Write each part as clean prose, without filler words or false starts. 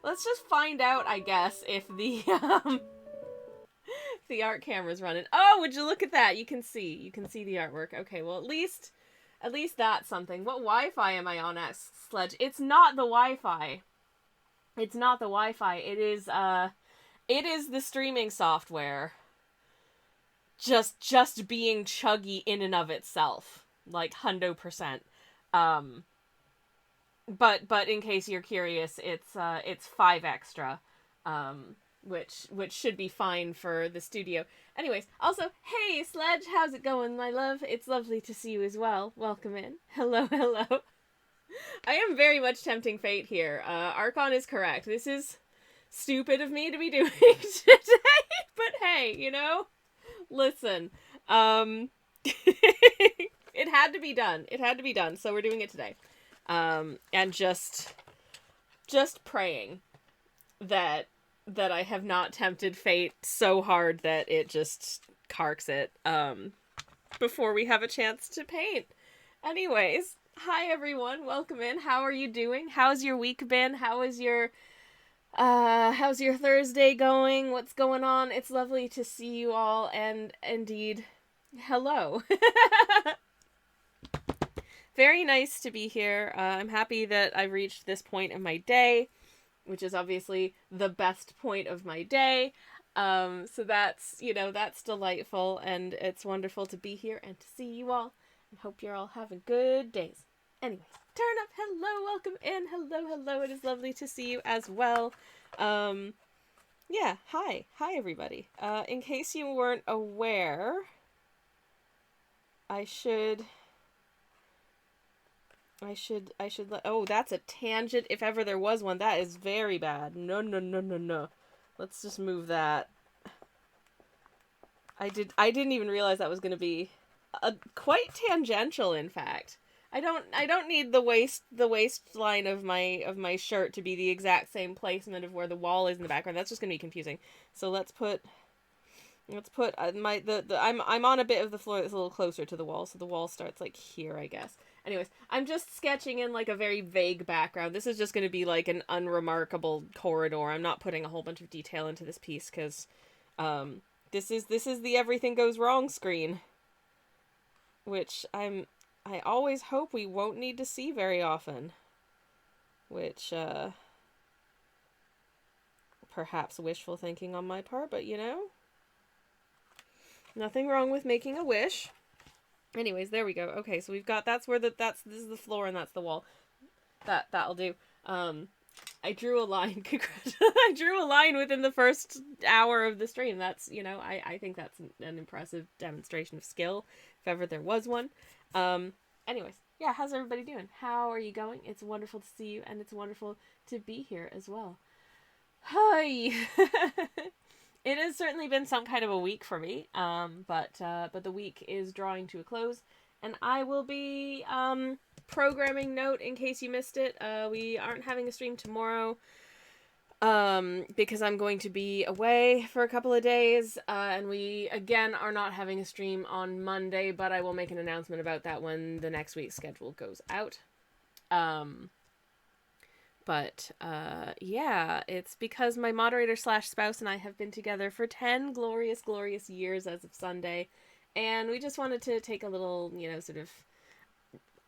let's just find out, I guess, if the the art camera's running. Oh, would you look at that? You can see the artwork. Okay, well, at least that's something. What Wi-Fi am I on, asks Sledge? It's not the Wi-Fi. It's not the Wi-Fi. It is the streaming software just being chuggy in and of itself, like 100%. But in case you're curious, it's 5 extra, which should be fine for the studio. Anyways, also, hey Sledge, how's it going, my love? It's lovely to see you as well. Welcome in. Hello, hello. I am very much tempting fate here. Archon is correct. This is stupid of me to be doing today, but hey, you know, listen, it had to be done. It had to be done, so we're doing it today. And just praying that I have not tempted fate so hard that it just carks it, before we have a chance to paint. Anyways, hi everyone, welcome in. How are you doing? How's your week been? How's your Thursday going? What's going on? It's lovely to see you all, and indeed, hello. Very nice to be here. I'm happy that I've reached this point of my day, which is obviously the best point of my day. So that's, that's delightful, and it's wonderful to be here and to see you all, and hope you're all having good days. Anyways, turn up, hello, welcome in, hello, it is lovely to see you as well. Yeah, hi everybody. In case you weren't aware, I should let... Oh, that's a tangent. If ever there was one, that is very bad. No. Let's just move that. I didn't even realize that was going to be quite tangential, in fact. I don't need the waistline of my shirt to be the exact same placement of where the wall is in the background. That's just going to be confusing. So let's put I'm on a bit of the floor that's a little closer to the wall, so the wall starts like here, I guess. Anyways, I'm just sketching in like a very vague background. This is just going to be like an unremarkable corridor. I'm not putting a whole bunch of detail into this piece because this is the everything goes wrong screen, which I always hope we won't need to see very often, which perhaps wishful thinking on my part, but you know, nothing wrong with making a wish. Anyways, there we go. Okay, so we've got, this is the floor and that's the wall. That'll do. I drew a line. I drew a line within the first hour of the stream. That's, I think that's an impressive demonstration of skill, if ever there was one. Anyways, yeah, how's everybody doing? How are you going? It's wonderful to see you, and it's wonderful to be here as well. Hi! It has certainly been some kind of a week for me, but the week is drawing to a close, and I will be, programming note in case you missed it. We aren't having a stream tomorrow, because I'm going to be away for a couple of days, and we, again, are not having a stream on Monday, but I will make an announcement about that when the next week's schedule goes out. But, yeah, it's because my moderator / spouse and I have been together for 10 glorious, glorious years as of Sunday, and we just wanted to take a little, sort of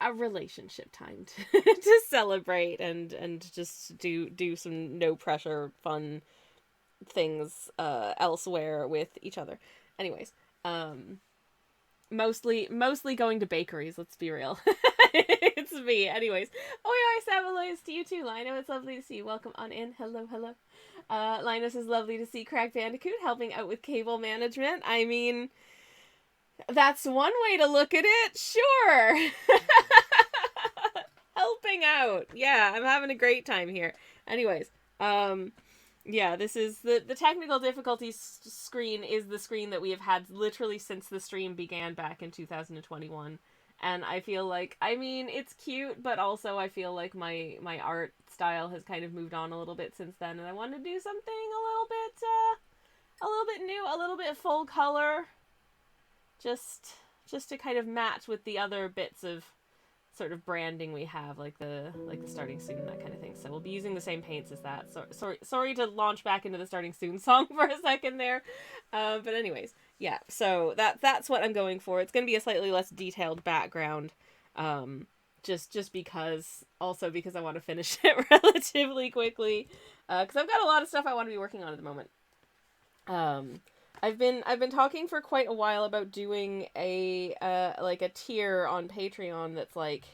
a relationship time to celebrate and just do some no pressure fun things, elsewhere with each other. Anyways, mostly going to bakeries, let's be real. It's me. Anyways. Oh yeah, Savalos to you too, Lino. It's lovely to see you. Welcome on in. Hello. Linus is lovely to see Crack Bandicoot helping out with cable management. I mean, that's one way to look at it. Sure. Helping out. Yeah, I'm having a great time here. Anyways, yeah, this is the technical difficulties screen is the screen that we have had literally since the stream began back in 2021. And I feel like, it's cute, but also I feel like my art style has kind of moved on a little bit since then, and I want to do something a little bit new, a little bit full color, just to kind of match with the other bits of sort of branding we have, like the starting soon, that kind of thing. So we'll be using the same paints as that. Sorry to launch back into the starting soon song for a second there, but anyways, yeah. So that's what I'm going for. It's going to be a slightly less detailed background, just because I want to finish it relatively quickly, because I've got a lot of stuff I want to be working on at the moment. I've been talking for quite a while about doing a tier on Patreon that's like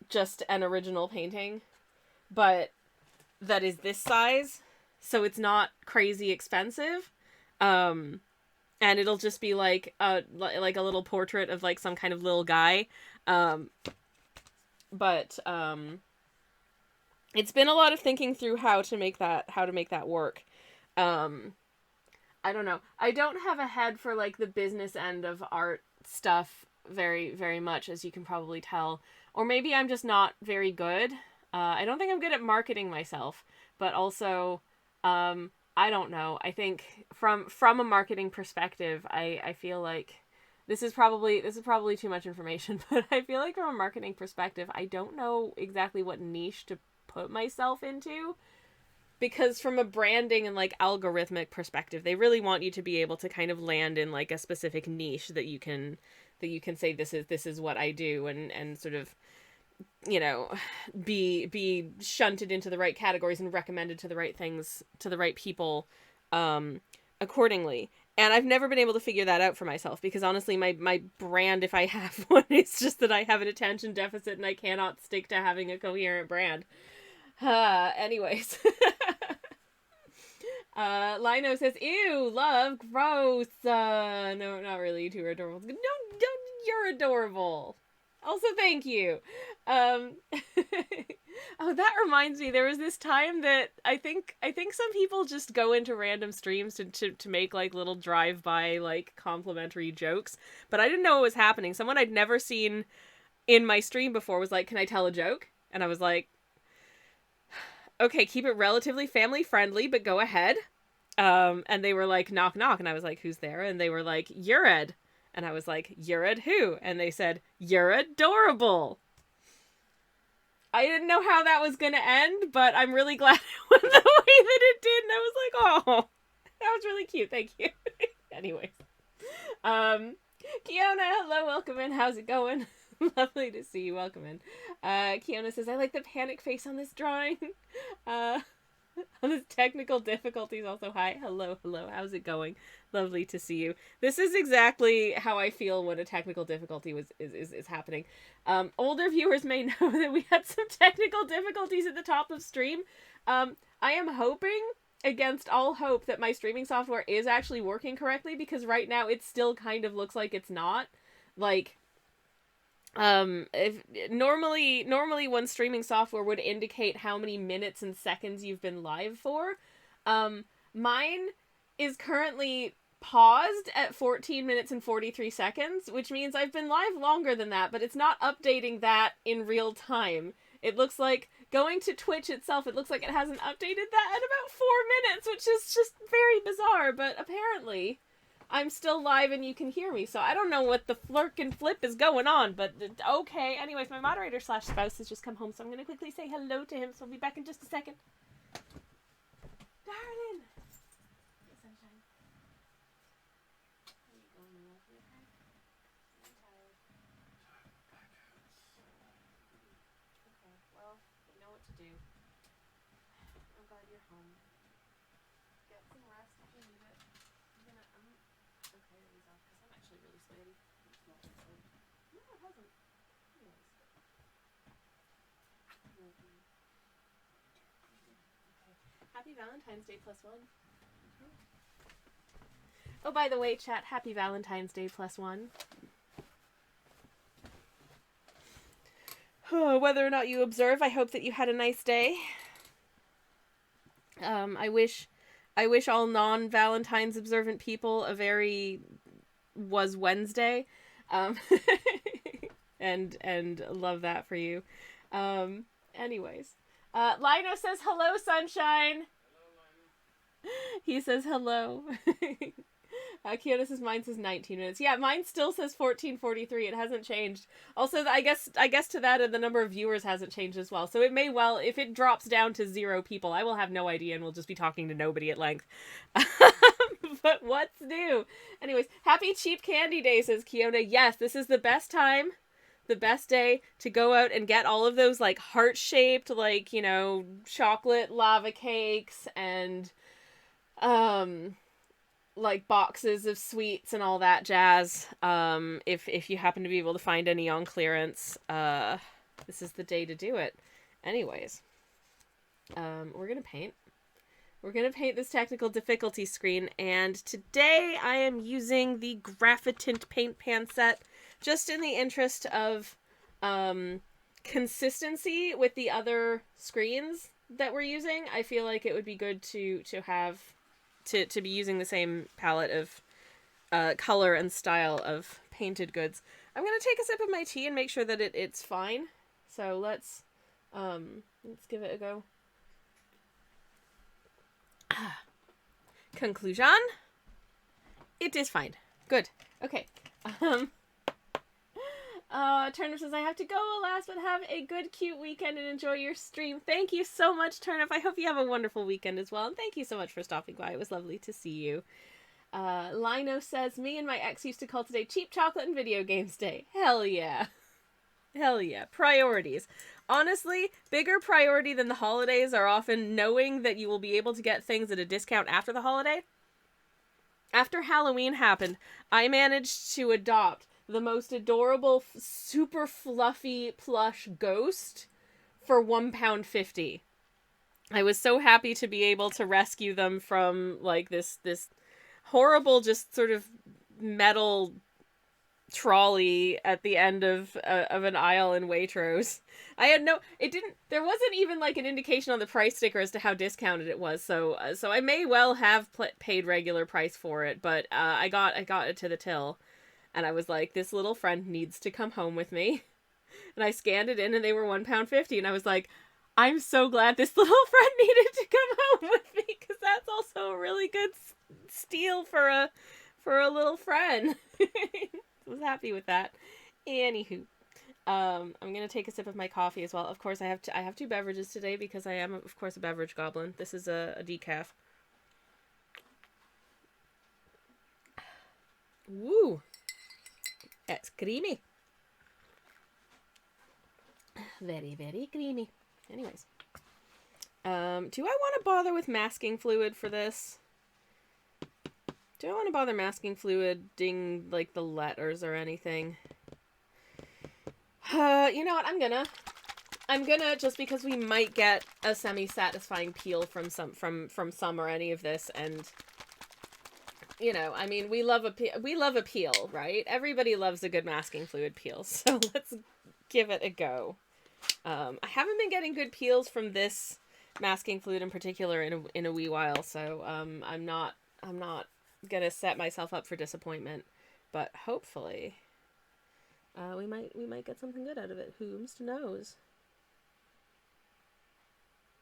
just an original painting, but that is this size, so it's not crazy expensive. And it'll just be like a little portrait of like some kind of little guy. But it's been a lot of thinking through how to make that work. I don't know. I don't have a head for like the business end of art stuff very, very much, as you can probably tell. Or maybe I'm just not very good. I don't think I'm good at marketing myself, but also, I don't know. I think from a marketing perspective, I feel like this is probably too much information, but I feel like from a marketing perspective, I don't know exactly what niche to put myself into. Because from a branding and like algorithmic perspective, they really want you to be able to kind of land in like a specific niche that you can say this is what I do, and sort of, you know, be shunted into the right categories and recommended to the right things to the right people accordingly. And I've never been able to figure that out for myself, because honestly my brand, if I have one, it's just that I have an attention deficit and I cannot stick to having a coherent brand. Anyways. Lino says, ew, love, gross. No, not really. You two are adorable. No, you're adorable. Also, thank you. Oh, that reminds me, there was this time that I think some people just go into random streams to make like little drive-by like complimentary jokes, but I didn't know what was happening. Someone I'd never seen in my stream before was like, "Can I tell a joke?" And I was like, okay, keep it relatively family friendly, but go ahead. And they were like, knock, knock. And I was like, who's there? And they were like, Yurid. And I was like, Yurid who? And they said, you're adorable. I didn't know how that was going to end, but I'm really glad it went the way that it did. And I was like, oh, that was really cute. Thank you. Anyways. Kiona, hello, welcome in. How's it going? Lovely to see you. Welcome in. Kiona says, I like the panic face on this drawing. On this technical difficulties also. Hi. Hello. How's it going? Lovely to see you. This is exactly how I feel when a technical difficulty is happening. Older viewers may know that we had some technical difficulties at the top of stream. I am hoping against all hope that my streaming software is actually working correctly, because right now it still kind of looks like it's not. Like, if normally when streaming software would indicate how many minutes and seconds you've been live for, mine is currently paused at 14 minutes and 43 seconds, which means I've been live longer than that, but it's not updating that in real time. It looks like, going to Twitch itself, it looks like it hasn't updated that at about 4 minutes, which is just very bizarre, but apparently I'm still live and you can hear me, so I don't know what the flirk and flip is going on, but okay. Anyways, my moderator / spouse has just come home, so I'm going to quickly say hello to him, so I'll be back in just a second. Darling! Hey, sunshine. How you going, my love? You okay? I'm tired. Okay, well, you know what to do. I'm glad you're home. Get some rest if you need it. Okay, it was off because I'm actually really sweaty. No, it hasn't. Anyways. Okay. Happy Valentine's Day +1. Oh, by the way, chat, happy Valentine's Day +1. Whether or not you observe, I hope that you had a nice day. I wish all non-Valentine's observant people a very was Wednesday. And love that for you. Anyways. Lino says hello, sunshine. Hello, Lino. He says hello. Kiona says mine says 19 minutes. Yeah, mine still says 14:43. It hasn't changed. Also, I guess to that, and the number of viewers hasn't changed as well. So it may well, if it drops down to 0 people, I will have no idea, and we'll just be talking to nobody at length. But what's new? Anyways, happy cheap candy day, says Kiona. Yes, this is the best time, the best day to go out and get all of those like heart-shaped, like, you know, chocolate lava cakes and like boxes of sweets and all that jazz. If you happen to be able to find any on clearance, this is the day to do it. Anyways, we're gonna paint. We're gonna paint this technical difficulty screen, and today I am using the Graphitint paint pan set, just in the interest of consistency with the other screens that we're using. I feel like it would be good to have to be using the same palette of color and style of painted goods. I'm gonna take a sip of my tea and make sure that it's fine. So let's give it a go. Conclusion: it is fine. Good. Okay. Turnip says, I have to go, alas, but have a good, cute weekend and enjoy your stream. Thank you so much, Turnip. I hope you have a wonderful weekend as well, and thank you so much for stopping by. It was lovely to see you. Lino says, me and my ex used to call today Cheap Chocolate and Video Games Day. Hell yeah. Hell yeah. Priorities. Honestly, bigger priority than the holidays are often knowing that you will be able to get things at a discount after the holiday. After Halloween happened, I managed to adopt the most adorable, super fluffy plush ghost for £1.50. I was so happy to be able to rescue them from like this horrible, just sort of metal trolley at the end of an aisle in Waitrose. There wasn't even like an indication on the price sticker as to how discounted it was, so I may well have paid regular price for it, but I got it to the till, and I was like, this little friend needs to come home with me, and I scanned it in, and they were £1.50, and I was like, I'm so glad this little friend needed to come home with me, because that's also a really good steal for a little friend. I was happy with that. Anywho, I'm gonna take a sip of my coffee as well. Of course, I have 2 beverages today because I am, of course, a beverage goblin. This is a decaf. Woo! It's creamy. Very, very creamy. Anyways, do I want to bother with masking fluid for this? Do I want to bother masking fluiding like the letters or anything? You know what? I'm gonna, just because we might get a semi-satisfying peel from some or any of this, and you know, I mean, we love a peel, right? Everybody loves a good masking fluid peel, so let's give it a go. I haven't been getting good peels from this masking fluid in particular in a wee while, so I'm not gonna set myself up for disappointment, but hopefully we might get something good out of it. Whomst knows?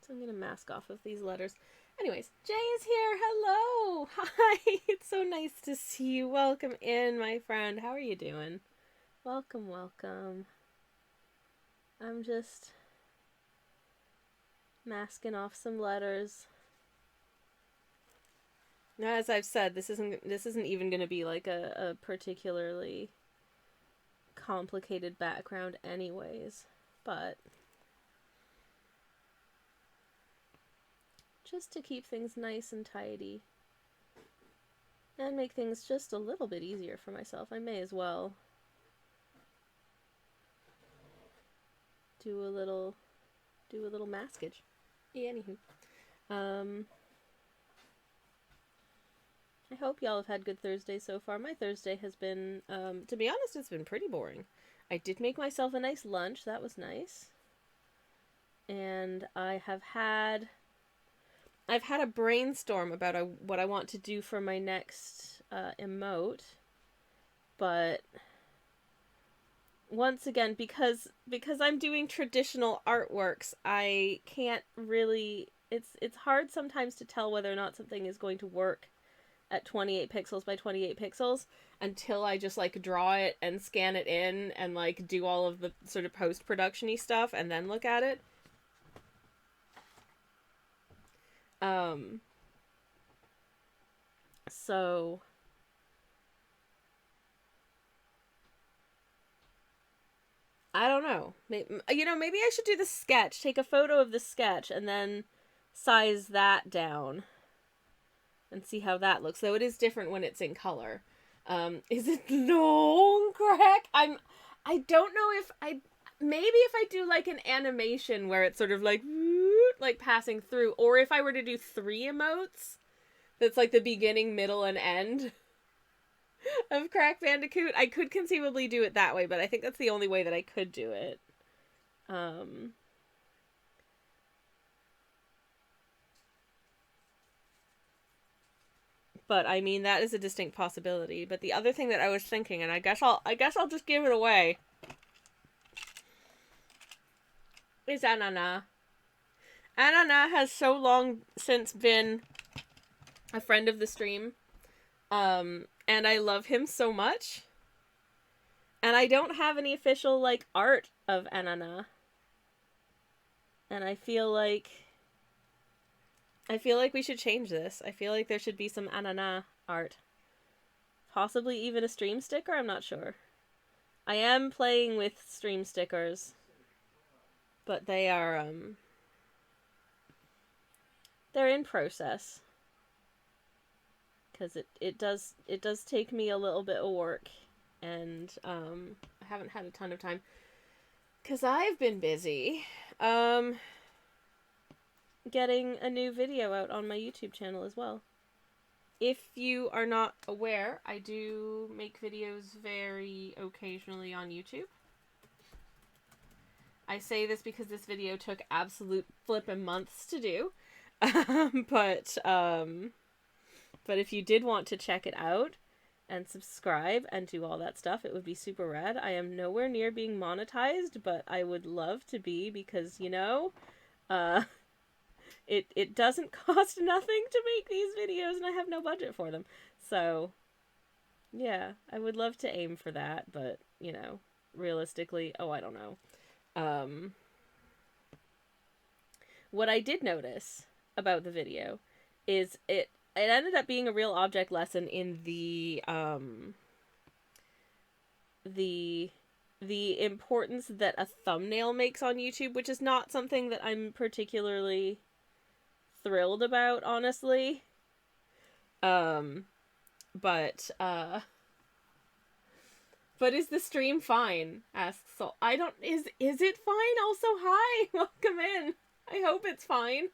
So I'm gonna mask off of these letters. Anyways, Jay is here. Hello. Hi. It's so nice to see you. Welcome in, my friend. How are you doing? Welcome. I'm just masking off some letters. Now, as I've said, this isn't even going to be like a particularly complicated background anyways, but just to keep things nice and tidy and make things just a little bit easier for myself, I may as well do a little maskage. Anywho, I hope y'all have had good Thursdays so far. My Thursday has been, to be honest, it's been pretty boring. I did make myself a nice lunch. That was nice. And I've had a brainstorm about what I want to do for my next emote. But once again, because I'm doing traditional artworks, I can't really... It's hard sometimes to tell whether or not something is going to work at 28 pixels by 28 pixels until I just like draw it and scan it in and like do all of the sort of post-production-y stuff and then look at it. So I don't know. Maybe I should do the sketch, take a photo of the sketch and then size that down and see how that looks. Though it is different when it's in color. Is it long, Crack? I don't know if maybe if I do like an animation where it's sort of like passing through, or if I were to do 3 emotes, that's like the beginning, middle, and end of Crack Bandicoot, I could conceivably do it that way, but I think that's the only way that I could do it. But I mean, that is a distinct possibility. But the other thing that I was thinking, and I guess I'll just give it away, is Anana. Anana has so long since been a friend of the stream. And I love him so much. And I don't have any official, like, art of Anana. And I feel like we should change this. I feel like there should be some Anana art. Possibly even a stream sticker, I'm not sure. I am playing with stream stickers. But they are, they're in process. Because it does take me a little bit of work, and I haven't had a ton of time because I've been busy getting a new video out on my YouTube channel as well. If you are not aware, I do make videos very occasionally on YouTube. I say this because this video took absolute flippin' months to do, but if you did want to check it out and subscribe and do all that stuff, it would be super rad. I am nowhere near being monetized, but I would love to be because, it doesn't cost nothing to make these videos and I have no budget for them. So, yeah, I would love to aim for that, but, realistically, I don't know. What I did notice about the video is it ended up being a real object lesson in the importance that a thumbnail makes on YouTube, which is not something that I'm particularly thrilled about, honestly. But is the stream fine? Asks Sol. Is it fine? Also, hi! Welcome in. I hope it's fine.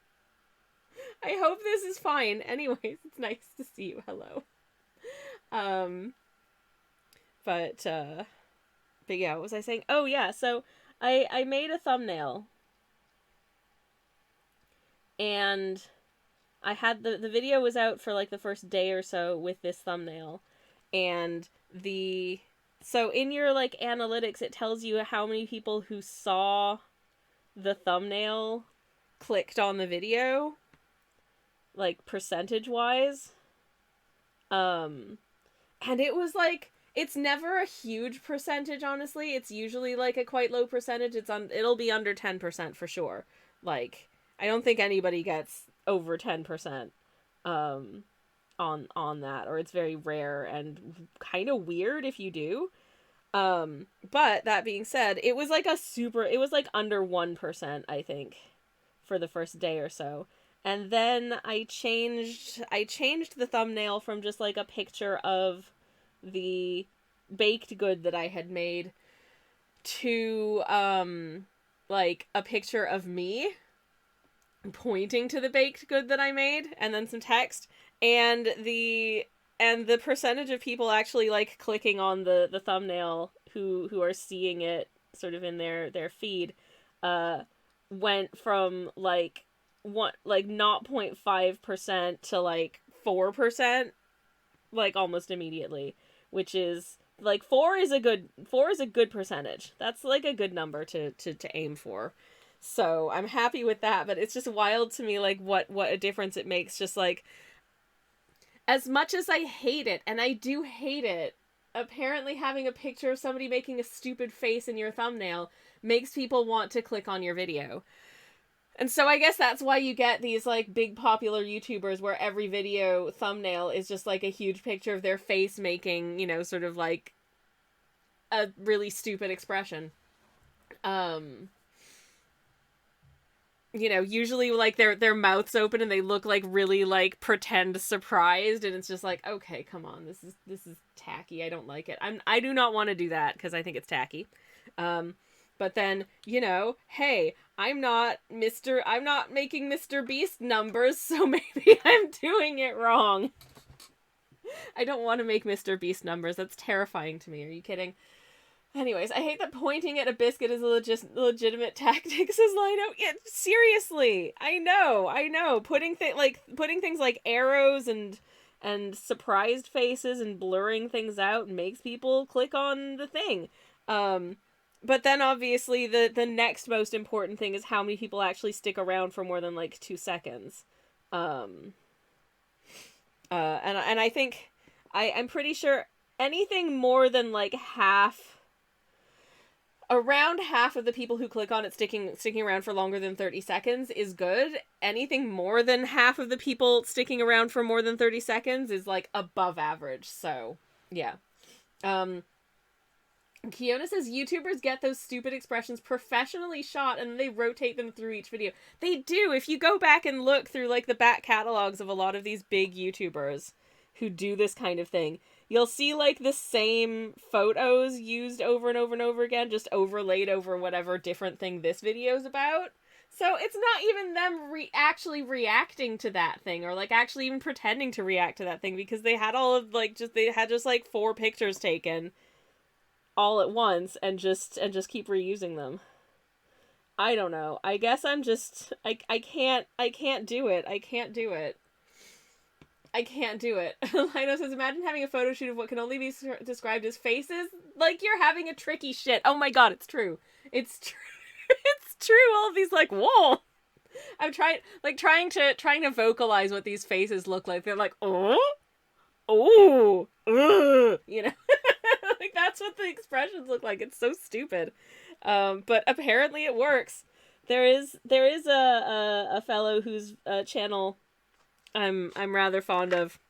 I hope this is fine. Anyways, it's nice to see you. Hello. But yeah, what was I saying? Oh yeah, so I made a thumbnail. And I had the video was out for like the first day or so with this thumbnail. And so in your like analytics, it tells you how many people who saw the thumbnail clicked on the video, like percentage wise. And it was like, it's never a huge percentage, honestly. It's usually like a quite low percentage. It'll be under 10% for sure. Like, I don't think anybody gets over 10% on that, or it's very rare and kind of weird if you do. But that being said, it was like under 1%, I think, for the first day or so. And then I changed the thumbnail from just like a picture of the baked good that I had made to like a picture of me pointing to the baked good that I made, and then some text, and the percentage of people actually like clicking on the thumbnail who are seeing it sort of in their feed went from like 0.5% to like 4%, like almost immediately, which is like 4 is a good percentage. That's like a good number to aim for. So I'm happy with that, but it's just wild to me like what a difference it makes. Just like, as much as I hate it, and I do hate it, apparently having a picture of somebody making a stupid face in your thumbnail makes people want to click on your video. And so I guess that's why you get these, like, big popular YouTubers where every video thumbnail is just, like, a huge picture of their face making, you know, sort of, like, a really stupid expression. You know, usually, like, their mouth's open and they look, like, really, like, pretend surprised, and it's just like, okay, come on, this is tacky, I don't like it. I do not want to do that, because I think it's tacky. But then, you know, hey, I'm not making Mr. Beast numbers, so maybe I'm doing it wrong. I don't want to make Mr. Beast numbers, that's terrifying to me, are you kidding? Anyways, I hate that pointing at a biscuit is a legitimate tactic, says Lino. Yeah, seriously, I know. Putting things like arrows and surprised faces and blurring things out makes people click on the thing. But then obviously the next most important thing is how many people actually stick around for more than like 2 seconds. And I think I'm pretty sure anything more than like around half of the people who click on it sticking around for longer than 30 seconds is good. Anything more than half of the people sticking around for more than 30 seconds is, like, above average. So, yeah. Kiona says, YouTubers get those stupid expressions professionally shot and they rotate them through each video. They do. If you go back and look through, like, the back catalogs of a lot of these big YouTubers who do this kind of thing, you'll see, like, the same photos used over and over and over again, just overlaid over whatever different thing this video's about. So it's not even them actually reacting to that thing, or, like, actually even pretending to react to that thing, because they had they had just, like, 4 pictures taken all at once, and just keep reusing them. I don't know. I guess I'm just, I can't do it. I can't do it. Lino says, imagine having a photo shoot of what can only be described as faces. Like you're having a tricky shit. Oh my god, it's true. It's true. It's true. All of these, like, whoa. I'm trying to vocalize what these faces look like. They're like, oh, you know, like that's what the expressions look like. It's so stupid. But apparently it works. There is a fellow whose channel I'm rather fond of,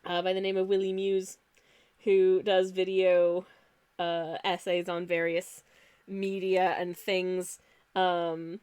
by the name of Willie Muse, who does video essays on various media and things, and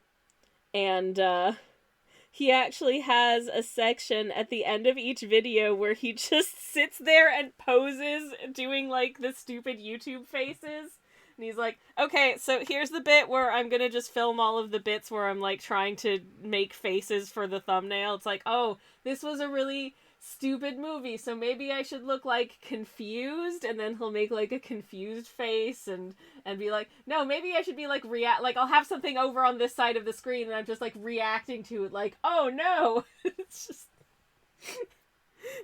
he actually has a section at the end of each video where he just sits there and poses doing, like, the stupid YouTube faces. And he's like, okay, so here's the bit where I'm gonna just film all of the bits where I'm, like, trying to make faces for the thumbnail. It's like, oh, this was a really stupid movie, so maybe I should look, like, confused, and then he'll make, like, a confused face, and be like, no, maybe I should be, like, I'll have something over on this side of the screen, and I'm just, like, reacting to it, like, oh, no! It's just...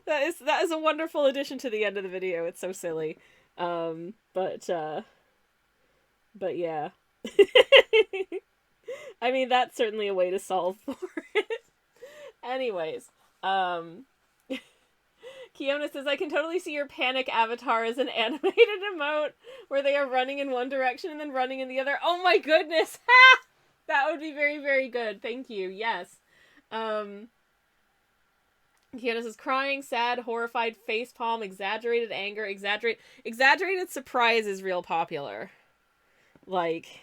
that is a wonderful addition to the end of the video. It's so silly. But yeah. I mean, that's certainly a way to solve for it. Anyways, Kiona says, I can totally see your panic avatar as an animated emote where they are running in one direction and then running in the other. Oh my goodness! Ha! That would be very, very good. Thank you. Yes. Kiona says, crying, sad, horrified, facepalm, exaggerated anger, exaggerated surprise is real popular. Like,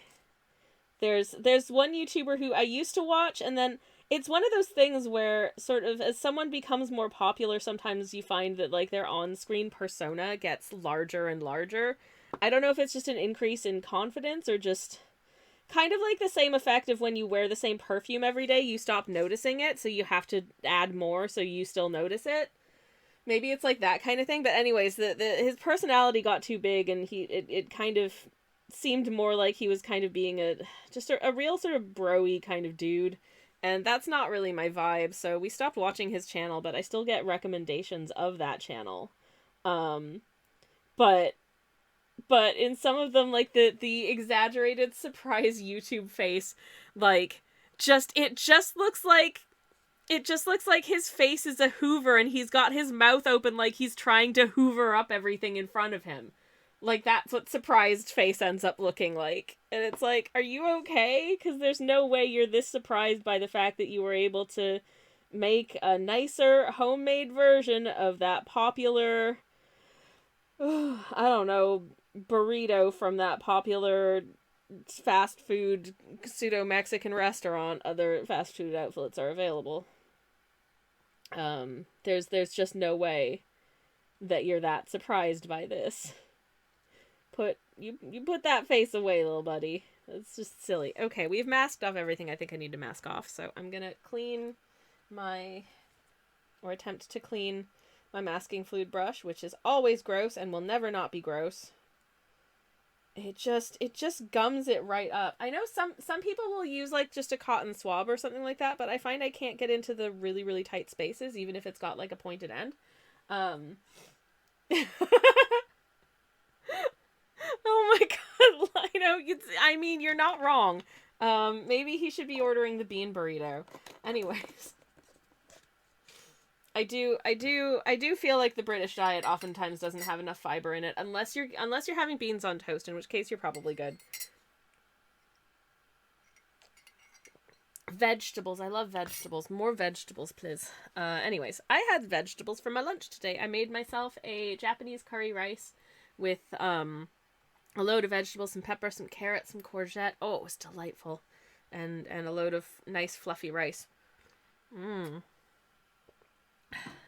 there's one YouTuber who I used to watch, and then it's one of those things where, sort of, as someone becomes more popular, sometimes you find that, like, their on-screen persona gets larger and larger. I don't know if it's just an increase in confidence, or just kind of like the same effect of when you wear the same perfume every day, you stop noticing it, so you have to add more so you still notice it. Maybe it's like that kind of thing, but anyways, his personality got too big, and it kind of seemed more like he was kind of being a real sort of bro-y kind of dude, and that's not really my vibe, so we stopped watching his channel, but I still get recommendations of that channel. But in some of them, like, the exaggerated surprise YouTube face, like, it just looks like It just looks like his face is a hoover and he's got his mouth open like he's trying to hoover up everything in front of him. Like, that's what surprised face ends up looking like. And it's like, are you okay? Because there's no way you're this surprised by the fact that you were able to make a nicer homemade version of that popular, I don't know, burrito from that popular fast food pseudo-Mexican restaurant. Other fast food outlets are available. There's just no way that you're that surprised by this. You put that face away, little buddy. It's just silly. Okay, we've masked off everything I think I need to mask off, so I'm gonna attempt to clean my masking fluid brush, which is always gross and will never not be gross. It just gums it right up. I know some people will use like just a cotton swab or something like that, but I find I can't get into the really, really tight spaces, even if it's got like a pointed end. Oh my god, Lino, I mean, you're not wrong. Maybe he should be ordering the bean burrito. Anyways. I do feel like the British diet oftentimes doesn't have enough fiber in it, unless you're having beans on toast, in which case you're probably good. Vegetables. I love vegetables. More vegetables, please. Anyways, I had vegetables for my lunch today. I made myself a Japanese curry rice with, a load of vegetables, some pepper, some carrots, some courgette. Oh, it was delightful. And a load of nice fluffy rice.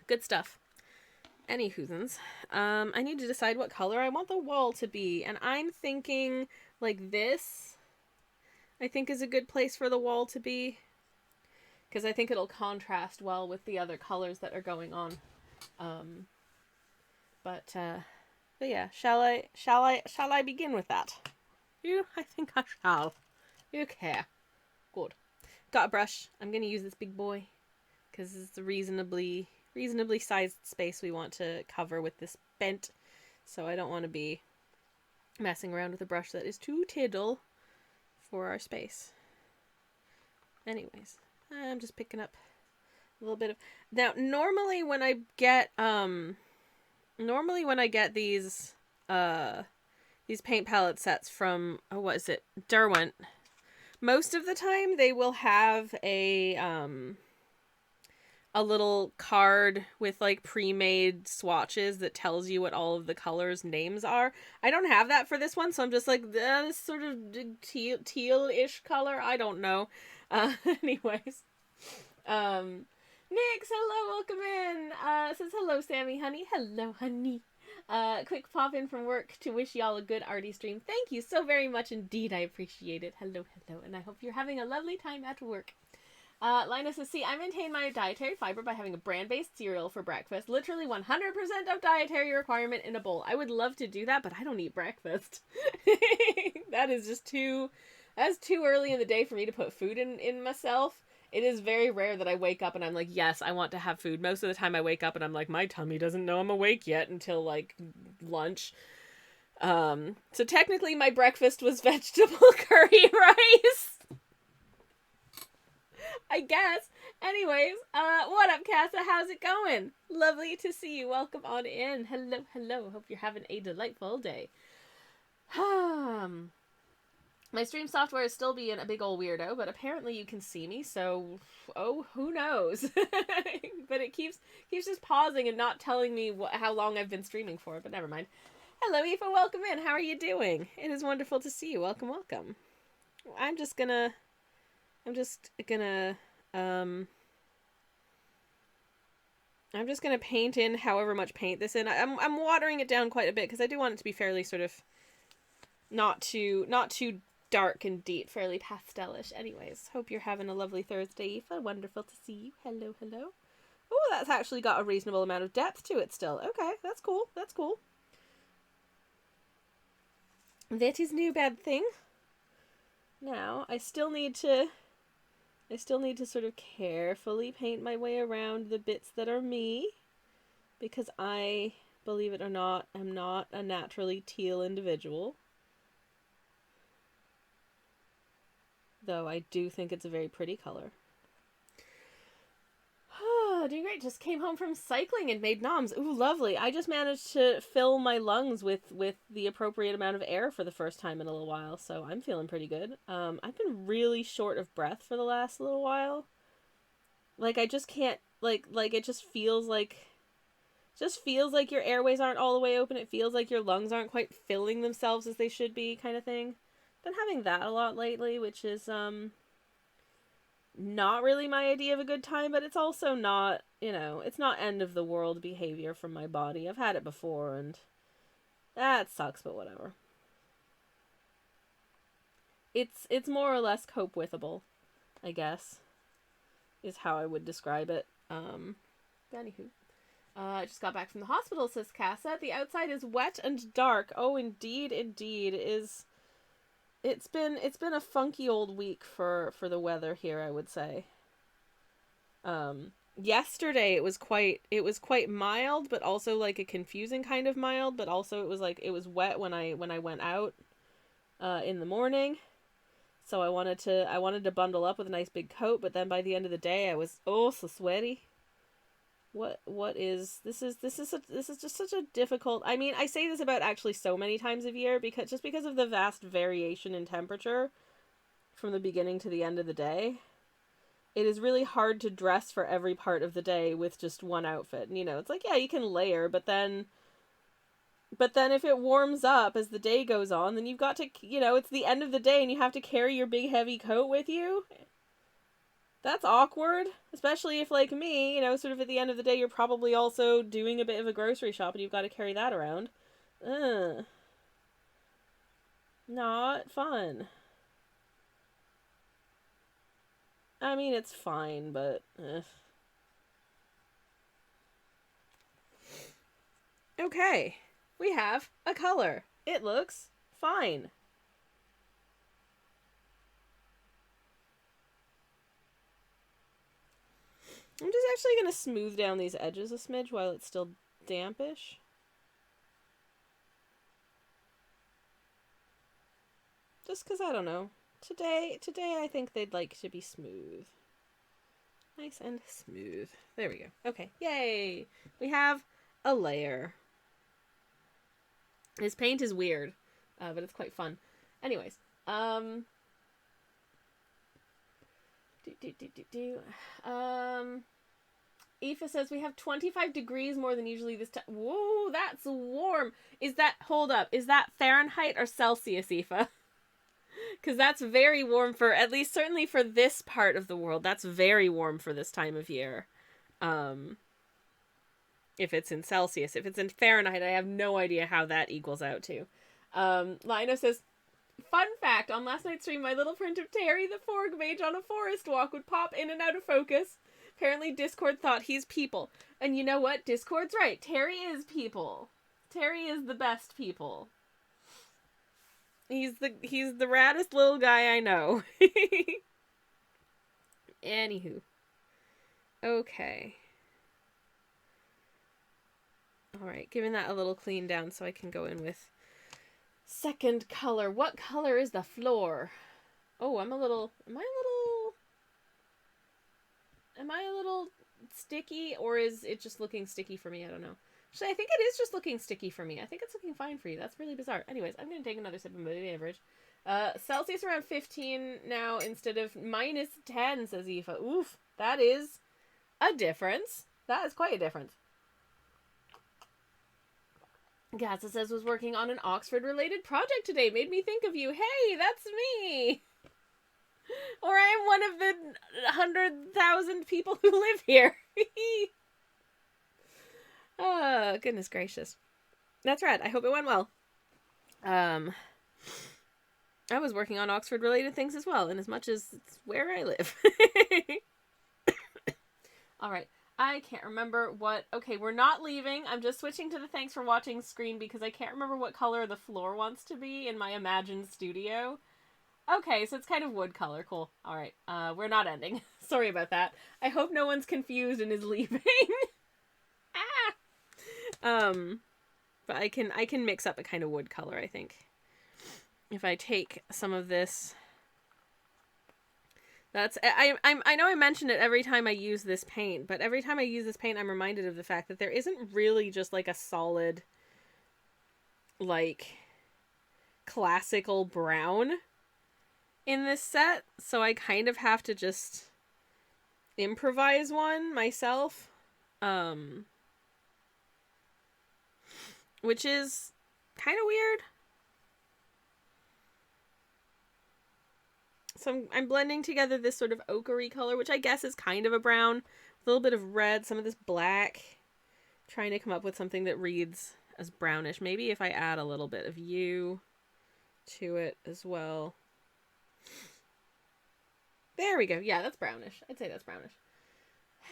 Good stuff. Anywhoozens. I need to decide what color I want the wall to be. And I'm thinking, like, this, I think, is a good place for the wall to be. Because I think it'll contrast well with the other colors that are going on. But yeah, shall I begin with that? I think I shall. Okay. Good. Got a brush. I'm going to use this big boy. Because it's a reasonably sized space we want to cover with this bent. So I don't want to be messing around with a brush that is too tiddle for our space. Anyways, I'm just picking up a little bit of... Now, normally when I get these paint palette sets from, what is it? Derwent. Most of the time they will have a little card with like pre-made swatches that tells you what all of the colors' names are. I don't have that for this one, so I'm just like, this sort of teal-ish color. I don't know. Anyways. Nix, hello, welcome in. Says hello, Sammy, honey. Hello, honey. Quick pop in from work to wish y'all a good arty stream. Thank you so very much indeed. I appreciate it. Hello, hello. And I hope you're having a lovely time at work. Linus says, see, I maintain my dietary fiber by having a bran-based cereal for breakfast. Literally 100% of dietary requirement in a bowl. I would love to do that, but I don't eat breakfast. That's too early in the day for me to put food in myself. It is very rare that I wake up and I'm like, yes, I want to have food. Most of the time I wake up and I'm like, my tummy doesn't know I'm awake yet until, like, lunch. So technically my breakfast was vegetable curry rice. I guess. Anyways, what up, Casa? How's it going? Lovely to see you. Welcome on in. Hello, hello. Hope you're having a delightful day. My stream software is still being a big ol' weirdo, but apparently you can see me, so, oh, who knows? But it keeps just pausing and not telling me how long I've been streaming for, but never mind. Hello, Aoife, welcome in. How are you doing? It is wonderful to see you. Welcome, welcome. I'm just gonna paint in however much paint this in. I'm watering it down quite a bit because I do want it to be fairly sort of not too dark and deep, fairly pastelish. Anyways, hope you're having a lovely Thursday, Aoife. Wonderful to see you. Hello, hello. Oh, that's actually got a reasonable amount of depth to it still. Okay, that's cool. That's cool. That is no bad thing. Now, I still need to sort of carefully paint my way around the bits that are me, because I, believe it or not, am not a naturally teal individual. Though I do think it's a very pretty color. doing great. Just came home from cycling and made noms. Ooh, lovely. I just managed to fill my lungs with the appropriate amount of air for the first time in a little while, so I'm feeling pretty good. I've been really short of breath for the last little while. Like, I just can't, like it just feels like your airways aren't all the way open. It feels like your lungs aren't quite filling themselves as they should be, kind of thing. Been having that a lot lately, which is, not really my idea of a good time, but it's also not, it's not end of the world behavior from my body. I've had it before, and that sucks, but whatever. It's more or less cope withable, I guess, is how I would describe it. Anywho. I just got back from the hospital, says Casa. The outside is wet and dark. Oh, indeed, It's been a funky old week for the weather here, I would say. Yesterday it was quite mild, but also like a confusing kind of mild, but also it was wet when I went out in the morning. So I wanted to bundle up with a nice big coat, but then by the end of the day I was so sweaty. This is just such a difficult. I mean, I say this about actually so many times of year because of the vast variation in temperature from the beginning to the end of the day. It is really hard to dress for every part of the day with just one outfit. And, it's like, yeah, you can layer, but then if it warms up as the day goes on, then you've got to, it's the end of the day and you have to carry your big heavy coat with you. That's awkward, especially if, like me, sort of at the end of the day, you're probably also doing a bit of a grocery shop and you've got to carry that around. Not fun. I mean, it's fine, but... Okay, we have a color. It looks fine. I'm just actually going to smooth down these edges a smidge while it's still dampish. Just because, I don't know. Today I think they'd like to be smooth. Nice and smooth. There we go. Okay, yay! We have a layer. This paint is weird, but it's quite fun. Anyways, Aoife says we have 25 degrees more than usually this time. Whoa, that's warm. Hold up, is that Fahrenheit or Celsius, Aoife? Because that's very warm for, at least certainly for this part of the world, that's very warm for this time of year. If it's in Celsius. If it's in Fahrenheit, I have no idea how that equals out to. Lino says, fun fact, on last night's stream, my little print of Terry the Forg mage on a forest walk would pop in and out of focus. Apparently Discord thought he's people. And you know what? Discord's right. Terry is people. Terry is the best people. He's the raddest little guy I know. Anywho. Okay. Alright, giving that a little clean down so I can go in with second color. What color is the floor? Oh, am I a little sticky, or is it just looking sticky for me? I don't know. Actually, I think it is just looking sticky for me. I think it's looking fine for you. That's really bizarre. Anyways, I'm going to take another sip of my beverage. Celsius around 15 now instead of -10, says Aoife. Oof, that is a difference. That is quite a difference. Gatsa says was working on an Oxford-related project today. Made me think of you. Hey, that's me! Or I am one of the 100,000 people who live here. Oh, goodness gracious. That's right. I hope it went well. I was working on Oxford-related things as well, and as much as it's where I live. Alright. I can't remember what... Okay, we're not leaving. I'm just switching to the thanks for watching screen because I can't remember what color the floor wants to be in my imagined studio. Okay, so it's kind of wood color. Cool. Alright, we're not ending. Sorry about that. I hope no one's confused and is leaving. But I can mix up a kind of wood color, I think. If I take some of this I know I mention it every time I use this paint, but every time I use this paint, I'm reminded of the fact that there isn't really just like a solid, like, classical brown in this set, so I kind of have to just improvise one myself, which is kind of weird. So I'm blending together this sort of ochre color, which I guess is kind of a brown, with a little bit of red, some of this black, trying to come up with something that reads as brownish. Maybe if I add a little bit of you to it as well. There we go. Yeah, that's brownish. I'd say that's brownish.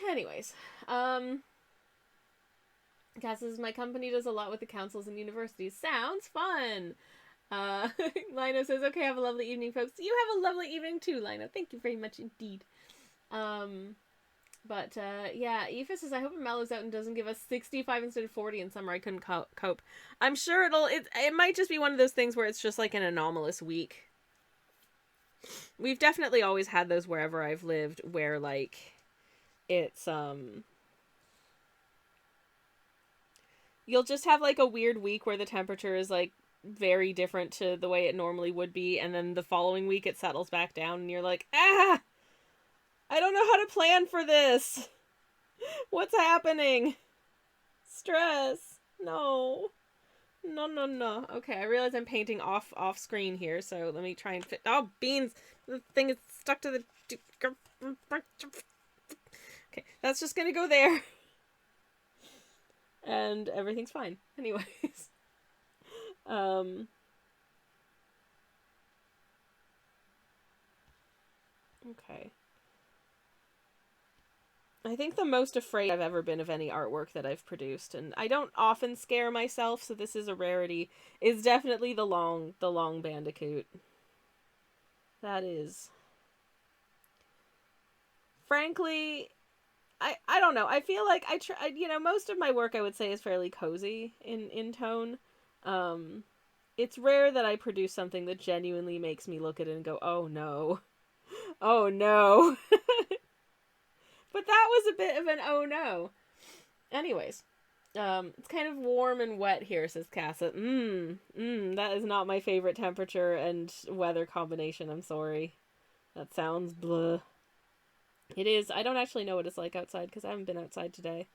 Anyways, guesses my company does a lot with the councils and universities. Sounds fun. Lino says, okay, have a lovely evening, folks. You have a lovely evening too, Lino. Thank you very much indeed. Yeah, Aoife says, I hope it mellows out and doesn't give us 65 instead of 40 in summer. I couldn't cope. I'm sure it might just be one of those things where it's just like an anomalous week. We've definitely always had those wherever I've lived where, like, it's, you'll just have, like, a weird week where the temperature is, like, very different to the way it normally would be, and then the following week it settles back down, and you're like, I don't know how to plan for this. What's happening? Stress. No. No. Okay, I realize I'm painting off screen here, so let me try and fit. Oh, beans! The thing is stuck to the. Okay, that's just gonna go there. And everything's fine. Anyways. Okay. I think the most afraid I've ever been of any artwork that I've produced, and I don't often scare myself, so this is a rarity, is definitely the long bandicoot. That is... Frankly, I don't know. I feel like I try, most of my work I would say is fairly cozy in tone. It's rare that I produce something that genuinely makes me look at it and go, oh no. Oh no. But that was a bit of an oh no. Anyways, it's kind of warm and wet here, says Casa. That is not my favorite temperature and weather combination, I'm sorry. That sounds blah. It is. I don't actually know what it's like outside because I haven't been outside today.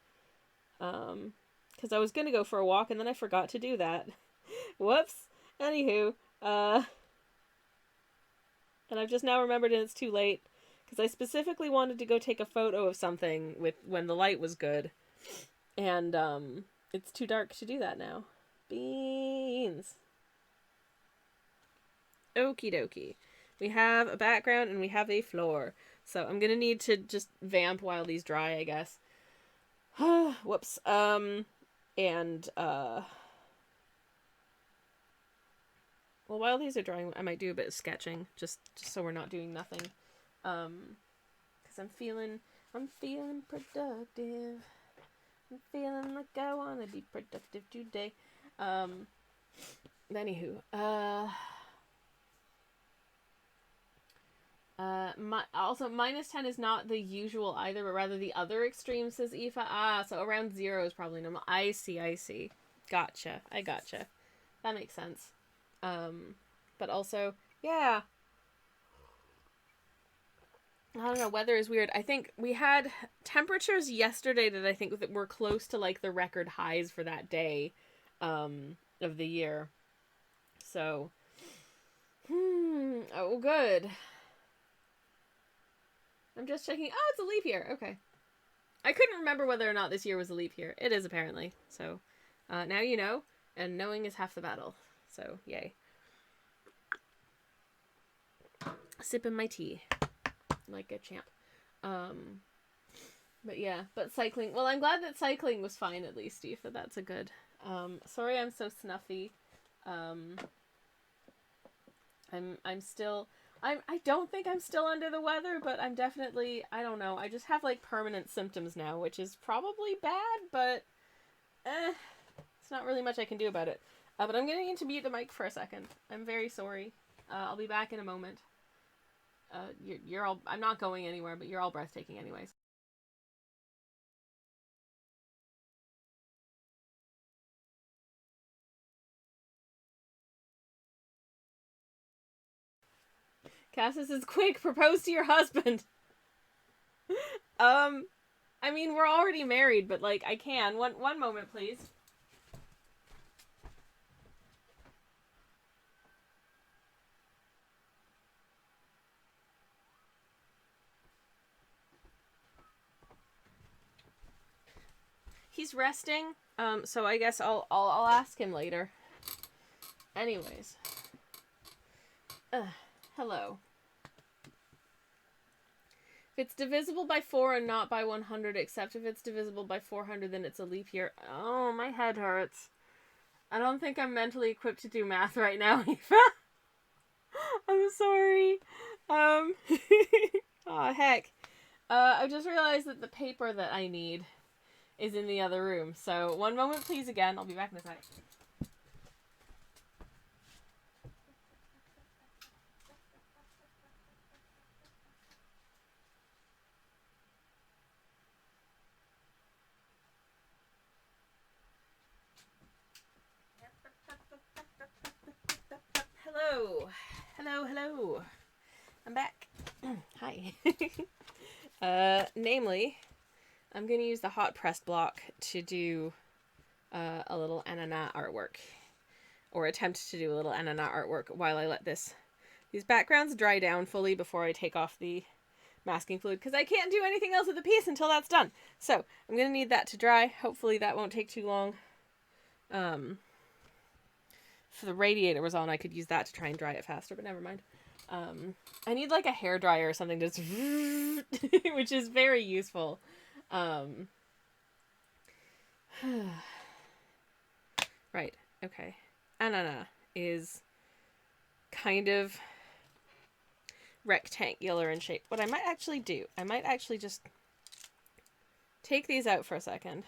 Because I was going to go for a walk and then I forgot to do that. Whoops. Anywho, and I've just now remembered and it's too late. Because I specifically wanted to go take a photo of something when the light was good. And, it's too dark to do that now. Beans. Okie dokie. We have a background and we have a floor. So I'm gonna need to just vamp while these dry, I guess. Whoops. Well, while these are drying, I might do a bit of sketching, just so we're not doing nothing. Because I'm feeling productive. I'm feeling like I want to be productive today. Anywho, also, -10 is not the usual either, but rather the other extreme, says Aoife. So around 0 is probably normal. I see. Gotcha. I gotcha. That makes sense. But also, yeah. I don't know, weather is weird. I think we had temperatures yesterday that I think that were close to, like, the record highs for that day, of the year. So, oh, good. I'm just checking. Oh, it's a leap year. Okay. I couldn't remember whether or not this year was a leap year. It is, apparently. So, now you know, and knowing is half the battle. So, yay. Sipping my tea. Like a champ. But yeah, but cycling. Well, I'm glad that cycling was fine at least, Steve. That's a good. Sorry I'm so snuffy. I'm still... I don't think I'm still under the weather, but I'm definitely, I don't know, I just have, like, permanent symptoms now, which is probably bad, but, it's not really much I can do about it. But I'm going to need to mute the mic for a second. I'm very sorry. I'll be back in a moment. you're all, I'm not going anywhere, but you're all breathtaking anyways. Cassis is quick, propose to your husband. I mean, we're already married, but like, I can. One moment, please. He's resting, so I guess I'll ask him later. Anyways. Hello. If it's divisible by 4 and not by 100, except if it's divisible by 400, then it's a leap year. Oh, my head hurts. I don't think I'm mentally equipped to do math right now, Eva. I'm sorry. Oh, heck. I just realized that the paper that I need is in the other room. So, one moment, please, again. I'll be back in a sec. Hello. Hello. I'm back. Hi. Namely, I'm going to use the hot pressed block to do a little ananas artwork. Or attempt to do a little ananas artwork while I let these backgrounds dry down fully before I take off the masking fluid. Because I can't do anything else with the piece until that's done. So, I'm going to need that to dry. Hopefully that won't take too long. If the radiator was on, I could use that to try and dry it faster, but never mind. I need like a hairdryer or something to which is very useful. Right, okay. Ananas is kind of rectangular in shape. What I might actually do, I might actually just take these out for a second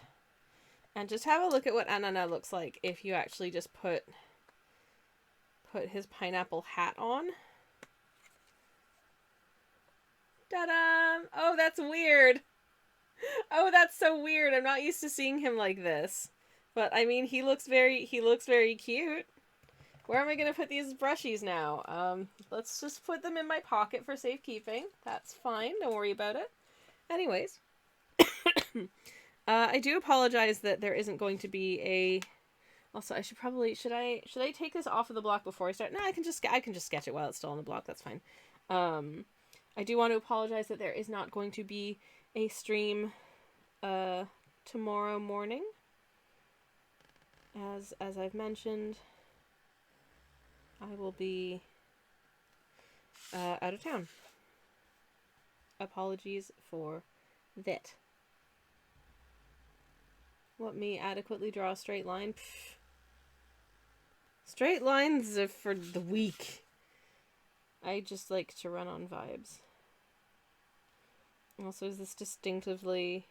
and just have a look at what ananas looks like if you actually just put his pineapple hat on. Ta-da! Oh, that's weird. Oh, that's so weird. I'm not used to seeing him like this. But I mean, he looks very cute. Where am I going to put these brushies now? Let's just put them in my pocket for safekeeping. That's fine. Don't worry about it. Anyways. I do apologize that there isn't going to be a... Also, I should probably... Should I take this off of the block before I start? No, I can just sketch it while it's still on the block. That's fine. I do want to apologize that there is not going to be a stream tomorrow morning. As I've mentioned, I will be out of town. Apologies for that. What, me adequately draw a straight line? Pfft. Straight lines are for the weak. I just like to run on vibes. Also, is this distinctly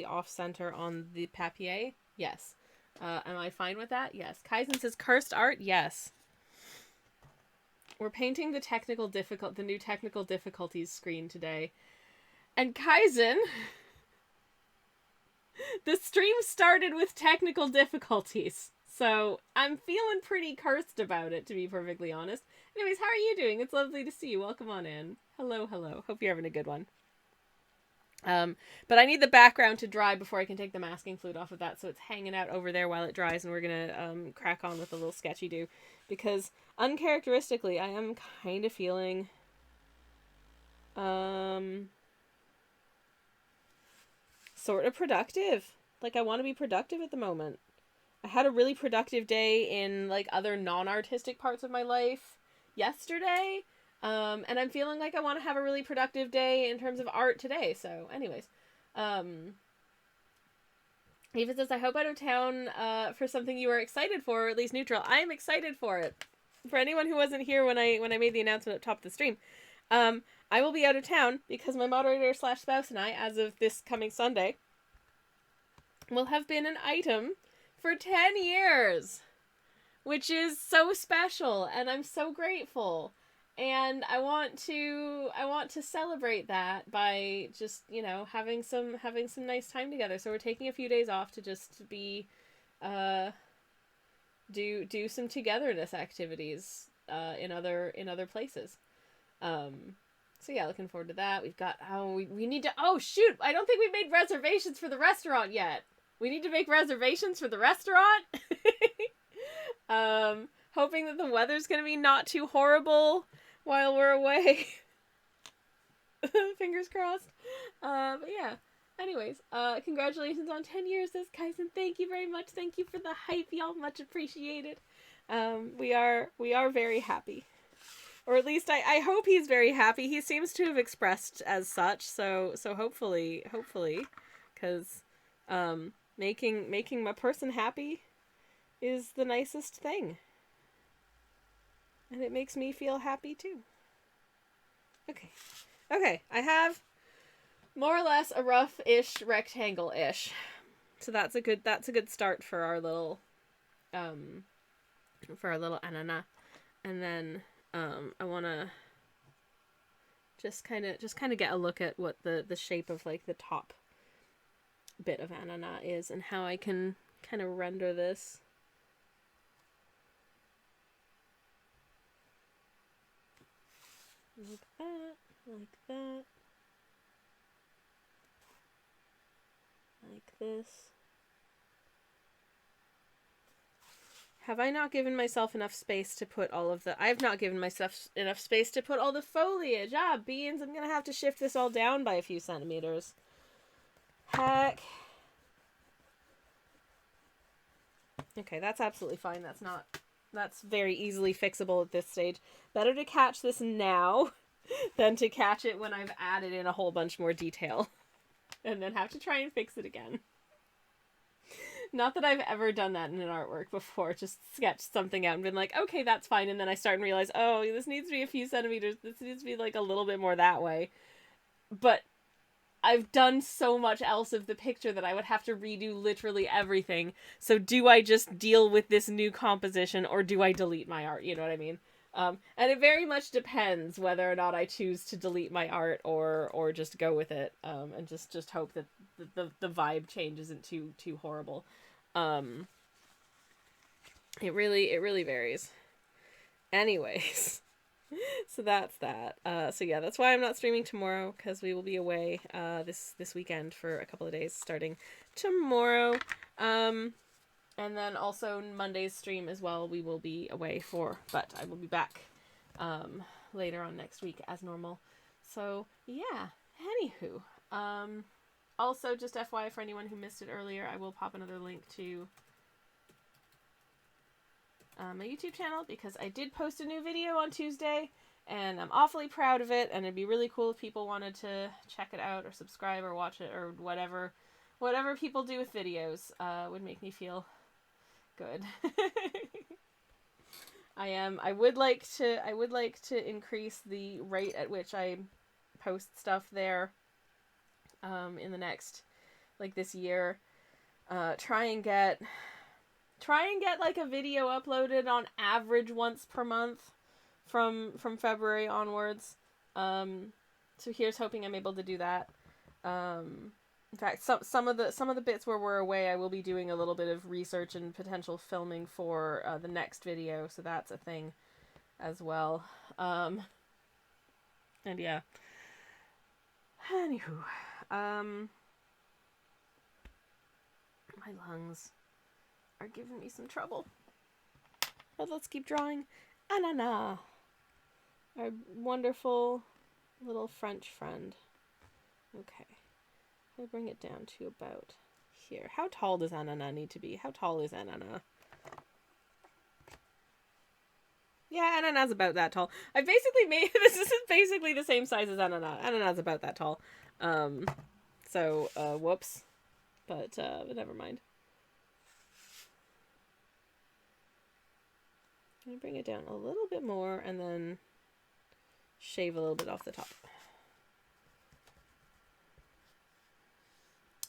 off-center on the papier? Yes. Am I fine with that? Yes. Kaizen says cursed art? Yes. We're painting the new technical difficulties screen today. And Kaizen... The stream started with technical difficulties. So, I'm feeling pretty cursed about it, to be perfectly honest. Anyways, how are you doing? It's lovely to see you. Welcome on in. Hello. Hope you're having a good one. But I need the background to dry before I can take the masking fluid off of that, so it's hanging out over there while it dries, and we're gonna crack on with a little sketchy do, because uncharacteristically I am kind of feeling sort of productive. Like, I want to be productive at the moment. I had a really productive day in like other non-artistic parts of my life yesterday. And I'm feeling like I want to have a really productive day in terms of art today. So, anyways. Eva says, I hope out of town for something you are excited for, or at least neutral. I am excited for it. For anyone who wasn't here when I made the announcement up top of the stream. I will be out of town because my moderator / spouse and I, as of this coming Sunday, will have been an item for 10 years. Which is so special, and I'm so grateful. And I want to celebrate that by just, you know, having some nice time together. So we're taking a few days off to just be do some togetherness activities in other places. So yeah, looking forward to that. We've got we need to, oh shoot, I don't think we've made reservations for the restaurant yet. We need to make reservations for the restaurant. Hoping that the weather's gonna be not too horrible while we're away. Fingers crossed. But yeah. Anyways, congratulations on 10 years, this Kaisen. Thank you very much. Thank you for the hype, y'all. Much appreciated. We are very happy. Or at least I hope he's very happy. He seems to have expressed as such. So hopefully, because making my person happy is the nicest thing. And it makes me feel happy too. Okay, I have more or less a rough-ish rectangle-ish. So that's a good start for our little anana. And then I want to just kind of get a look at what the shape of like the top bit of anana is and how I can kind of render this. Like that, like that, like this. Have I not given myself enough space to put all of the... I've not given myself enough space to put all the foliage. Ah, beans, I'm gonna have to shift this all down by a few centimeters. Heck. Okay, that's absolutely fine. That's very easily fixable at this stage. Better to catch this now than to catch it when I've added in a whole bunch more detail. And then have to try and fix it again. Not that I've ever done that in an artwork before. Just sketched something out and been like, okay, that's fine. And then I start and realize, oh, this needs to be a few centimeters. This needs to be like a little bit more that way. But I've done so much else of the picture that I would have to redo literally everything. So do I just deal with this new composition or do I delete my art? You know what I mean? And it very much depends whether or not I choose to delete my art or just go with it, and just hope that the vibe change isn't too horrible. It really varies. Anyways, so that's that. So yeah, that's why I'm not streaming tomorrow, because we will be away this weekend for a couple of days starting tomorrow. And then also Monday's stream as well, we will be away for, but I will be back later on next week as normal. So yeah, anywho. Also, just FYI for anyone who missed it earlier, I will pop another link to my YouTube channel, because I did post a new video on Tuesday, and I'm awfully proud of it, and it'd be really cool if people wanted to check it out, or subscribe, or watch it, or whatever people do with videos would make me feel good. I would like to increase the rate at which I post stuff there in the next, like, this year. Try and get like a video uploaded on average once per month from February onwards. So here's hoping I'm able to do that. In fact, some of the bits where we're away, I will be doing a little bit of research and potential filming for the next video, so that's a thing as well. And yeah. Anywho, my lungs are giving me some trouble. But let's keep drawing. Anana, our wonderful little French friend. Okay. I'll bring it down to about here. How tall does Anana need to be? How tall is Anana? Yeah, Anana's about that tall. I basically made... This is basically the same size as Anana. Anana's about that tall. So, whoops. But never mind. I'm going to bring it down a little bit more and then shave a little bit off the top.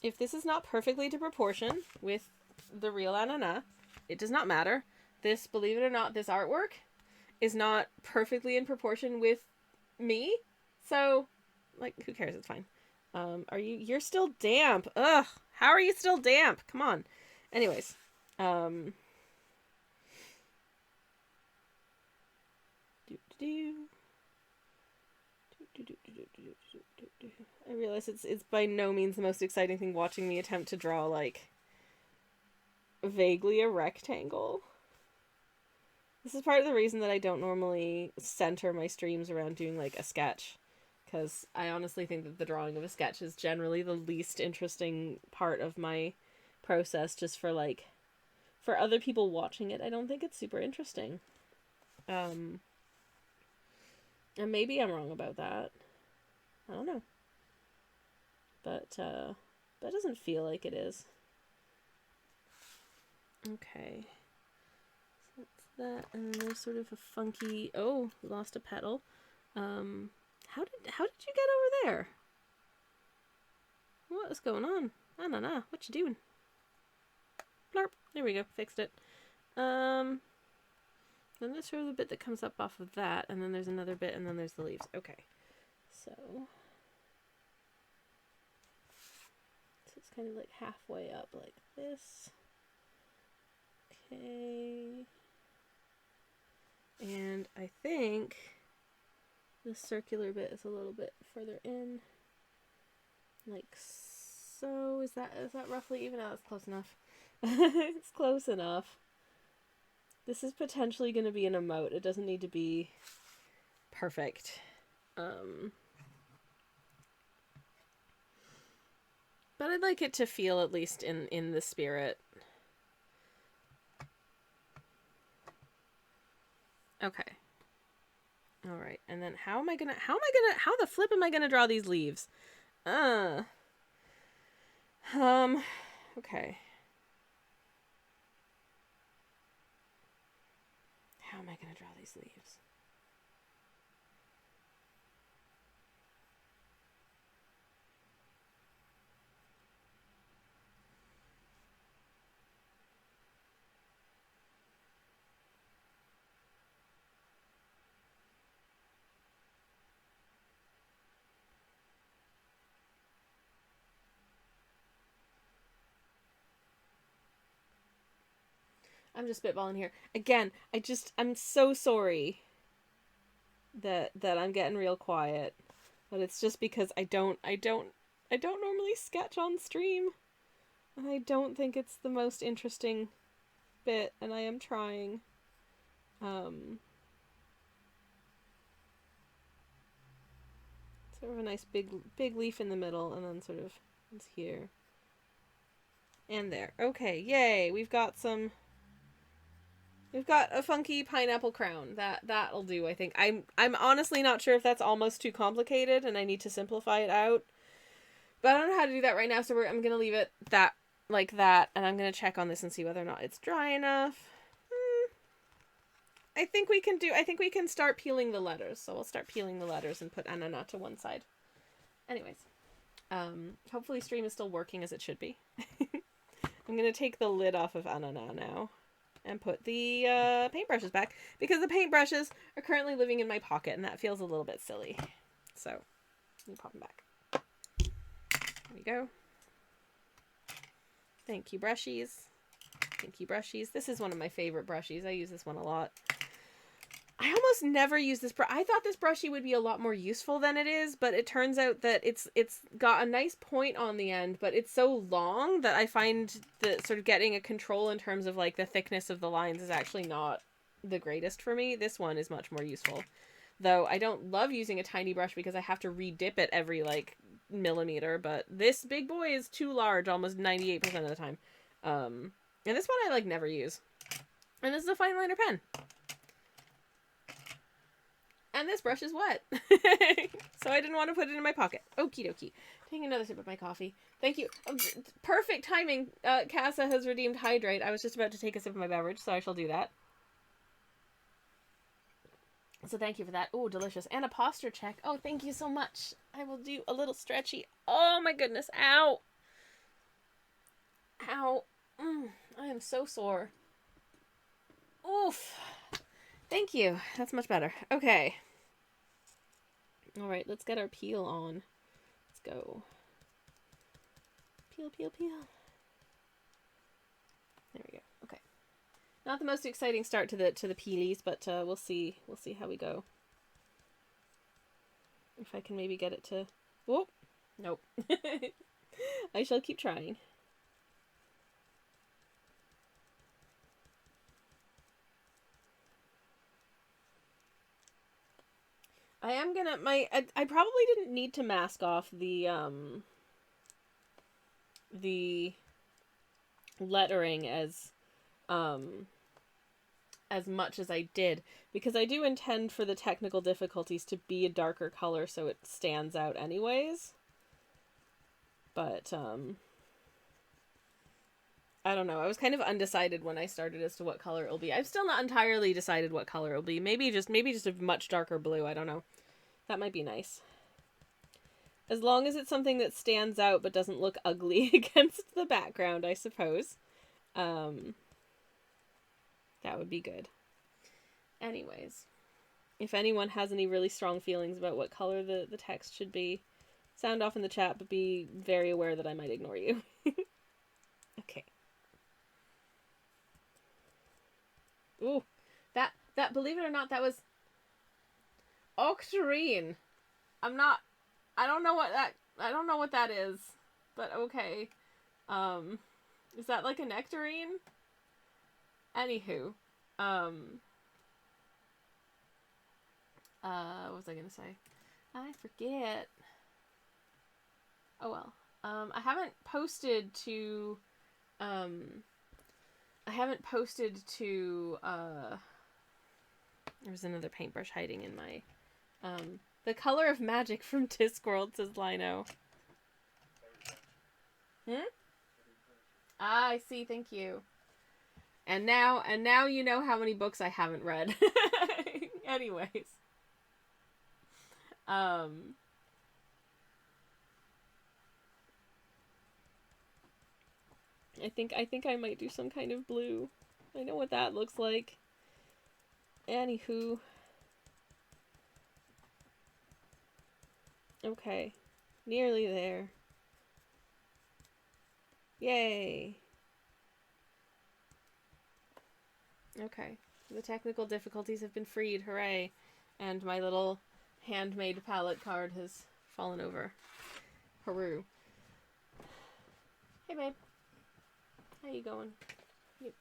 If this is not perfectly to proportion with the real Anana, it does not matter. This, believe it or not, this artwork is not perfectly in proportion with me. So, like, who cares? It's fine. You're still damp. Ugh. How are you still damp? Come on. Anyways. I realize it's by no means the most exciting thing watching me attempt to draw, like, vaguely a rectangle. This is part of the reason that I don't normally center my streams around doing, like, a sketch. Because I honestly think that the drawing of a sketch is generally the least interesting part of my process, just for, like, for other people watching it. I don't think it's super interesting. And maybe I'm wrong about that. I don't know. But, that doesn't feel like it is. Okay. So that's that, and then there's sort of a funky... Oh, lost a petal. How did you get over there? What is going on? Nah, what you doing? Blarp. There we go, fixed it. Then there's sort of the bit that comes up off of that, and then there's another bit, and then there's the leaves. Okay. So it's kind of like halfway up like this. Okay. And I think the circular bit is a little bit further in. Like so. Is that roughly even? Oh, that's close enough. It's close enough. This is potentially going to be an emote. It doesn't need to be perfect. But I'd like it to feel at least in the spirit. Okay. All right. And then how the flip am I going to draw these leaves? Okay. How am I going to draw these leaves? I'm just spitballing here. Again, I'm so sorry that I'm getting real quiet. But it's just because I don't normally sketch on stream. And I don't think it's the most interesting bit, and I am trying. Sort of a nice big leaf in the middle, and then sort of it's here. And there. Okay, yay. We've got a funky pineapple crown. That'll do, I think. I'm honestly not sure if that's almost too complicated and I need to simplify it out. But I don't know how to do that right now, so I'm going to leave it like that, and I'm going to check on this and see whether or not it's dry enough. I think we can start peeling the letters. So we'll start peeling the letters and put Anana to one side. Anyways. Hopefully stream is still working as it should be. I'm going to take the lid off of Anana now. And put the paintbrushes back. Because the paintbrushes are currently living in my pocket. And that feels a little bit silly. So, let me pop them back. There we go. Thank you, brushies. Thank you, brushies. This is one of my favorite brushies. I use this one a lot. I almost never use this brush. I thought this brushie would be a lot more useful than it is, but it turns out that it's got a nice point on the end, but it's so long that I find that sort of getting a control in terms of like the thickness of the lines is actually not the greatest for me. This one is much more useful. Though I don't love using a tiny brush because I have to re-dip it every like millimeter, but this big boy is too large almost 98% of the time. And this one I like never use. And this is a fine liner pen. And this brush is wet. So I didn't want to put it in my pocket. Okie dokie. Taking another sip of my coffee. Thank you. Oh, perfect timing. Casa has redeemed Hydrate. I was just about to take a sip of my beverage, so I shall do that. So thank you for that. Oh, delicious. And a posture check. Oh, thank you so much. I will do a little stretchy. Oh my goodness. Ow. Ow. I am so sore. Oof. Thank you. That's much better. Okay. All right, let's get our peel on. Let's go. Peel, peel, peel. There we go. Okay. Not the most exciting start to the peelies, but we'll see how we go. If I can maybe get it to. Whoop. Nope. I shall keep trying. I am gonna I probably didn't need to mask off the lettering as much as I did, because I do intend for the technical difficulties to be a darker color so it stands out anyways. But I don't know. I was kind of undecided when I started as to what color it'll be. I've still not entirely decided what color it'll be. Maybe just a much darker blue. I don't know. That might be nice. As long as it's something that stands out but doesn't look ugly against the background, I suppose. That would be good. Anyways, if anyone has any really strong feelings about what color the text should be, sound off in the chat, but be very aware that I might ignore you. Okay. Ooh, that believe it or not, that was octarine. I don't know what that is, but okay. Is that like a nectarine? Anywho, what was I gonna say? I forget. Oh well. I haven't posted to there's another paintbrush hiding in my the color of magic from Discworld, says Lino. Ah, I see, thank you. And now you know how many books I haven't read. Anyways. I think I might do some kind of blue. I know what that looks like. Anywho. Okay. Nearly there. Yay. Okay. The technical difficulties have been freed. Hooray. And my little handmade palette card has fallen over. Hooroo. Hey, babe. How you going? You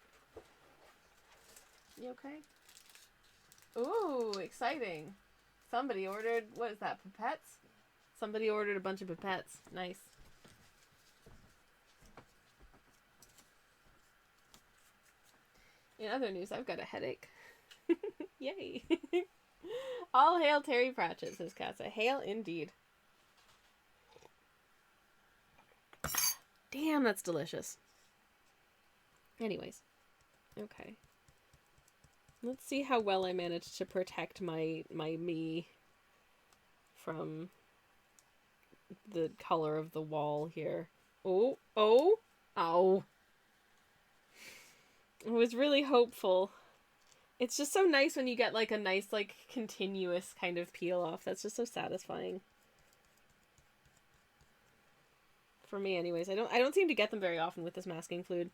okay? Ooh, exciting. Somebody ordered, what is that, pipettes? Somebody ordered a bunch of pipettes. Nice. In other news, I've got a headache. Yay. All hail Terry Pratchett, says Casa. Hail indeed. Damn, that's delicious. Anyways. Okay. Let's see how well I managed to protect my me from the color of the wall here. Oh. I was really hopeful. It's just so nice when you get like a nice like continuous kind of peel off. That's just so satisfying. For me anyways. I don't seem to get them very often with this masking fluid.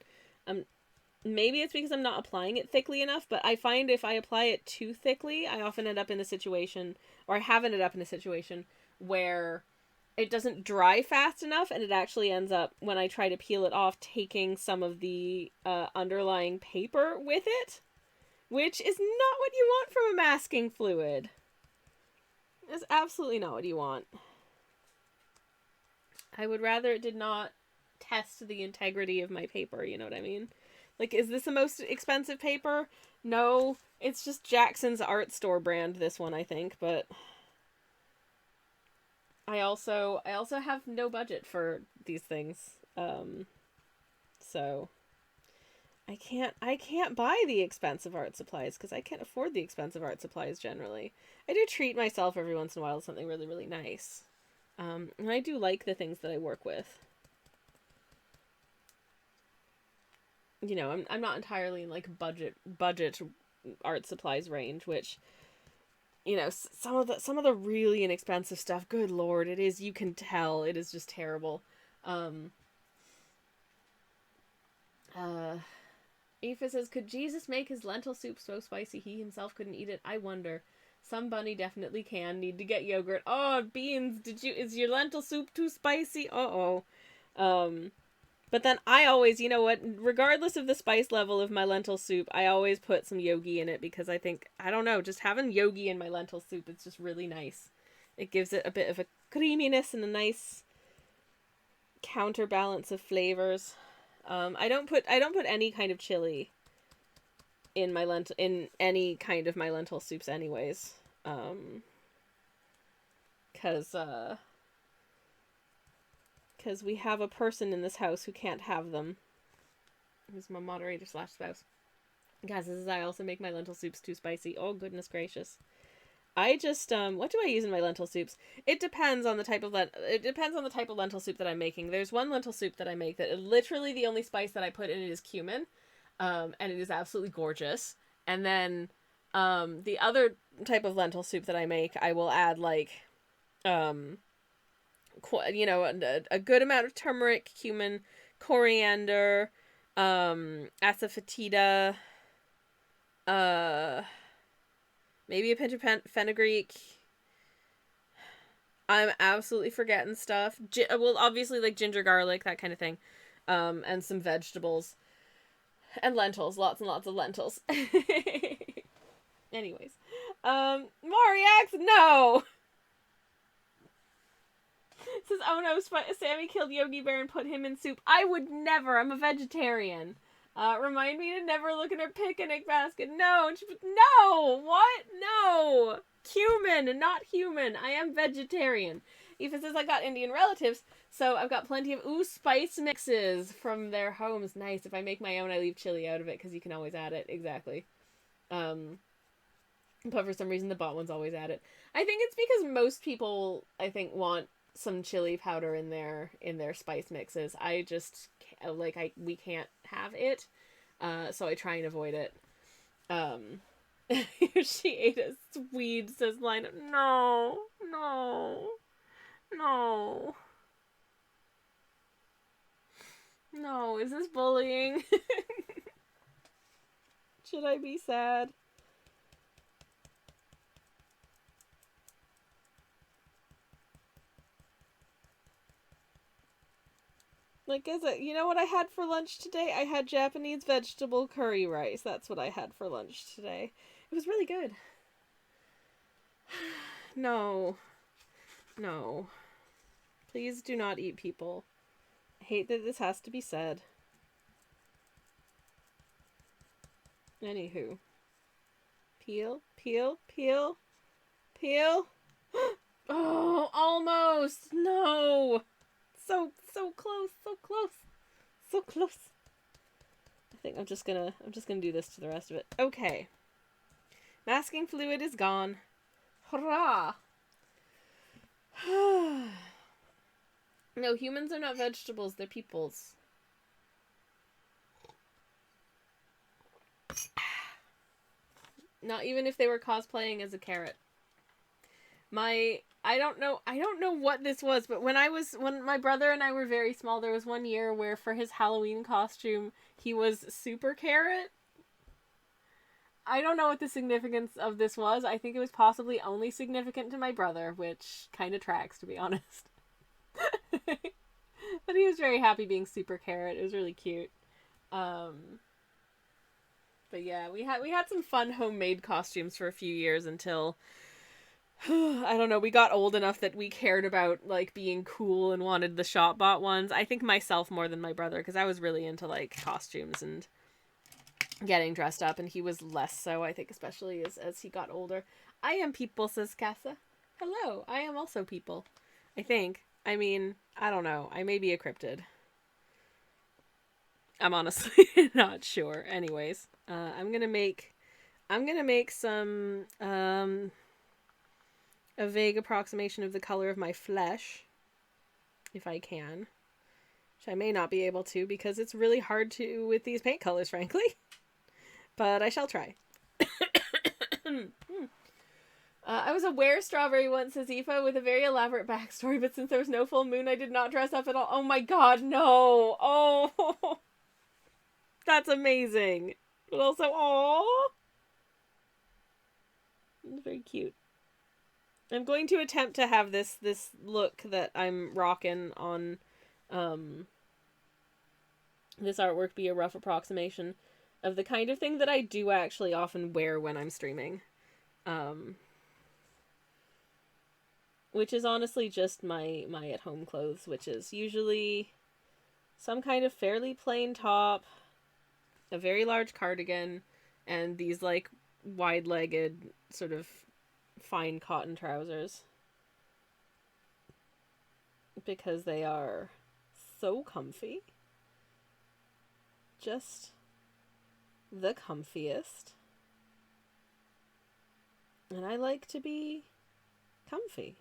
Maybe it's because I'm not applying it thickly enough, but I find if I apply it too thickly, I often end up in a situation, or I have ended up in a situation, where it doesn't dry fast enough, and it actually ends up, when I try to peel it off, taking some of the underlying paper with it, which is not what you want from a masking fluid. It's absolutely not what you want. I would rather it did not test the integrity of my paper, you know what I mean? Like, is this the most expensive paper? No, it's just Jackson's Art Store brand, this one, I think, but I also have no budget for these things. So I can't buy the expensive art supplies because I can't afford the expensive art supplies generally. I do treat myself every once in a while with something really, really nice. And I do like the things that I work with. You know, I'm not entirely in like budget art supplies range, which, you know, some of the really inexpensive stuff, good lord, it is, you can tell it is just terrible. Aoife says, could Jesus make his lentil soup so spicy he himself couldn't eat it? I wonder. Some bunny definitely can. Need to get yogurt. Oh, beans, is your lentil soup too spicy? Uh-oh. But then I always, you know what, regardless of the spice level of my lentil soup, I always put some yogi in it because I think, I don't know, just having yogi in my lentil soup, it's just really nice. It gives it a bit of a creaminess and a nice counterbalance of flavors. I don't put any kind of chili in any kind of my lentil soups anyways. Cause we have a person in this house who can't have them. Who's my moderator / spouse. Guys, this is, I also make my lentil soups too spicy. Oh, goodness gracious. I just, what do I use in my lentil soups? It depends on the type of lentil soup that I'm making. There's one lentil soup that I make that literally the only spice that I put in it is cumin. And it is absolutely gorgeous. And then, the other type of lentil soup that I make, I will add, like, you know, a good amount of turmeric, cumin, coriander, asafoetida, maybe a pinch of fenugreek. I'm absolutely forgetting stuff. Well, obviously, like ginger, garlic, that kind of thing. And some vegetables. And lentils. Lots and lots of lentils. Anyways. Mariax, no! Says, oh no, Sammy killed Yogi Bear and put him in soup. I would never. I'm a vegetarian. Remind me to never look at her picnic basket. No. No! What? No! Cumin, not human. I am vegetarian. Aoife says, I got Indian relatives, so I've got plenty of, spice mixes from their homes. Nice. If I make my own, I leave chili out of it, because you can always add it. Exactly. But for some reason, the bought ones always add it. I think it's because most people, I think, want some chili powder in their spice mixes. I just, we can't have it, so I try and avoid it. She ate a Swede, says Lina. No. No, is this bullying? Should I be sad? Like, you know what I had for lunch today? I had Japanese vegetable curry rice. That's what I had for lunch today. It was really good. No. Please do not eat people. I hate that this has to be said. Anywho. Peel. Oh, almost! No! So close. I think I'm just gonna do this to the rest of it. Okay. Masking fluid is gone. Hurrah! No, humans are not vegetables, they're peoples. Not even if they were cosplaying as a carrot. I don't know what this was, but when my brother and I were very small, there was one year where for his Halloween costume, he was Super Carrot. I don't know what the significance of this was. I think it was possibly only significant to my brother, which kind of tracks, to be honest. But he was very happy being Super Carrot. It was really cute. But yeah, we had some fun homemade costumes for a few years until I don't know, we got old enough that we cared about, like, being cool and wanted the shop bought ones. I think myself more than my brother, because I was really into, like, costumes and getting dressed up, and he was less so, I think, especially as he got older. I am people, says Casa. Hello, I am also people. I think. I mean, I don't know. I may be a cryptid. I'm honestly not sure. Anyways, I'm gonna make some, a vague approximation of the color of my flesh, if I can, which I may not be able to because it's really hard to with these paint colors, frankly, but I shall try. I was aware strawberry once, says Aoife, with a very elaborate backstory, but since there was no full moon, I did not dress up at all. Oh my god, no! Oh! That's amazing! But also, oh, very cute. I'm going to attempt to have this look that I'm rocking on this artwork be a rough approximation of the kind of thing that I do actually often wear when I'm streaming. Which is honestly just my at-home clothes, which is usually some kind of fairly plain top, a very large cardigan, and these, like, wide-legged, sort of fine cotton trousers. Because they are so comfy. Just the comfiest. And I like to be comfy.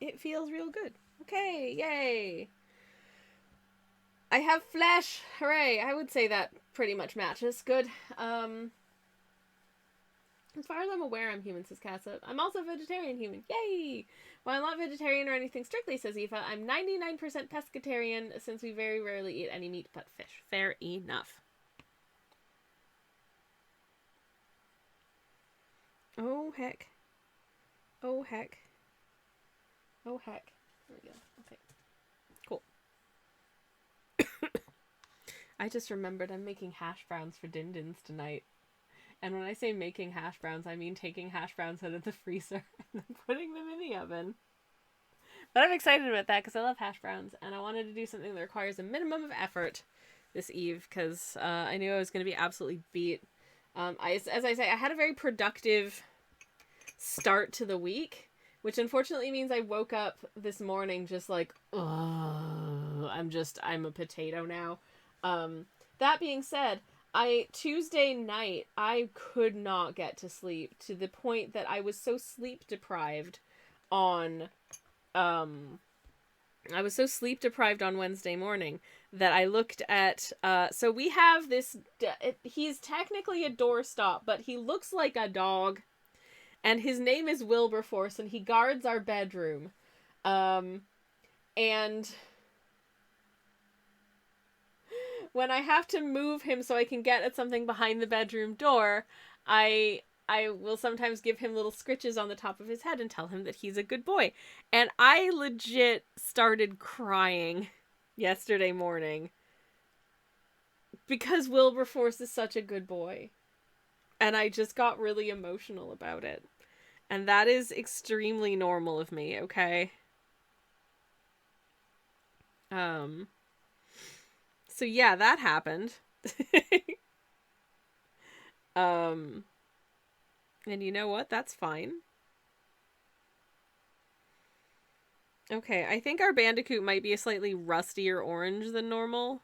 It feels real good. Okay, yay! I have flesh! Hooray! I would say that pretty much matches. Good. As far as I'm aware, I'm human, says Casa. I'm also a vegetarian human. Yay! While I'm not vegetarian or anything strictly, says Aoife, I'm 99% pescatarian since we very rarely eat any meat but fish. Fair enough. Oh, heck. Oh, heck. Oh, heck. There we go. Okay. Cool. I just remembered I'm making hash browns for Din-Dins tonight. And when I say making hash browns, I mean taking hash browns out of the freezer and then putting them in the oven. But I'm excited about that because I love hash browns, and I wanted to do something that requires a minimum of effort this eve because I knew I was going to be absolutely beat. As I say, I had a very productive start to the week, which unfortunately means I woke up this morning just like, ugh, I'm a potato now. That being said, Tuesday night, I could not get to sleep to the point that I was so sleep deprived on Wednesday morning that I looked at, so we have this, he's technically a doorstop, but he looks like a dog, and his name is Wilberforce, and he guards our bedroom, and when I have to move him so I can get at something behind the bedroom door, I will sometimes give him little scritches on the top of his head and tell him that he's a good boy. And I legit started crying yesterday morning because Wilberforce is such a good boy. And I just got really emotional about it. And that is extremely normal of me, okay? So yeah, that happened. And you know what? That's fine. Okay, I think our bandicoot might be a slightly rustier orange than normal.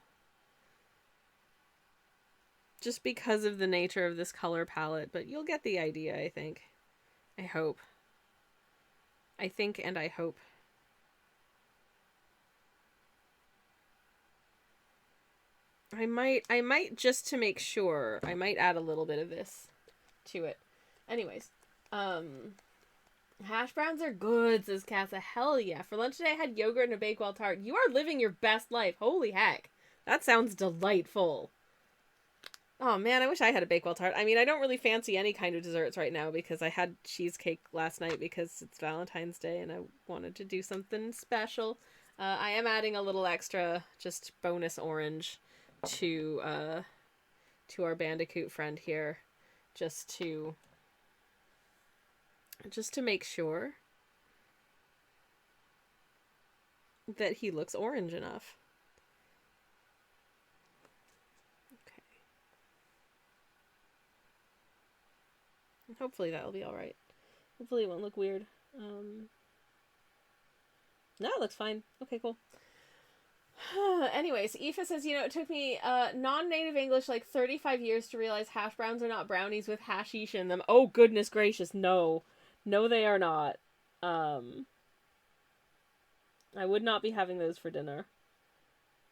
Just because of the nature of this color palette, but you'll get the idea, I think. I hope. I think and I hope. I might just to make sure, I might add a little bit of this to it. Anyways, hash browns are good, says Casa. Hell yeah. For lunch today I had yogurt and a Bakewell tart. You are living your best life. Holy heck. That sounds delightful. Oh man, I wish I had a Bakewell tart. I mean, I don't really fancy any kind of desserts right now because I had cheesecake last night because it's Valentine's Day and I wanted to do something special. I am adding a little extra, just bonus orange to our bandicoot friend here, just to make sure that he looks orange enough. Okay. Hopefully that'll be alright. Hopefully it won't look weird. No, it looks fine. Okay, cool. Anyways, Aoife says, it took me non-native English like 35 years to realize hash browns are not brownies with hashish in them. Oh, goodness gracious, no. No, they are not. I would not be having those for dinner.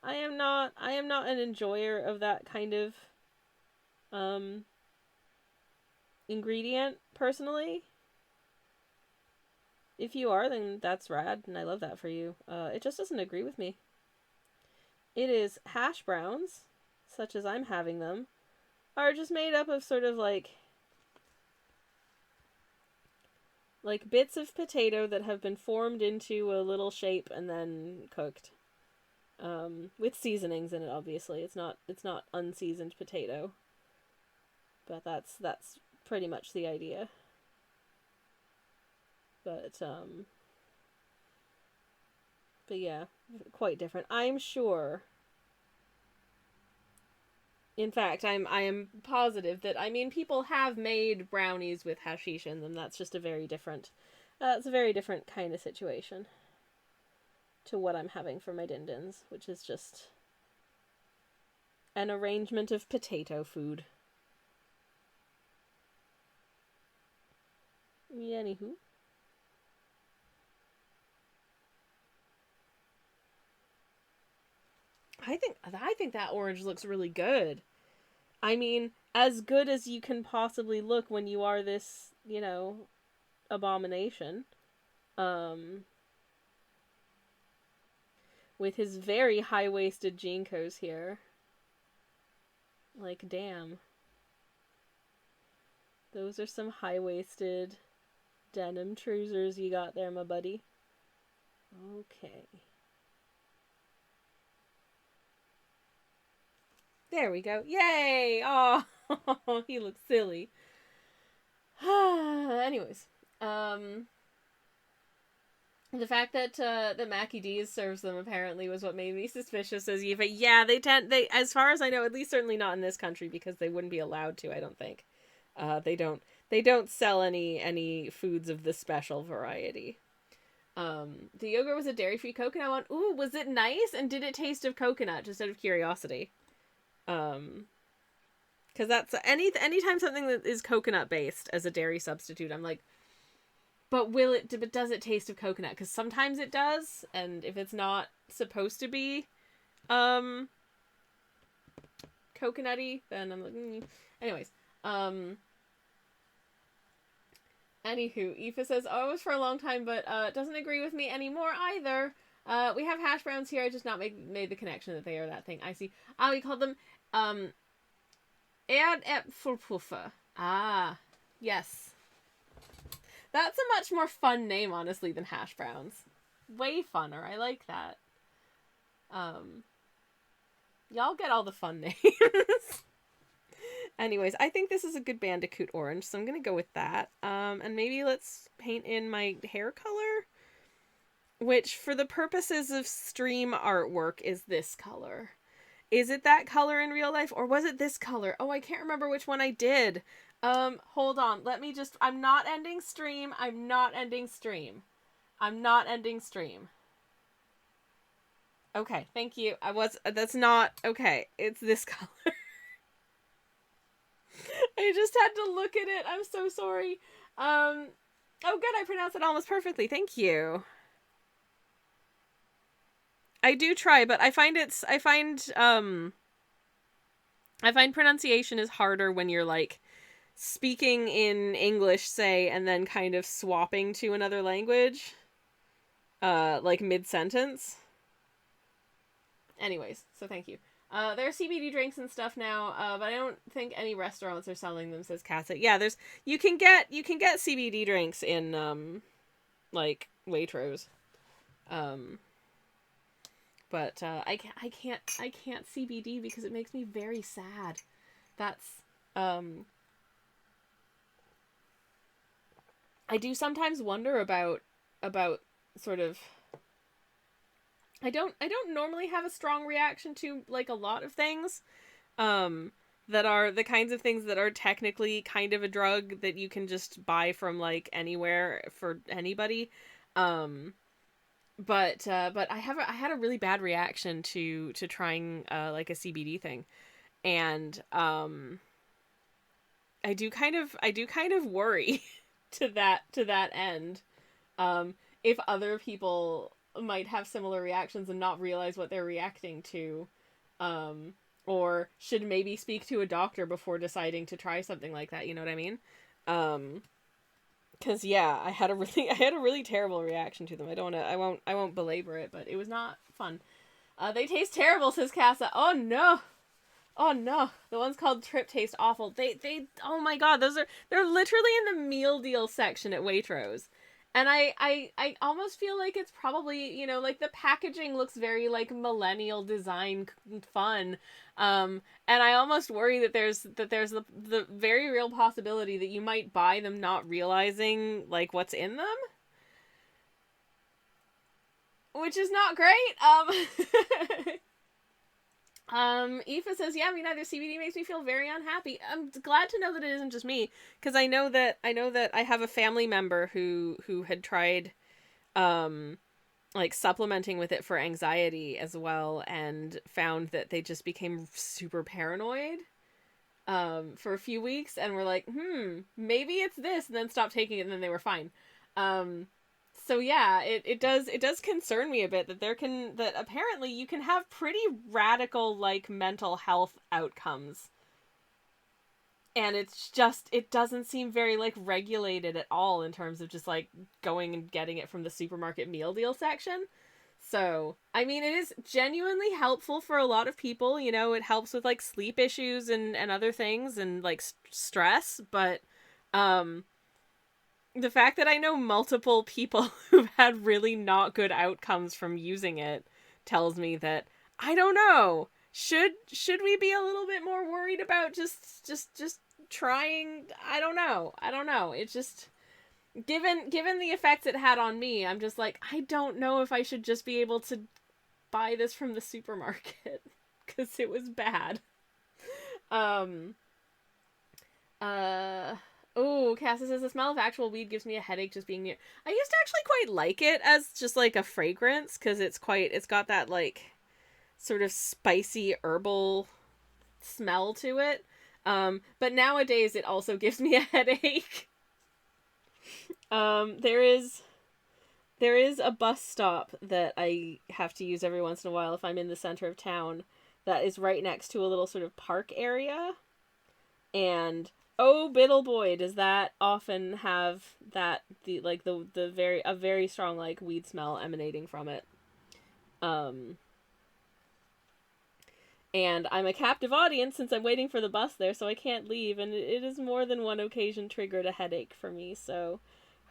I am not an enjoyer of that kind of ingredient, personally. If you are, then that's rad, and I love that for you. It just doesn't agree with me. It is hash browns, such as I'm having them, are just made up of sort of like bits of potato that have been formed into a little shape and then cooked. With seasonings in it, obviously. It's not unseasoned potato. But that's pretty much the idea. But yeah, quite different. I'm sure. In fact, I am positive that, I mean, people have made brownies with hashish in them. That's just a very different it's a very different kind of situation to what I'm having for my din-dins, which is just an arrangement of potato food. Anywho. I think that orange looks really good. I mean, as good as you can possibly look when you are this, abomination. With his very high-waisted jeankos here. Like, damn. Those are some high-waisted denim trousers you got there, my buddy. Okay. There we go. Yay! Oh, he looks silly. Anyways, the fact that Mackie D's serves them apparently was what made me suspicious. But yeah, they as far as I know, at least certainly not in this country, because they wouldn't be allowed to. I don't think. They don't sell any foods of the special variety. The yogurt was a dairy-free coconut one. Ooh, was it nice? And did it taste of coconut? Just out of curiosity. Because that's anytime something that is coconut based as a dairy substitute, I'm like, but does it taste of coconut? Because sometimes it does, and if it's not supposed to be, coconutty, then I'm like, anyways, anywho, Aoife says, oh, it was for a long time, but doesn't agree with me anymore either. We have hash browns here. I just not made the connection that they are that thing. I see. We called them Erdäpfelpuffer. Ah, yes. That's a much more fun name, honestly, than hash browns. Way funner. I like that. Y'all get all the fun names. Anyways, I think this is a good bandicoot orange, so I'm gonna go with that. And maybe let's paint in my hair color, which for the purposes of stream artwork is this color. Is it that color in real life, or was it this color? Oh, I can't remember which one I did. Hold on. Let me just... I'm not ending stream. Okay, thank you. That's not... Okay, it's this color. I just had to look at it. I'm so sorry. Oh, good. I pronounced it almost perfectly. Thank you. I do try, but I find pronunciation is harder when you're like speaking in English, say, and then kind of swapping to another language, like mid-sentence. Anyways, so thank you. There are CBD drinks and stuff now, but I don't think any restaurants are selling them, says Cassie. Yeah, you can get CBD drinks in like Waitrose. But I can't CBD because it makes me very sad. That's I do sometimes wonder about sort of... I don't normally have a strong reaction to like a lot of things that are the kinds of things that are technically kind of a drug that you can just buy from like anywhere for anybody. But I had a really bad reaction to trying like a CBD thing, and I do kind of worry to that end, if other people might have similar reactions and not realize what they're reacting to, or should maybe speak to a doctor before deciding to try something like that. You know what I mean? Cause yeah, I had a really terrible reaction to them. I won't belabor it, but it was not fun. They taste terrible, says Casa. Oh no. Oh no, the ones called Trip taste awful. Oh my god, they're literally in the meal deal section at Waitrose. And I almost feel like it's probably, like the packaging looks very like millennial design fun. And I almost worry that there's the very real possibility that you might buy them not realizing like what's in them, which is not great. Aoife says, yeah, me neither. CBD makes me feel very unhappy. I'm glad to know that it isn't just me, because I know that I have a family member who had tried, like supplementing with it for anxiety as well, and found that they just became super paranoid, for a few weeks, and were like, maybe it's this, and then stopped taking it, and then they were fine. So yeah, it does concern me a bit that apparently you can have pretty radical like mental health outcomes. And it doesn't seem very like regulated at all in terms of just like going and getting it from the supermarket meal deal section. So, I mean, it is genuinely helpful for a lot of people, it helps with like sleep issues and other things and like stress, but the fact that I know multiple people who've had really not good outcomes from using it tells me that I don't know. Should we be a little bit more worried about just trying? I don't know. It's just given the effects it had on me, I'm just like, I don't know if I should just be able to buy this from the supermarket cuz it was bad. Oh, Cassie says the smell of actual weed gives me a headache just being near. I used to actually quite like it as just like a fragrance because it's got that like sort of spicy herbal smell to it. But nowadays it also gives me a headache. There is a bus stop that I have to use every once in a while if I'm in the center of town that is right next to a little sort of park area. And oh, biddle boy, does that often have a very strong like weed smell emanating from it. And I'm a captive audience since I'm waiting for the bus there, so I can't leave, and it is more than one occasion triggered a headache for me, so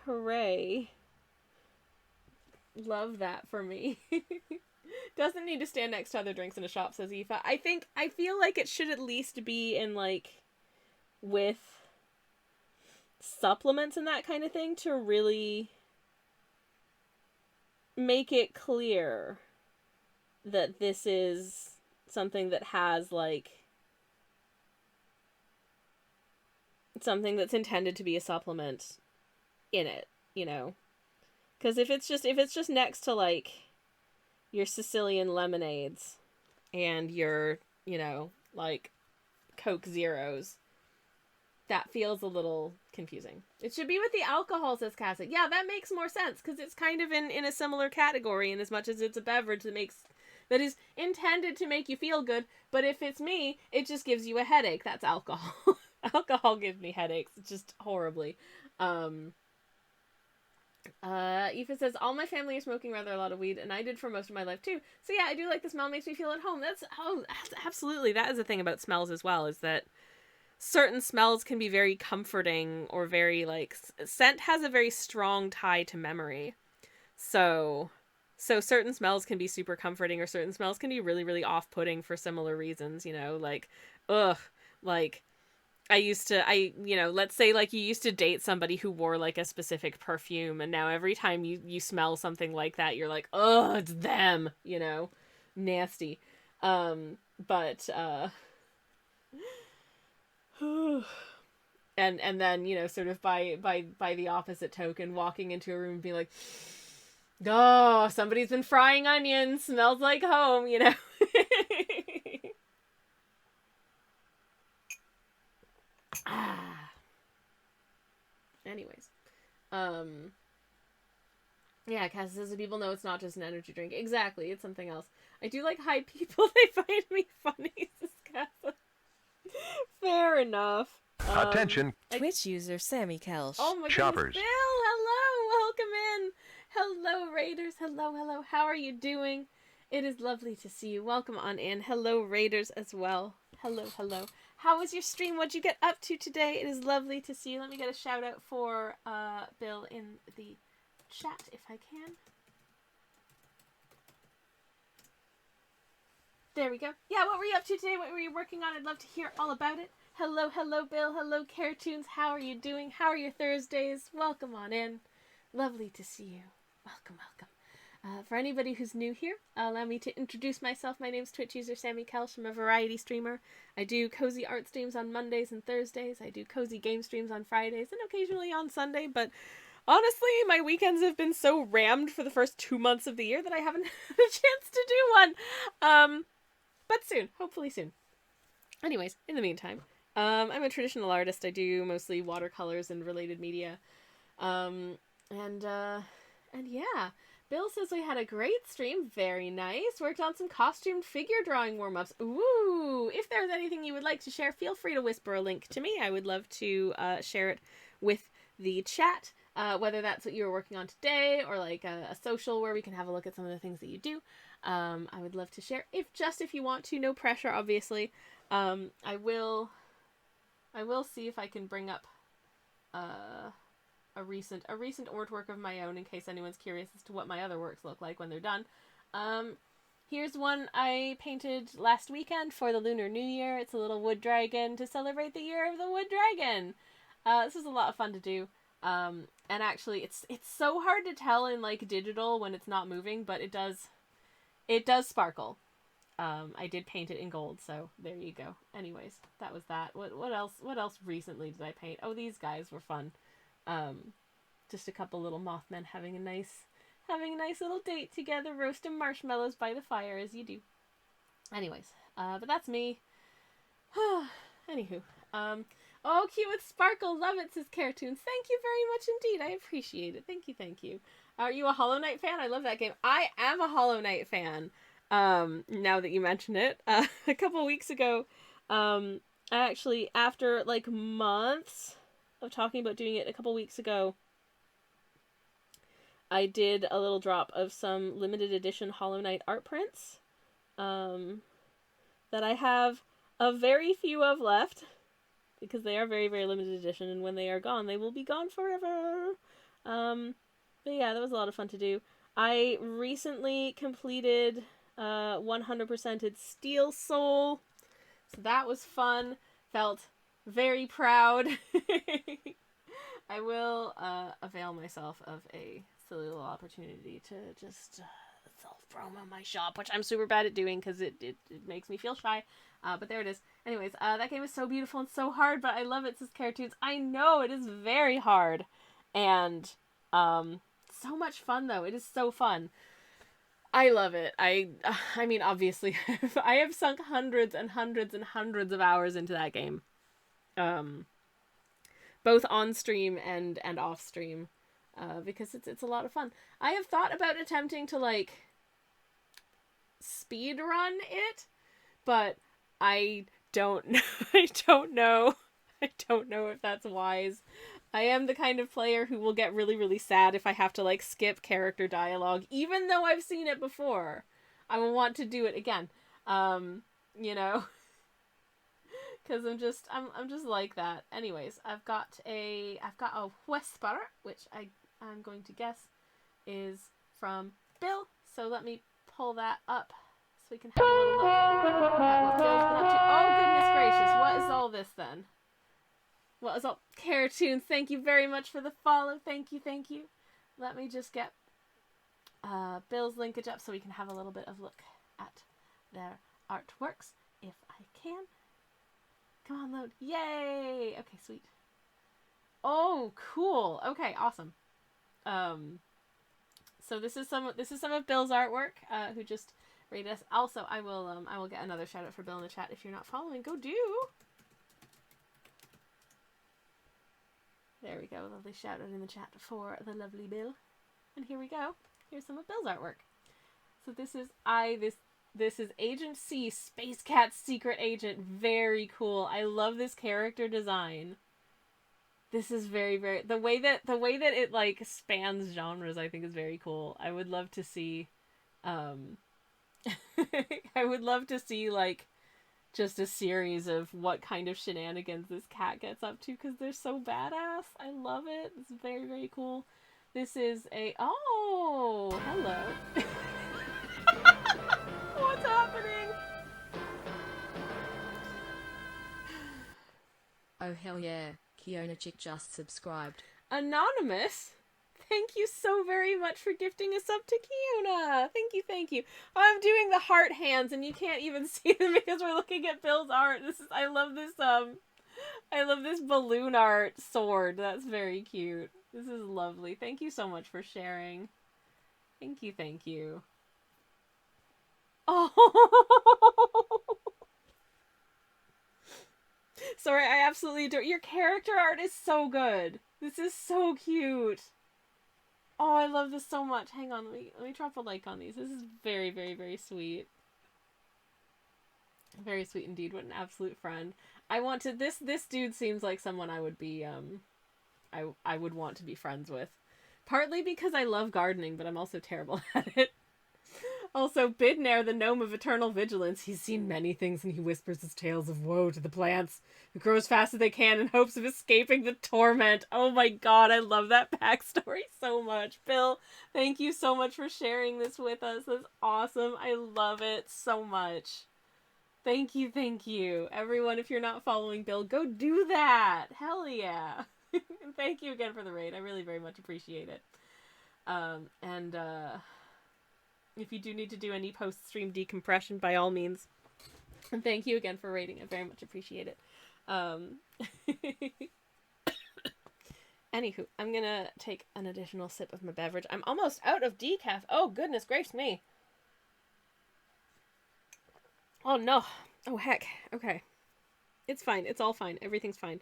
hooray. Love that for me. Doesn't need to stand next to other drinks in a shop, says Aoife. I feel like it should at least be in like with supplements and that kind of thing to really make it clear that this is something that has like something that's intended to be a supplement in it, because if it's just next to like your Sicilian lemonades and your like Coke Zeros, that feels a little confusing. It should be with the alcohol, says Cassie. Yeah, that makes more sense, because it's kind of in a similar category in as much as it's a beverage that is intended to make you feel good, but if it's me, it just gives you a headache. That's alcohol. Alcohol gives me headaches, just horribly. Aoife says, all my family are smoking rather a lot of weed, and I did for most of my life too. So yeah, I do like the smell, makes me feel at home. That's absolutely. That is the thing about smells as well, is that certain smells can be very comforting or very like scent has a very strong tie to memory. So certain smells can be super comforting, or certain smells can be really, really off-putting for similar reasons, like, like let's say like you used to date somebody who wore like a specific perfume, and now every time you smell something like that, you're like, oh, it's them, nasty. But and then sort of by the opposite token, walking into a room and being like, oh, somebody's been frying onions, smells like home. Anyways, yeah, Cass says that people know it's not just an energy drink. Exactly, it's something else. I do like high people. They find me funny, says Cass. Fair enough. Attention. Twitch user Sammy Kelsch. Oh my Shoppers. goodness, Bill! Hello! Welcome in! Hello, Raiders! Hello, hello. How are you doing? It is lovely to see you. Welcome on in. Hello, Raiders, as well. Hello, hello. How was your stream? What'd you get up to today? It is lovely to see you. Let me get a shout out for Bill in the chat, if I can. There we go. Yeah, what were you up to today? What were you working on? I'd love to hear all about it. Hello, hello, Bill. Hello, Caretoons. How are you doing? How are your Thursdays? Welcome on in. Lovely to see you. Welcome, welcome. For anybody who's new here, allow me to introduce myself. My name's Twitch user Sammy Kelsch. I'm a variety streamer. I do cozy art streams on Mondays and Thursdays. I do cozy game streams on Fridays and occasionally on Sunday, but honestly, my weekends have been so rammed for the first 2 months of the year that I haven't had a chance to do one. But soon. Hopefully soon. Anyways, in the meantime, I'm a traditional artist. I do mostly watercolors and related media. And yeah. Bill says we had a great stream. Very nice. Worked on some costumed figure drawing warm-ups. Ooh! If there's anything you would like to share, feel free to whisper a link to me. I would love to share it with the chat. Whether that's what you were working on today or like a social where we can have a look at some of the things that you do. I would love to share. If you want to, no pressure, obviously. I will see if I can bring up a recent artwork of my own in case anyone's curious as to what my other works look like when they're done. Here's one I painted last weekend for the Lunar New Year. It's a little wood dragon to celebrate the year of the wood dragon. This was a lot of fun to do. And actually it's so hard to tell in like digital when it's not moving, but it does sparkle. I did paint it in gold, so there you go. Anyways, that was that. What else recently did I paint? Oh, these guys were fun. Just a couple little Mothmen having a nice little date together, roasting marshmallows by the fire as you do. Anyways, but that's me. Anywho, oh, cute with sparkle, love it, says Caretoons. Thank you very much indeed. I appreciate it. Thank you. Are you a Hollow Knight fan? I love that game. I am a Hollow Knight fan. Now that you mention it, a couple weeks ago, I actually, after like months of talking about doing it, a couple weeks ago, I did a little drop of some limited edition Hollow Knight art prints, that I have a very few of left, because they are very, very limited edition, and when they are gone, they will be gone forever. But yeah, that was a lot of fun to do. I recently completed 100%ed Steel Soul, so that was fun. Felt very proud. I will avail myself of a silly little opportunity to just self-promo my shop, which I'm super bad at doing because it makes me feel shy. But there it is. Anyways, that game is so beautiful and so hard, but I love it, says Caretoons. I know, it is very hard. And so much fun, though. It is so fun. I love it. I mean, obviously, I have sunk hundreds and hundreds and hundreds of hours into that game. Both on stream and off stream. Because it's a lot of fun. I have thought about attempting to, like, speed run it, but I don't know. I don't know if that's wise. I am the kind of player who will get really, really sad if I have to, like, skip character dialogue, even though I've seen it before. I will want to do it again. You know? Because I'm just like that. Anyways, I've got a whisper, which I'm going to guess is from Bill. So let me pull that up so we can have a little look at what Bill's been up to. Oh, goodness gracious. What is all this then? What is all... Caretoons, thank you very much for the follow. Thank you. Let me just get Bill's linkage up so we can have a little bit of look at their artworks, if I can. Come on, load. Yay! Okay, sweet. Oh, cool. Okay, awesome. So this is some of Bill's artwork, who just rated us. Also, I will get another shout out for Bill in the chat. If you're not following, go do. There we go. Lovely shout out in the chat for the lovely Bill. And here we go. Here's some of Bill's artwork. So this is This is Agent C, Space Cat's secret agent. Very cool. I love this character design. This is very, very the way that it like spans genres, I think is very cool. I would love to see I would love to see like just a series of what kind of shenanigans this cat gets up to because they're so badass. I love it. It's very, very cool. This is a oh, hello. What's happening? Oh hell yeah, Kiona Chick just subscribed. Anonymous? Thank you so very much for gifting us up to Kiona. Thank you, thank you. I'm doing the heart hands and you can't even see them because we're looking at Bill's art. I love this balloon art sword. That's very cute. This is lovely. Thank you so much for sharing. Thank you, thank you. Oh. Sorry, I absolutely adore your character art is so good. This is so cute. Oh, I love this so much. Hang on, let me drop a like on these. This is very, very, very sweet. Very sweet indeed. What an absolute friend. I want to this dude seems like someone I would be I would want to be friends with. Partly because I love gardening, but I'm also terrible at it. Also, Bidnair, the gnome of eternal vigilance. He's seen many things and he whispers his tales of woe to the plants, who grow as fast as they can in hopes of escaping the torment. Oh my god, I love that backstory so much. Bill, thank you so much for sharing this with us. That's awesome. I love it so much. Thank you, thank you. Everyone, if you're not following Bill, go do that. Hell yeah. And thank you again for the raid. I really very much appreciate it. If you do need to do any post-stream decompression, by all means. And thank you again for rating. I very much appreciate it. Anywho, I'm gonna take an additional sip of my beverage. I'm almost out of decaf. Oh, goodness gracious me. Oh, no. Oh, heck. Okay. It's fine. It's all fine. Everything's fine.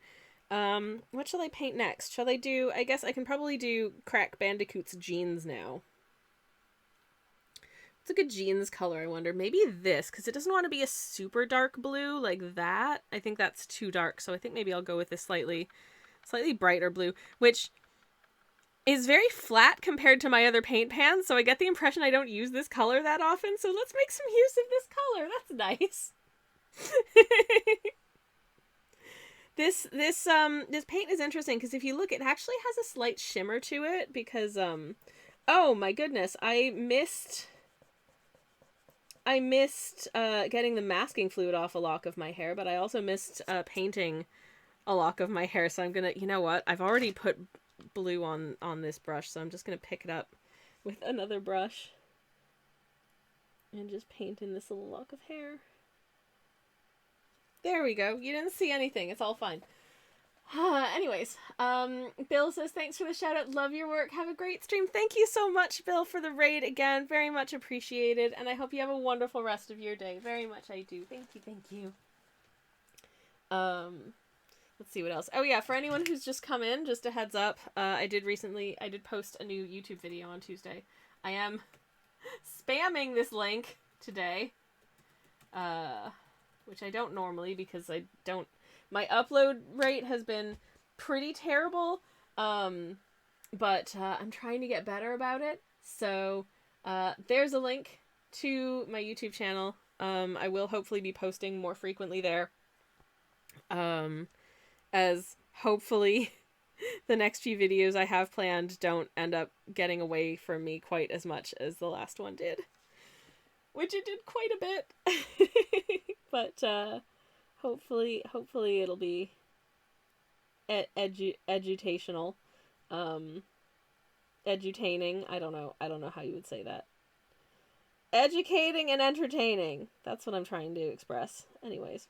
What shall I paint next? Shall I do... I guess I can probably do Crack Bandicoot's jeans now. It's a good jeans color, I wonder. Maybe this, because it doesn't want to be a super dark blue like that. I think that's too dark, so I think maybe I'll go with this slightly brighter blue, which is very flat compared to my other paint pans, so I get the impression I don't use this color that often, so let's make some use of this color. That's nice. This paint is interesting, because if you look, it actually has a slight shimmer to it, because, oh my goodness, I missed getting the masking fluid off a lock of my hair, but I also missed painting a lock of my hair, so I'm gonna, you know what, I've already put blue on this brush, so I'm just gonna pick it up with another brush and just paint in this little lock of hair. There we go. You didn't see anything. It's all fine. Anyways, Bill says, thanks for the shout out. Love your work. Have a great stream. Thank you so much, Bill, for the raid again. Very much appreciated. And I hope you have a wonderful rest of your day. Very much I do. Thank you. Thank you. Let's see what else. Oh yeah, for anyone who's just come in, just a heads up, I did post a new YouTube video on Tuesday. I am spamming this link today, which I don't normally because my upload rate has been pretty terrible, but I'm trying to get better about it. So there's a link to my YouTube channel. I will hopefully be posting more frequently there. As hopefully the next few videos I have planned don't end up getting away from me quite as much as the last one did. Which it did quite a bit. But hopefully it'll be edutational. Edutaining. I don't know how you would say that. Educating and entertaining. That's what I'm trying to express. Anyways.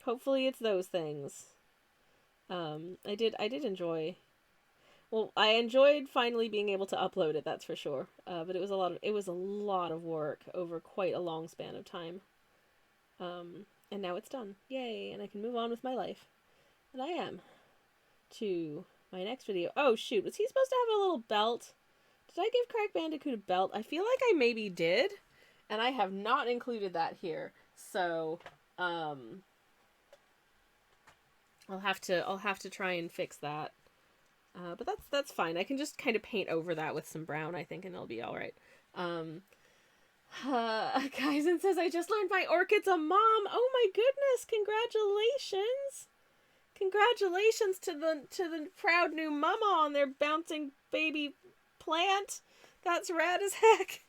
Hopefully it's those things. I did enjoy... Well, I enjoyed finally being able to upload it, that's for sure. But it was a lot of work over quite a long span of time. And now it's done. Yay, and I can move on with my life. And I am. To my next video. Oh, shoot, was he supposed to have a little belt? Did I give Crack Bandicoot a belt? I feel like I maybe did. And I have not included that here. So, I'll have to try and fix that. But that's fine. I can just kind of paint over that with some brown, I think, and it'll be all right. Kaizen says, I just learned my orchid's a mom. Oh my goodness! Congratulations! Congratulations to the proud new mama on their bouncing baby plant. That's rad as heck.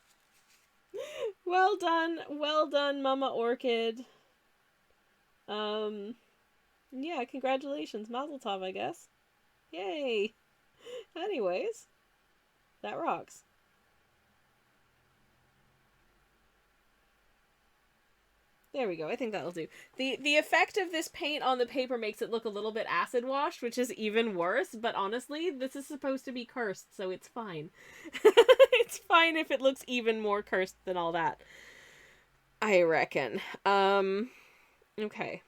Well done, Mama Orchid. Yeah, congratulations, Mazel Tov, I guess. Yay. Anyways, that rocks. There we go. I think that'll do. The effect of this paint on the paper makes it look a little bit acid washed, which is even worse, but honestly, this is supposed to be cursed, so it's fine. It's fine if it looks even more cursed than all that. I reckon. Okay.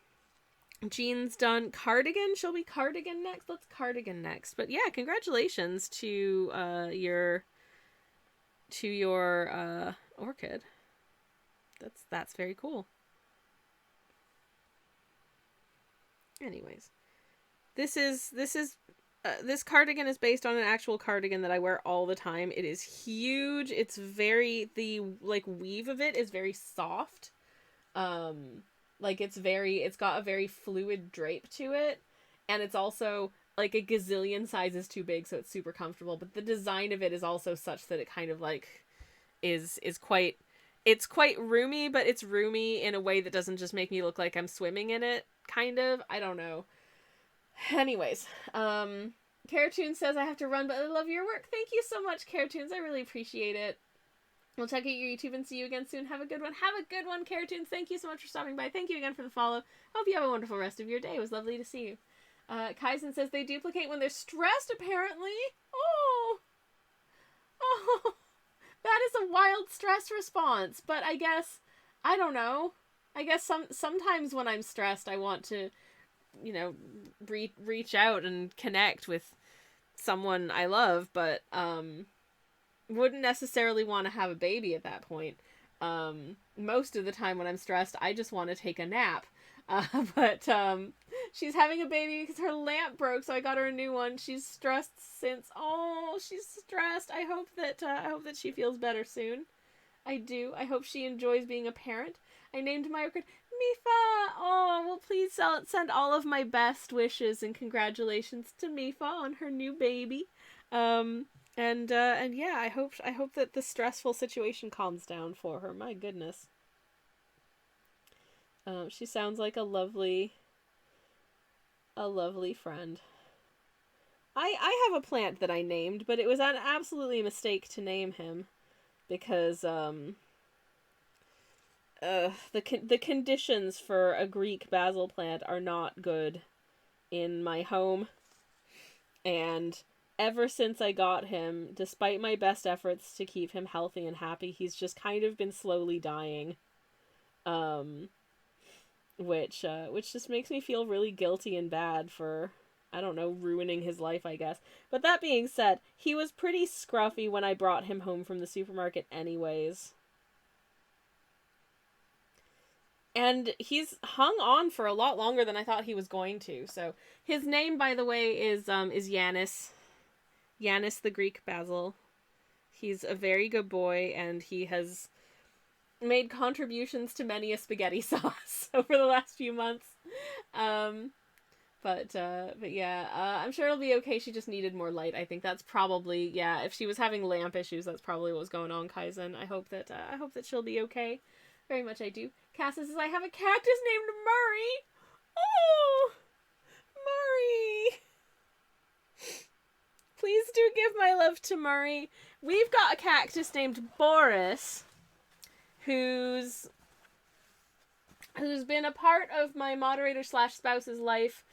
Jean's done. Cardigan? Shall we cardigan next? Let's cardigan next. But yeah, congratulations to your orchid. That's very cool. Anyways, this cardigan is based on an actual cardigan that I wear all the time. It is huge. It's the weave of it is very soft. It's got a very fluid drape to it, and it's also like a gazillion sizes too big, so it's super comfortable. But the design of it is also such that it kind of like is quite roomy, but it's roomy in a way that doesn't just make me look like I'm swimming in it, kind of. I don't know. Anyways, Caratoon says I have to run, but I love your work. Thank you so much, Caratoons. I really appreciate it. We'll check out your YouTube and see you again soon. Have a good one. Have a good one, Caratoons. Thank you so much for stopping by. Thank you again for the follow. Hope you have a wonderful rest of your day. It was lovely to see you. Kaizen says they duplicate when they're stressed, apparently. Oh. Oh. That is a wild stress response, but I guess, I don't know. I guess sometimes when I'm stressed, I want to, reach out and connect with someone I love, but wouldn't necessarily want to have a baby at that point. Most of the time when I'm stressed, I just want to take a nap. But she's having a baby because her lamp broke, so I got her a new one. She's stressed since. Oh, she's stressed. I hope that she feels better soon. I do. I hope she enjoys being a parent. I named my orchid Mifa. Oh, well, please send all of my best wishes and congratulations to Mifa on her new baby. And yeah, I hope that the stressful situation calms down for her. My goodness. She sounds like a lovely friend. I have a plant that I named, but it was an absolutely mistake to name him because the conditions for a Greek basil plant are not good in my home, and ever since I got him, despite my best efforts to keep him healthy and happy, he's just kind of been slowly dying. Which just makes me feel really guilty and bad for, I don't know, ruining his life, I guess. But that being said, he was pretty scruffy when I brought him home from the supermarket anyways. And he's hung on for a lot longer than I thought he was going to. So his name, by the way, is Yanis. Yanis the Greek basil. He's a very good boy, and he has made contributions to many a spaghetti sauce over the last few months. But yeah, I'm sure it'll be okay. She just needed more light. I think that's probably, yeah, if she was having lamp issues, that's probably what was going on, Kaizen. I hope that she'll be okay. Very much I do. Cassie says, I have a cactus named Murray. Oh, Murray. Please do give my love to Murray. We've got a cactus named Boris, who's been a part of my moderator / spouse's life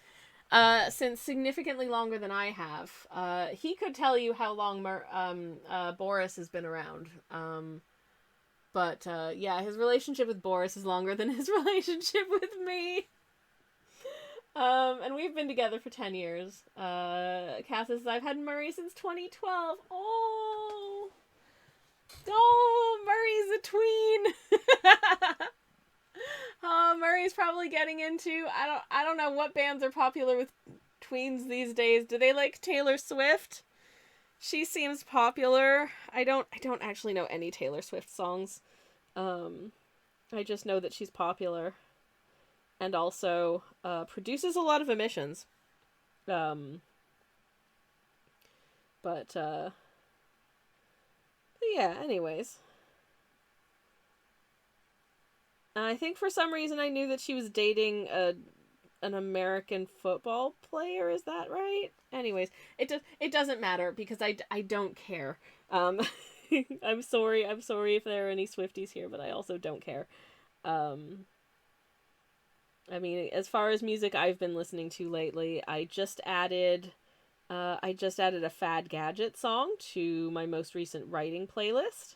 since significantly longer than I have. He could tell you how long Boris has been around. But yeah, his relationship with Boris is longer than his relationship with me. And we've been together for 10 years. Cass says, I've had Murray since 2012. Oh! Oh, Murray's a tween. Oh, Murray's probably getting into I don't know what bands are popular with tweens these days. Do they like Taylor Swift? She seems popular. I don't actually know any Taylor Swift songs. I just know that she's popular and also produces a lot of emissions. Um, but yeah, anyways. I think for some reason I knew that she was dating an American football player. Is that right? Anyways, it doesn't matter because I don't care. Um, I'm sorry. I'm sorry if there are any Swifties here, but I also don't care. Um, I mean, as far as music I've been listening to lately, I just added a Fad Gadget song to my most recent writing playlist.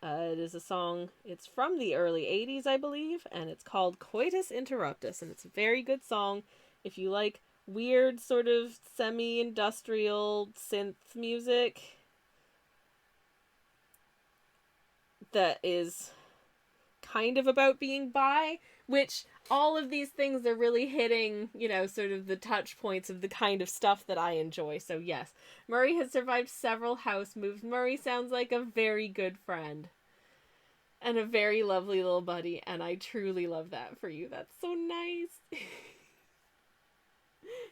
It is a song, it's from the early 80s, I believe, and it's called Coitus Interruptus, and it's a very good song if you like weird, sort of semi-industrial synth music that is kind of about being bi, which all of these things are really hitting, sort of the touch points of the kind of stuff that I enjoy. So yes, Murray has survived several house moves. Murray sounds like a very good friend. And a very lovely little buddy, and I truly love that for you. That's so nice.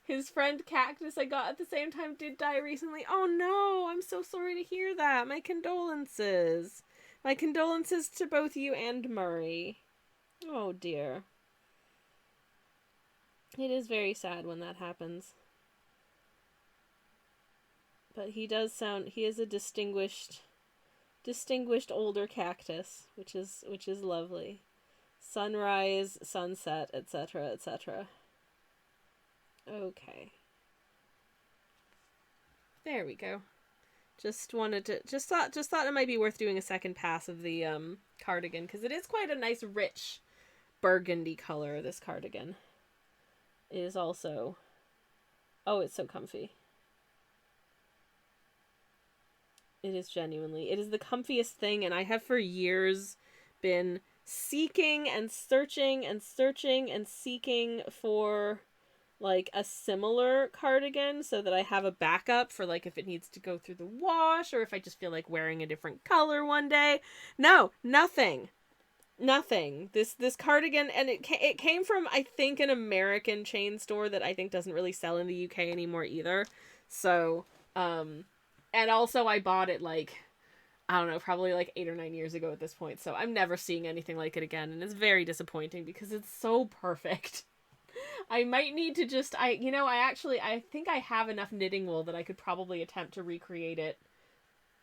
His friend Cactus I got at the same time did die recently. Oh no, I'm so sorry to hear that. My condolences. My condolences to both you and Murray. Oh dear. It is very sad when that happens. But he is a distinguished older cactus, which is lovely. Sunrise, sunset, etc., etc. Okay. There we go. Just thought it might be worth doing a second pass of the cardigan because it is quite a nice rich burgundy color. This cardigan it is also. Oh, it's so comfy. It is genuinely. It is the comfiest thing, and I have for years been seeking and searching and searching and seeking for like a similar cardigan so that I have a backup for like if it needs to go through the wash or if I just feel like wearing a different color one day. No, nothing. This cardigan, and it came from I think an American chain store that I think doesn't really sell in the UK anymore either. So, and also I bought it like I don't know, probably like 8 or 9 years ago at this point. So I'm never seeing anything like it again, and it's very disappointing because it's so perfect. I might need to just I think I have enough knitting wool that I could probably attempt to recreate it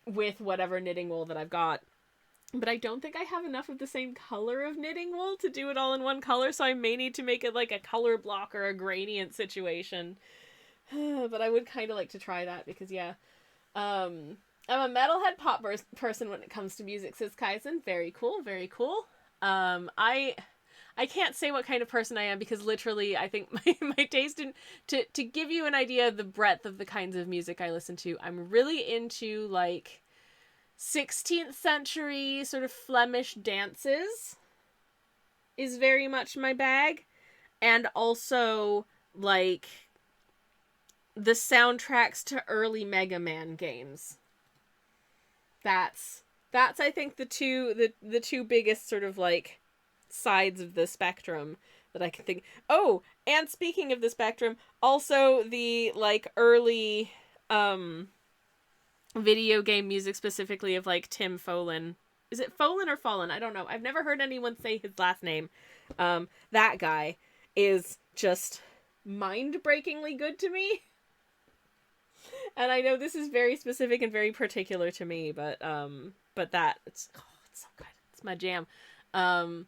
with whatever knitting wool that I've got. But I don't think I have enough of the same color of knitting wool to do it all in one color, so I may need to make it like a color block or a gradient situation. But I would kind of like to try that because yeah. I'm a metalhead pop person when it comes to music, says Kaizen. Very cool, very cool. I can't say what kind of person I am because literally I think my taste in to give you an idea of the breadth of the kinds of music I listen to, I'm really into like 16th century sort of Flemish dances is very much my bag, and also like the soundtracks to early Mega Man games. That's I think the two biggest sort of like sides of the spectrum that I can think. Oh, and speaking of the spectrum, also the like early video game music, specifically of like Tim Follin. Is it Follin or Fallen? I don't know. I've never heard anyone say his last name. That guy is just mind-breakingly good to me. And I know this is very specific and very particular to me, but that it's so good. It's my jam. And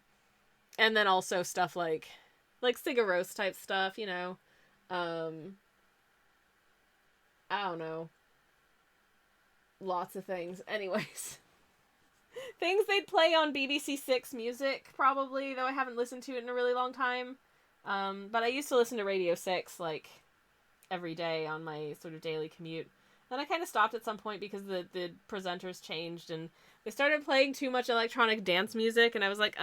then also stuff like Sigur Rós type stuff, I don't know. Lots of things. Anyways. Things they'd play on BBC Six Music, probably, though I haven't listened to it in a really long time. But I used to listen to Radio 6, like, every day on my sort of daily commute. Then I kind of stopped at some point because the presenters changed, and They started playing too much electronic dance music, and I was like,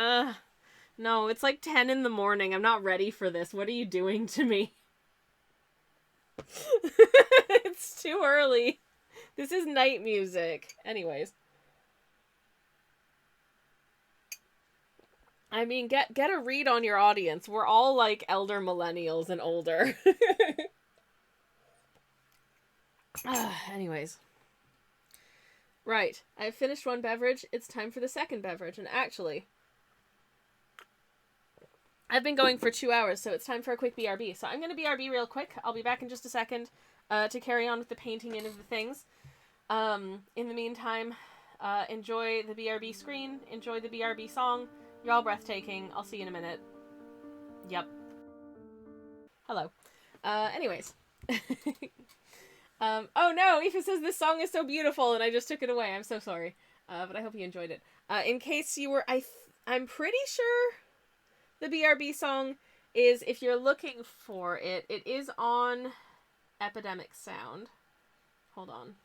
no, it's like 10 in the morning. I'm not ready for this. What are you doing to me? It's too early. This is night music. Anyways. I mean, get a read on your audience. We're all like elder millennials and older. Anyways. Right. I've finished one beverage. It's time for the second beverage. And actually, I've been going for 2 hours, so it's time for a quick BRB. So I'm going to BRB real quick. I'll be back in just a second to carry on with the painting in of the things. In the meantime, enjoy the BRB screen. Enjoy the BRB song. You're all breathtaking. I'll see you in a minute. Yep. Hello. Anyways. Oh no, Aoife says this song is so beautiful and I just took it away. I'm so sorry. But I hope you enjoyed it. In case you were, I'm pretty sure the BRB song is, if you're looking for it, it is on Epidemic Sound. Hold on.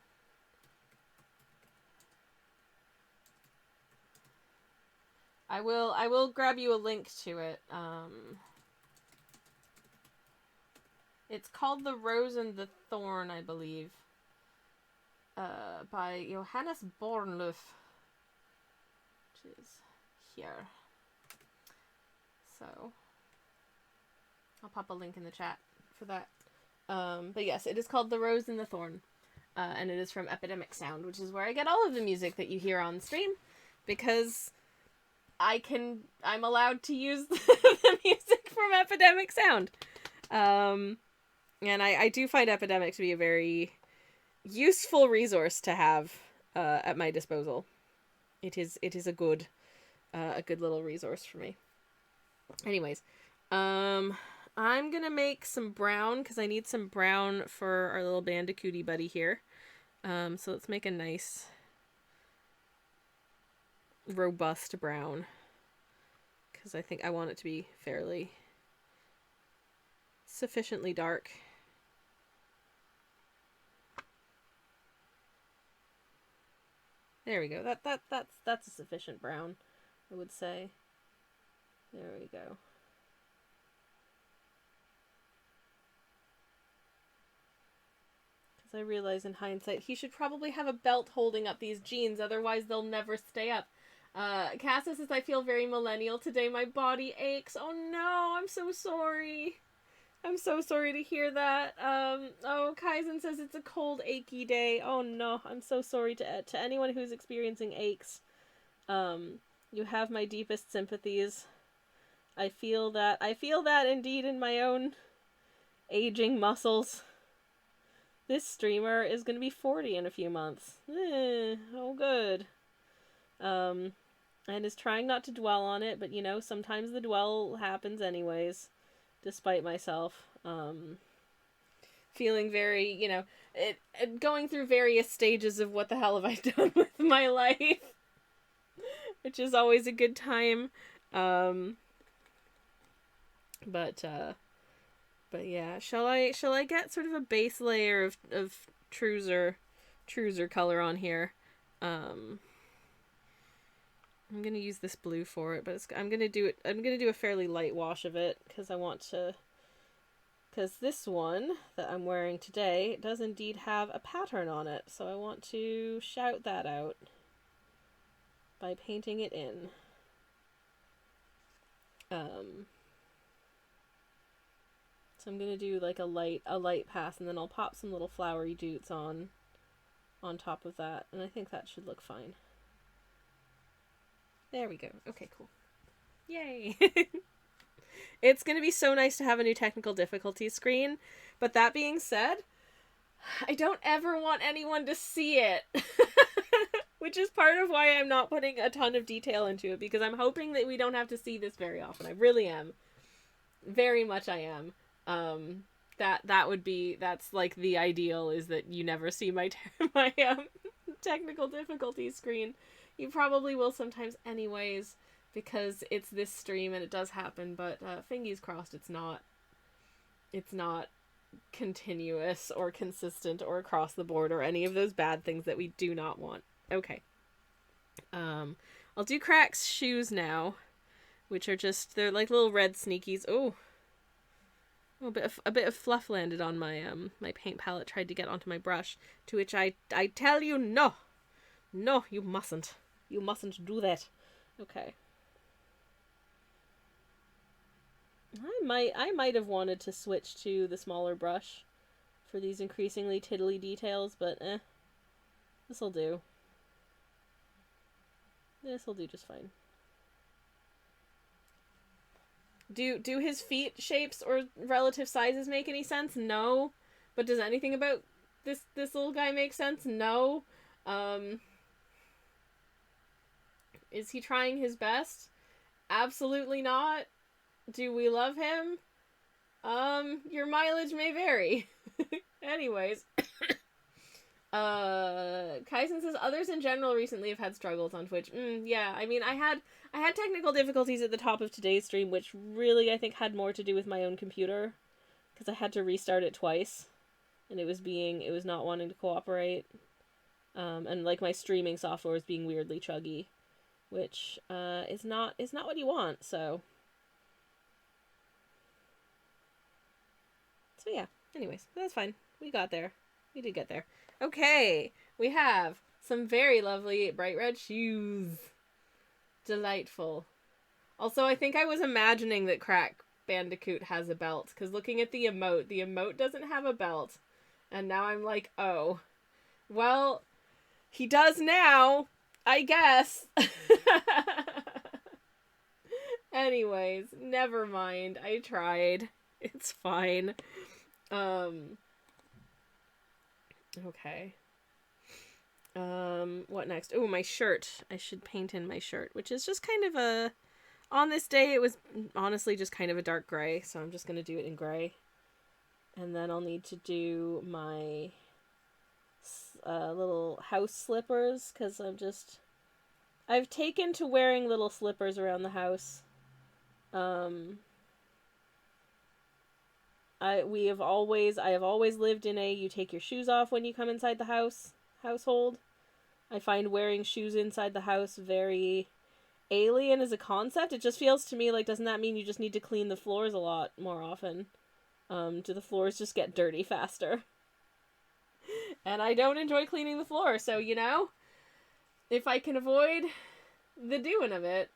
I will grab you a link to it. It's called The Rose and the Thorn, I believe. By Johannes Bornlöf. Which is here. So, I'll pop a link in the chat for that. But yes, it is called The Rose and the Thorn. And it is from Epidemic Sound, which is where I get all of the music that you hear on stream. Because I'm allowed to use the music from Epidemic Sound. And I do find Epidemic to be a very useful resource to have at my disposal. It is a good little resource for me. Anyways, I'm gonna make some brown because I need some brown for our little bandicooty buddy here. So let's make a nice robust brown because I think I want it to be fairly sufficiently dark. There we go. That's a sufficient brown, I would say. There we go. Because I realize in hindsight he should probably have a belt holding up these jeans, otherwise they'll never stay up. Cassia says, I feel very millennial today. My body aches. Oh no, I'm so sorry. I'm so sorry to hear that. Oh, Kaizen says it's a cold, achy day. Oh no, I'm so sorry to anyone who's experiencing aches. You have my deepest sympathies. I feel that indeed in my own aging muscles. This streamer is gonna be 40 in a few months. Oh good. And is trying not to dwell on it, but you know, sometimes the dwell happens anyways. Despite myself, feeling very, you know, going through various stages of what the hell have I done with my life, which is always a good time. But yeah, shall I get sort of a base layer of Truser color on here? I'm gonna use this blue for it, but I'm gonna do a fairly light wash of it because this one that I'm wearing today does indeed have a pattern on it, so I want to shout that out by painting it in. So I'm gonna do like a light pass, and then I'll pop some little flowery doots on top of that, and I think that should look fine. There we go. Okay, cool. Yay! It's going to be so nice to have a new technical difficulty screen, but that being said, I don't ever want anyone to see it. Which is part of why I'm not putting a ton of detail into it, because I'm hoping that we don't have to see this very often. I really am. Very much I am. That's like the ideal, is that you never see my technical difficulty screen. You probably will sometimes anyways, because it's this stream and it does happen, but fingers crossed it's not continuous or consistent or across the board or any of those bad things that we do not want. Okay. I'll do Crack's shoes now, which are just, they're like little red sneakies. Oh, a bit of fluff landed on my my paint palette. Tried to get onto my brush, to which I tell you no, you mustn't do that. Okay. I might have wanted to switch to the smaller brush for these increasingly tiddly details, but this'll do. This'll do just fine. Do his feet shapes or relative sizes make any sense? No. But does anything about this little guy make sense? No. Is he trying his best? Absolutely not. Do we love him? Your mileage may vary. Anyways. Kaisen says others in general recently have had struggles on Twitch. Yeah, I mean, I had technical difficulties at the top of today's stream, which really I think had more to do with my own computer, because I had to restart it twice, and it was not wanting to cooperate, and like my streaming software was being weirdly chuggy, which is not what you want. So yeah. Anyways, that's fine. We got there. We did get there. Okay, we have some very lovely bright red shoes. Delightful. Also, I think I was imagining that Crack Bandicoot has a belt, because looking at the emote doesn't have a belt. And now I'm like, oh. Well, he does now, I guess. Anyways, never mind. I tried. It's fine. Okay. What next? Oh, my shirt. I should paint in my shirt, which is just kind of a... On this day, it was honestly just kind of a dark gray, so I'm just going to do it in gray. And then I'll need to do my little house slippers, because I've taken to wearing little slippers around the house. I have always lived in a you take your shoes off when you come inside the household. I find wearing shoes inside the house very alien as a concept. It just feels to me like, doesn't that mean you just need to clean the floors a lot more often? Do the floors just get dirty faster? And I don't enjoy cleaning the floor, so you know, if I can avoid the doing of it.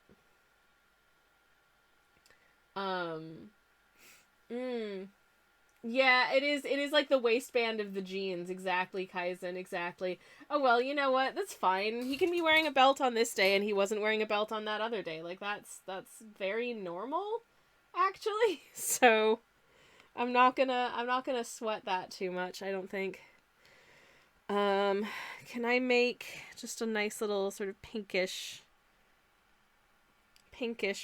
Yeah, it is like the waistband of the jeans. Exactly, Kaizen, exactly. Oh, well, you know what? That's fine. He can be wearing a belt on this day, and he wasn't wearing a belt on that other day. Like, that's very normal, actually. So, I'm not gonna sweat that too much, I don't think. Can I make just a nice little sort of pinkish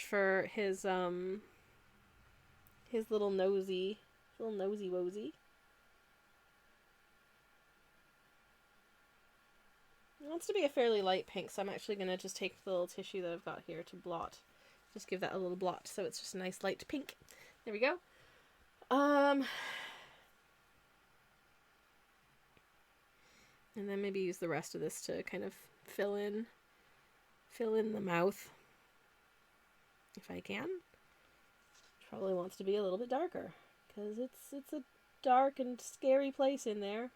for his little nosy wosy? It wants to be a fairly light pink, so I'm actually going to just take the little tissue that I've got here to blot. Just give that a little blot so it's just a nice light pink. There we go. And then maybe use the rest of this to kind of fill in the mouth, if I can. Probably wants to be a little bit darker, because it's a dark and scary place in there.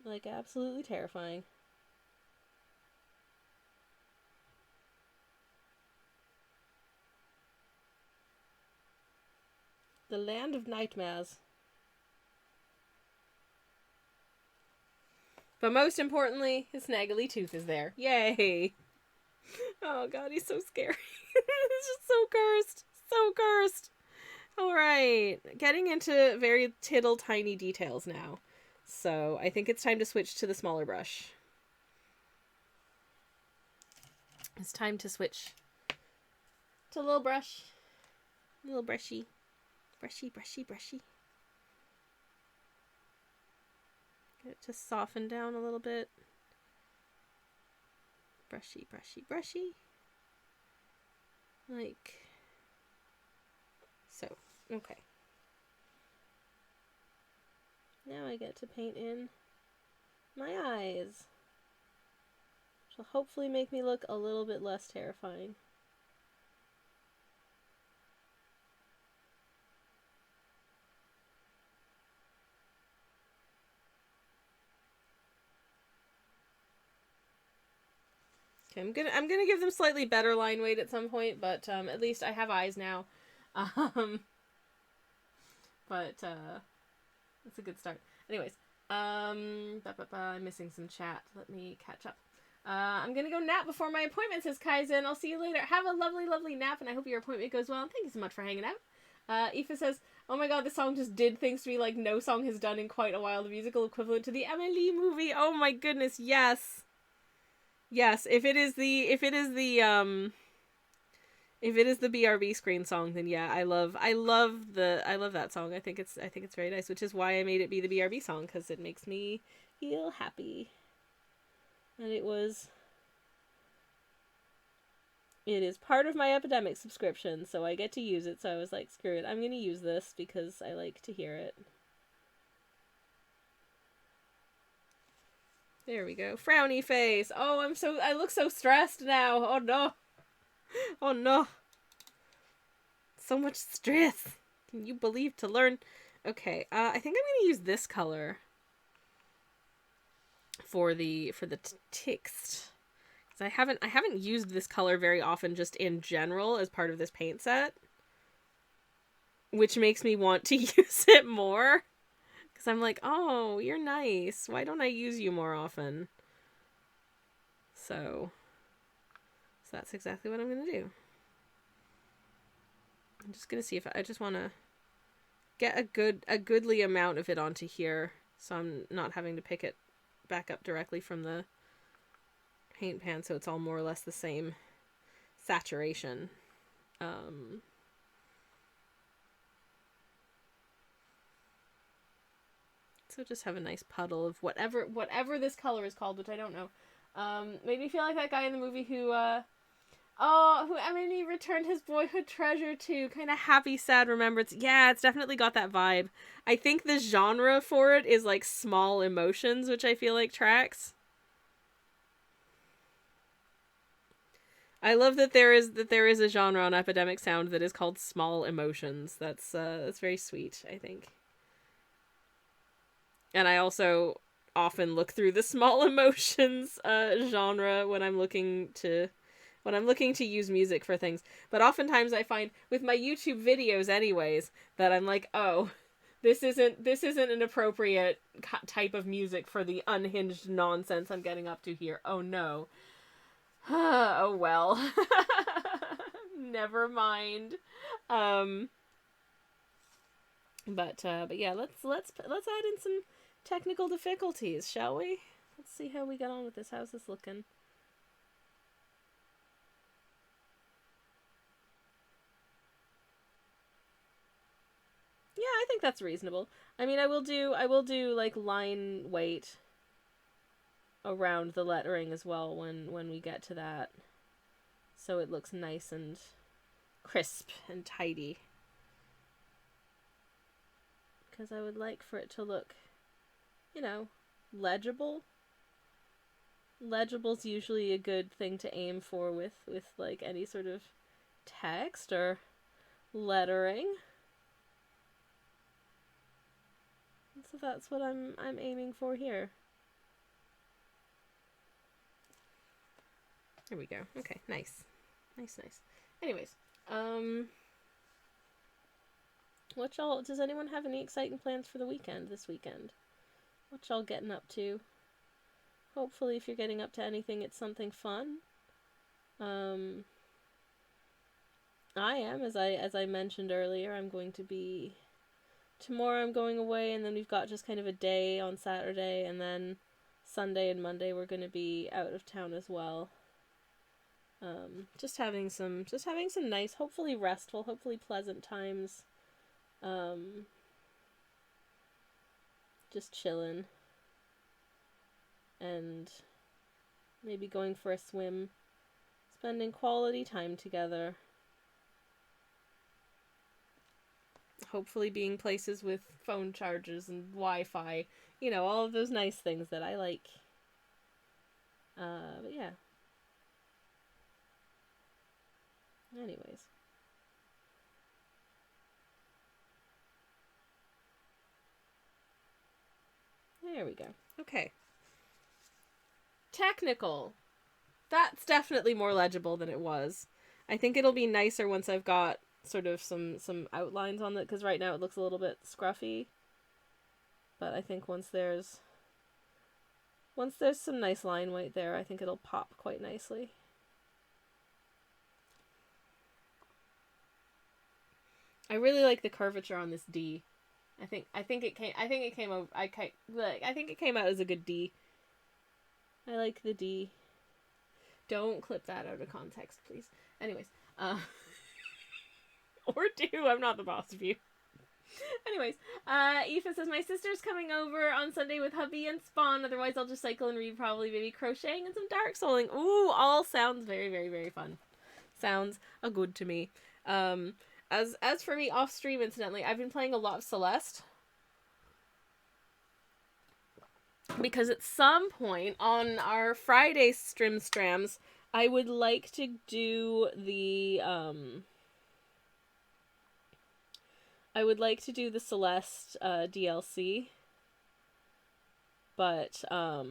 Like, absolutely terrifying. The land of nightmares. But most importantly, his snaggly tooth is there. Yay! Oh god, he's so scary. He's just so cursed. So cursed. Alright, getting into very tittle tiny details now. So I think it's time to switch to the smaller brush. It's time to switch to a little brush. A little brushy. Brushy, brushy, brushy. Get it to soften down a little bit. Brushy, brushy, brushy. Like so. Okay. Now I get to paint in my eyes. Which will hopefully make me look a little bit less terrifying. Okay, I'm gonna give them slightly better line weight at some point, but at least I have eyes now. But that's a good start. Anyways, I'm missing some chat. Let me catch up. I'm gonna go nap before my appointment, says Kaizen. I'll see you later. Have a lovely, lovely nap, and I hope your appointment goes well. And thank you so much for hanging out. Aoife says, oh my god, this song just did things to me like no song has done in quite a while. The musical equivalent to the Amélie movie. Oh my goodness, yes. Yes, if it is the BRB screen song, then yeah, I love that song. I think it's very nice, which is why I made it be the BRB song, because it makes me feel happy. And it is part of my Epidemic subscription, so I get to use it, so I was like, screw it, I'm gonna use this because I like to hear it. There we go. Frowny face. Oh, I look so stressed now. Oh no. Oh no. So much stress. Can you believe to learn? Okay, I think I'm gonna use this color for the text. Because I haven't used this color very often just in general as part of this paint set. Which makes me want to use it more. Because I'm like, oh, you're nice. Why don't I use you more often? So that's exactly what I'm going to do. I'm just going to see if I just want to get a goodly amount of it onto here. So I'm not having to pick it back up directly from the paint pan. So it's all more or less the same saturation. So just have a nice puddle of whatever this color is called, which I don't know. Made me feel like that guy in the movie who Emily returned his boyhood treasure to. Kind of happy, sad remembrance. Yeah, it's definitely got that vibe. I think the genre for it is like small emotions, which I feel like tracks. I love that there is a genre on Epidemic Sound that is called small emotions. That's very sweet, I think. And I also often look through the small emotions genre when I'm looking to use music for things. But oftentimes I find with my YouTube videos anyways that I'm like, oh, this isn't an appropriate type of music for the unhinged nonsense I'm getting up to here. Oh no. Oh well. Never mind. But yeah, let's add in some technical difficulties, shall we? Let's see how we get on with this. How's this looking? Yeah, I think that's reasonable. I mean, I will do like line weight around the lettering as well when we get to that. So it looks nice and crisp and tidy. Because I would like for it to look, you know, legible. Legible's usually a good thing to aim for with like any sort of text or lettering. So that's what I'm aiming for here. There we go. Okay, nice. Nice. Anyways, does anyone have any exciting plans for the weekend this weekend? What y'all getting up to? Hopefully if you're getting up to anything, it's something fun. I am, as I mentioned earlier, tomorrow I'm going away, and then we've got just kind of a day on Saturday, and then Sunday and Monday we're going to be out of town as well. Just having some nice, hopefully restful, hopefully pleasant times. Just chilling. And maybe going for a swim. Spending quality time together. hopefully being places with phone chargers and Wi-Fi. You know, all of those nice things that I like. But yeah. Anyways. There we go. Okay. Technical. That's definitely more legible than it was. I think it'll be nicer once I've got sort of some outlines on it, because right now it looks a little bit scruffy. But I think once there's some nice line weight there, I think it'll pop quite nicely. I really like the curvature on this D. I think it came out as a good D. I like the D. Don't clip that out of context, please. Anyways, or do. I'm not the boss of you. Anyways, Aoife says, my sister's coming over on Sunday with hubby and Spawn. Otherwise, I'll just cycle and read, probably maybe crocheting and some dark souling. Ooh, all sounds very, very, very fun. Sounds a good to me. As for me off stream, incidentally, I've been playing a lot of Celeste. Because at some point on our Friday strams, I would like to do the Celeste DLC. But I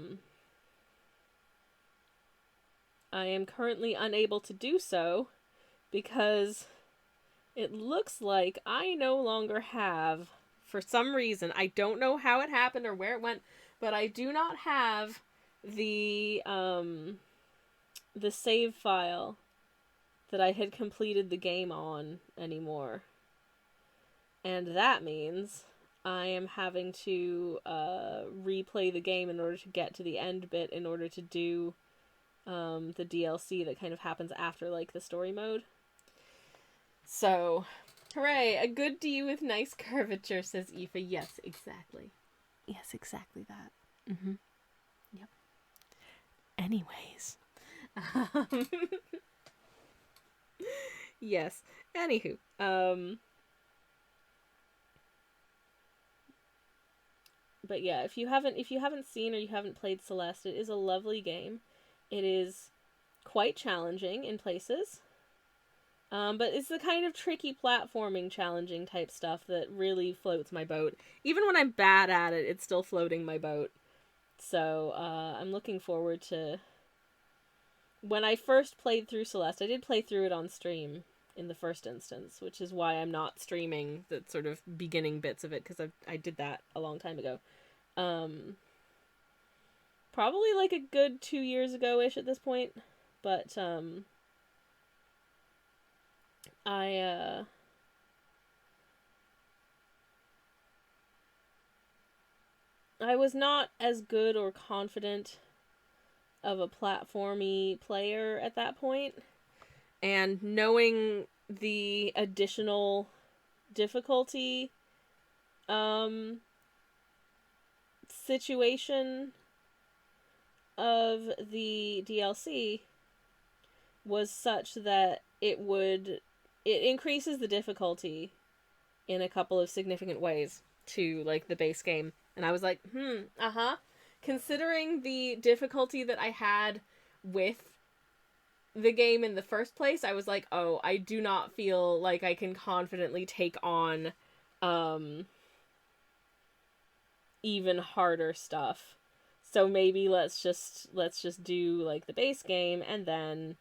am currently unable to do so because it looks like I no longer have, for some reason, I don't know how it happened or where it went, but I do not have the save file that I had completed the game on anymore. And that means I am having to replay the game in order to get to the end bit in order to do the DLC that kind of happens after, like, the story mode. So, hooray, a good D with nice curvature, says Aoife. Yes, exactly. Yes, exactly that. Mm-hmm. Yep. Anyways. Yes. Anywho. But yeah, if you haven't seen or you haven't played Celeste, it is a lovely game. It is quite challenging in places. But it's the kind of tricky platforming, challenging type stuff that really floats my boat. Even when I'm bad at it, it's still floating my boat. So, I'm looking forward to... When I first played through Celeste, I did play through it on stream in the first instance, which is why I'm not streaming the sort of beginning bits of it, because I did that a long time ago. Probably like a good 2 years ago-ish at this point, but, I was not as good or confident of a platformy player at that point, and knowing the additional difficulty situation of the DLC was such that it increases the difficulty in a couple of significant ways to, like, the base game. And I was like, considering the difficulty that I had with the game in the first place, I was like, oh, I do not feel like I can confidently take on even harder stuff. So maybe let's just do, like, the base game and then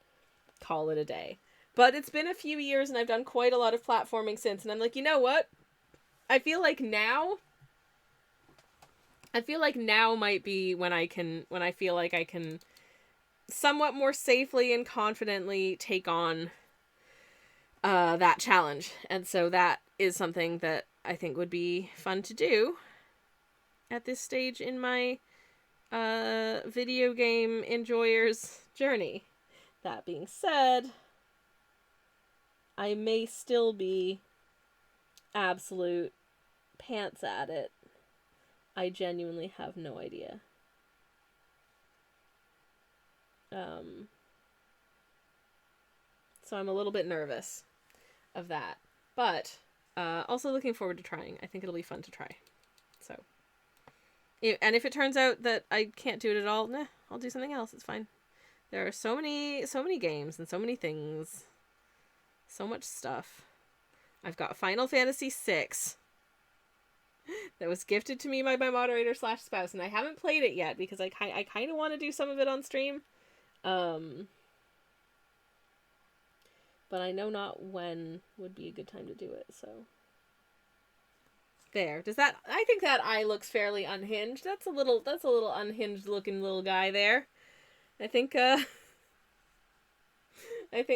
call it a day. But it's been a few years and I've done quite a lot of platforming since, and I'm like, you know what? I feel like now might be when I feel like I can somewhat more safely and confidently take on that challenge. And so that is something that I think would be fun to do at this stage in my video game enjoyer's journey. That being said, I may still be absolute pants at it. I genuinely have no idea. So I'm a little bit nervous of that. But Also looking forward to trying. I think it'll be fun to try. So, and if it turns out that I can't do it at all, nah, I'll do something else. It's fine. There are so many games and so many things. So much stuff. I've got Final Fantasy VI that was gifted to me by my moderator / spouse, and I haven't played it yet because I kind of want to do some of it on stream. But I know not when would be a good time to do it, so. There. Does that, I think that eye looks fairly unhinged. That's a little unhinged looking little guy there. I think,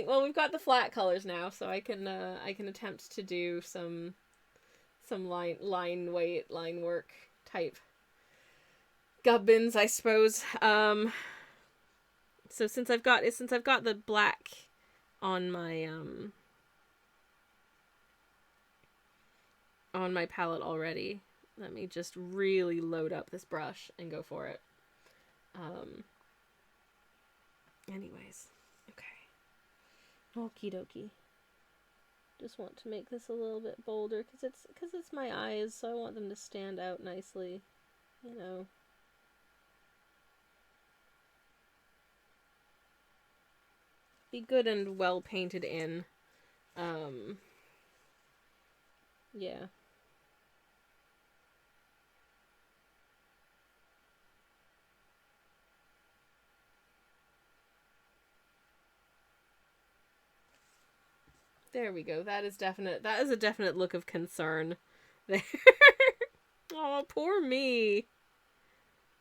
well, we've got the flat colors now, so I can attempt to do some line work type gubbins, I suppose. So since I've got the black on my palette already, let me just really load up this brush and go for it. Anyways, okay. Okie dokie. Just want to make this a little bit bolder because it's my eyes, so I want them to stand out nicely, you know. Be good and well painted in. Yeah. There we go. That is a definite look of concern there. Oh, poor me.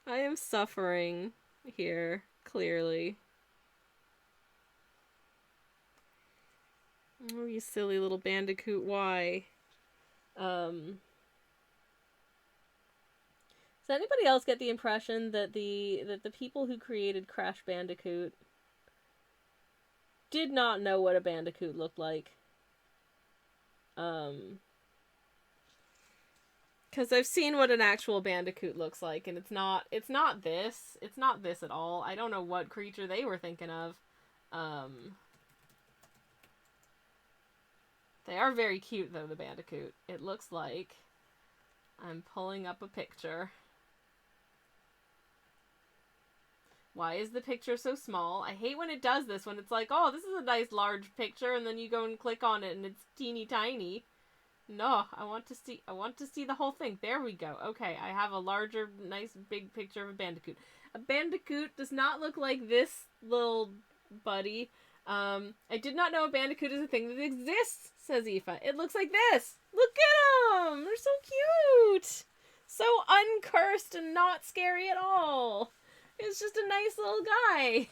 I am suffering here, clearly. Oh, you silly little bandicoot, why? Does anybody else get the impression that the people who created Crash Bandicoot did not know what a bandicoot looked like? Because I've seen what an actual bandicoot looks like, and it's not this at all. I don't know what creature they were thinking of. They are very cute, though, the bandicoot. It looks like I'm pulling up a picture. Why is the picture so small? I hate when it does this, when it's like, oh, this is a nice large picture, and then you go and click on it and it's teeny tiny. No, I want to see the whole thing. There we go. Okay, I have a larger, nice, big picture of a bandicoot. A bandicoot does not look like this little buddy. I did not know a bandicoot is a thing that exists, says Aoife. It looks like this. Look at them! They're so cute! So uncursed and not scary at all. It's just a nice little guy.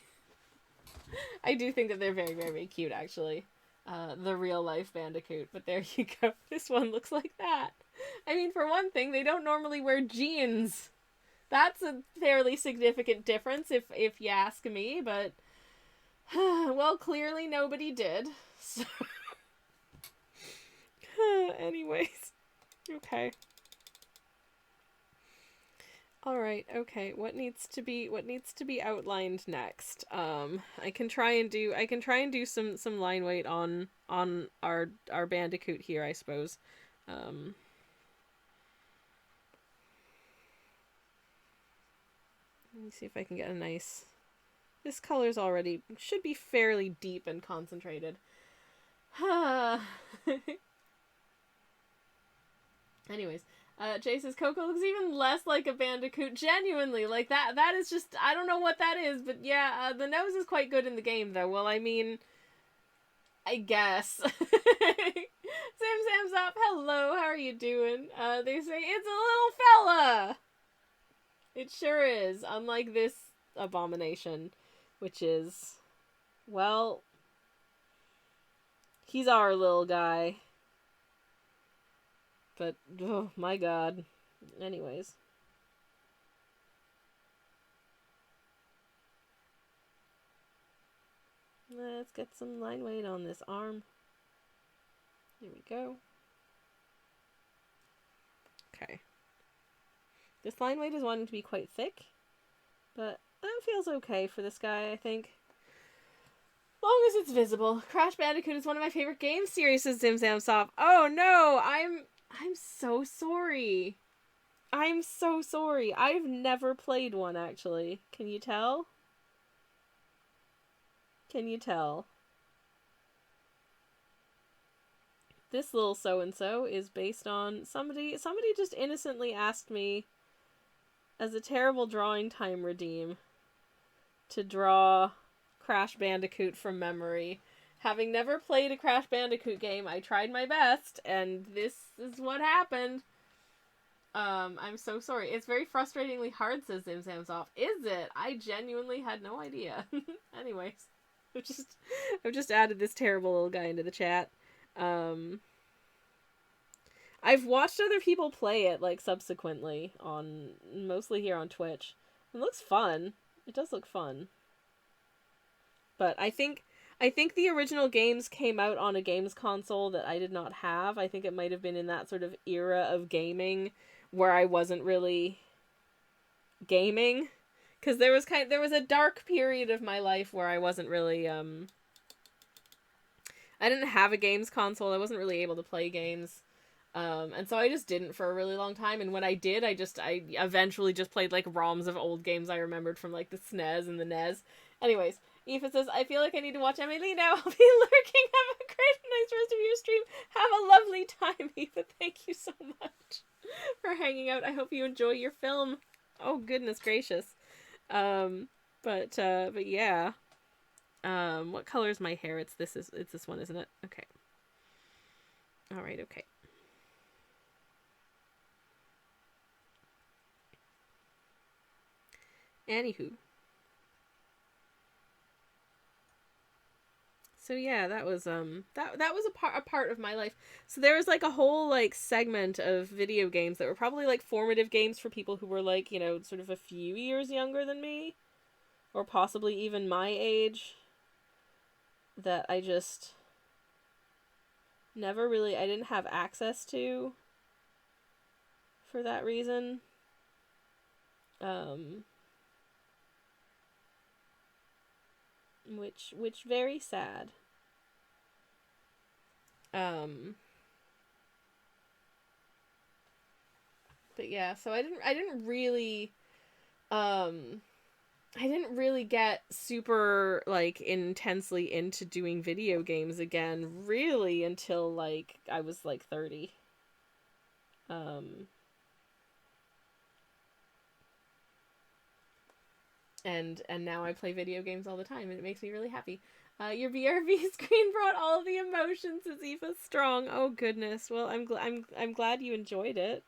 I do think that they're very, very, very cute, actually. The real life bandicoot. But there you go. This one looks like that. I mean, for one thing, they don't normally wear jeans. That's a fairly significant difference, if you ask me, but... well, clearly nobody did. So... anyways. Okay. Alright, okay. What needs to be outlined next? I can try and do some line weight on our bandicoot here, I suppose. Let me see if I can get a nice... This color's already... should be fairly deep and concentrated. Anyways, Jay says Coco looks even less like a bandicoot. Genuinely, like that is just... I don't know what that is, but yeah, the nose is quite good in the game, though. Well, I mean... I guess. Sam's up. Hello, how are you doing? They say, it's a little fella! It sure is, unlike this abomination, which is... well... he's our little guy. But, oh my god. Anyways. Let's get some line weight on this arm. There we go. Okay. This line weight is wanting to be quite thick, but that feels okay for this guy, I think. Long as it's visible. Crash Bandicoot is one of my favorite game series, says Zimzamsoft. Oh no, I'm so sorry. I'm so sorry. I've never played one, actually. Can you tell? Can you tell? This little so-and-so is based on somebody just innocently asked me as a terrible drawing time redeem to draw Crash Bandicoot from memory. Having never played a Crash Bandicoot game, I tried my best, and this is what happened. I'm so sorry. It's very frustratingly hard, says Zimzamsoft. Is it? I genuinely had no idea. Anyways, I've just added this terrible little guy into the chat. I've watched other people play it, like, subsequently, on, mostly here on Twitch. It looks fun. It does look fun. But I think the original games came out on a games console that I did not have. I think it might have been in that sort of era of gaming where I wasn't really gaming, because there was a dark period of my life where I wasn't really I didn't have a games console. I wasn't really able to play games. And so I just didn't for a really long time, and when I did, I eventually just played, like, ROMs of old games I remembered from, like, the SNES and the NES. Anyways, Aoife says, I feel like I need to watch Emily now. I'll be lurking. Have a great and nice rest of your stream. Have a lovely time, Aoife. Thank you so much for hanging out. I hope you enjoy your film. Oh, goodness gracious. But yeah. What color is my hair? It's this one, isn't it? Okay. Alright, okay. Anywho. So yeah, that was that was a part of my life. So there was, like, a whole, like, segment of video games that were probably, like, formative games for people who were, like, you know, sort of a few years younger than me, or possibly even my age, that I just never really, I didn't have access to for that reason. Which very sad. But yeah, so I didn't really get super, like, intensely into doing video games again really until, like, I was, like, 30. And now I play video games all the time, and it makes me really happy. Your BRB screen brought all the emotions, as Aoife's strong. Oh goodness. Well, I'm glad you enjoyed it.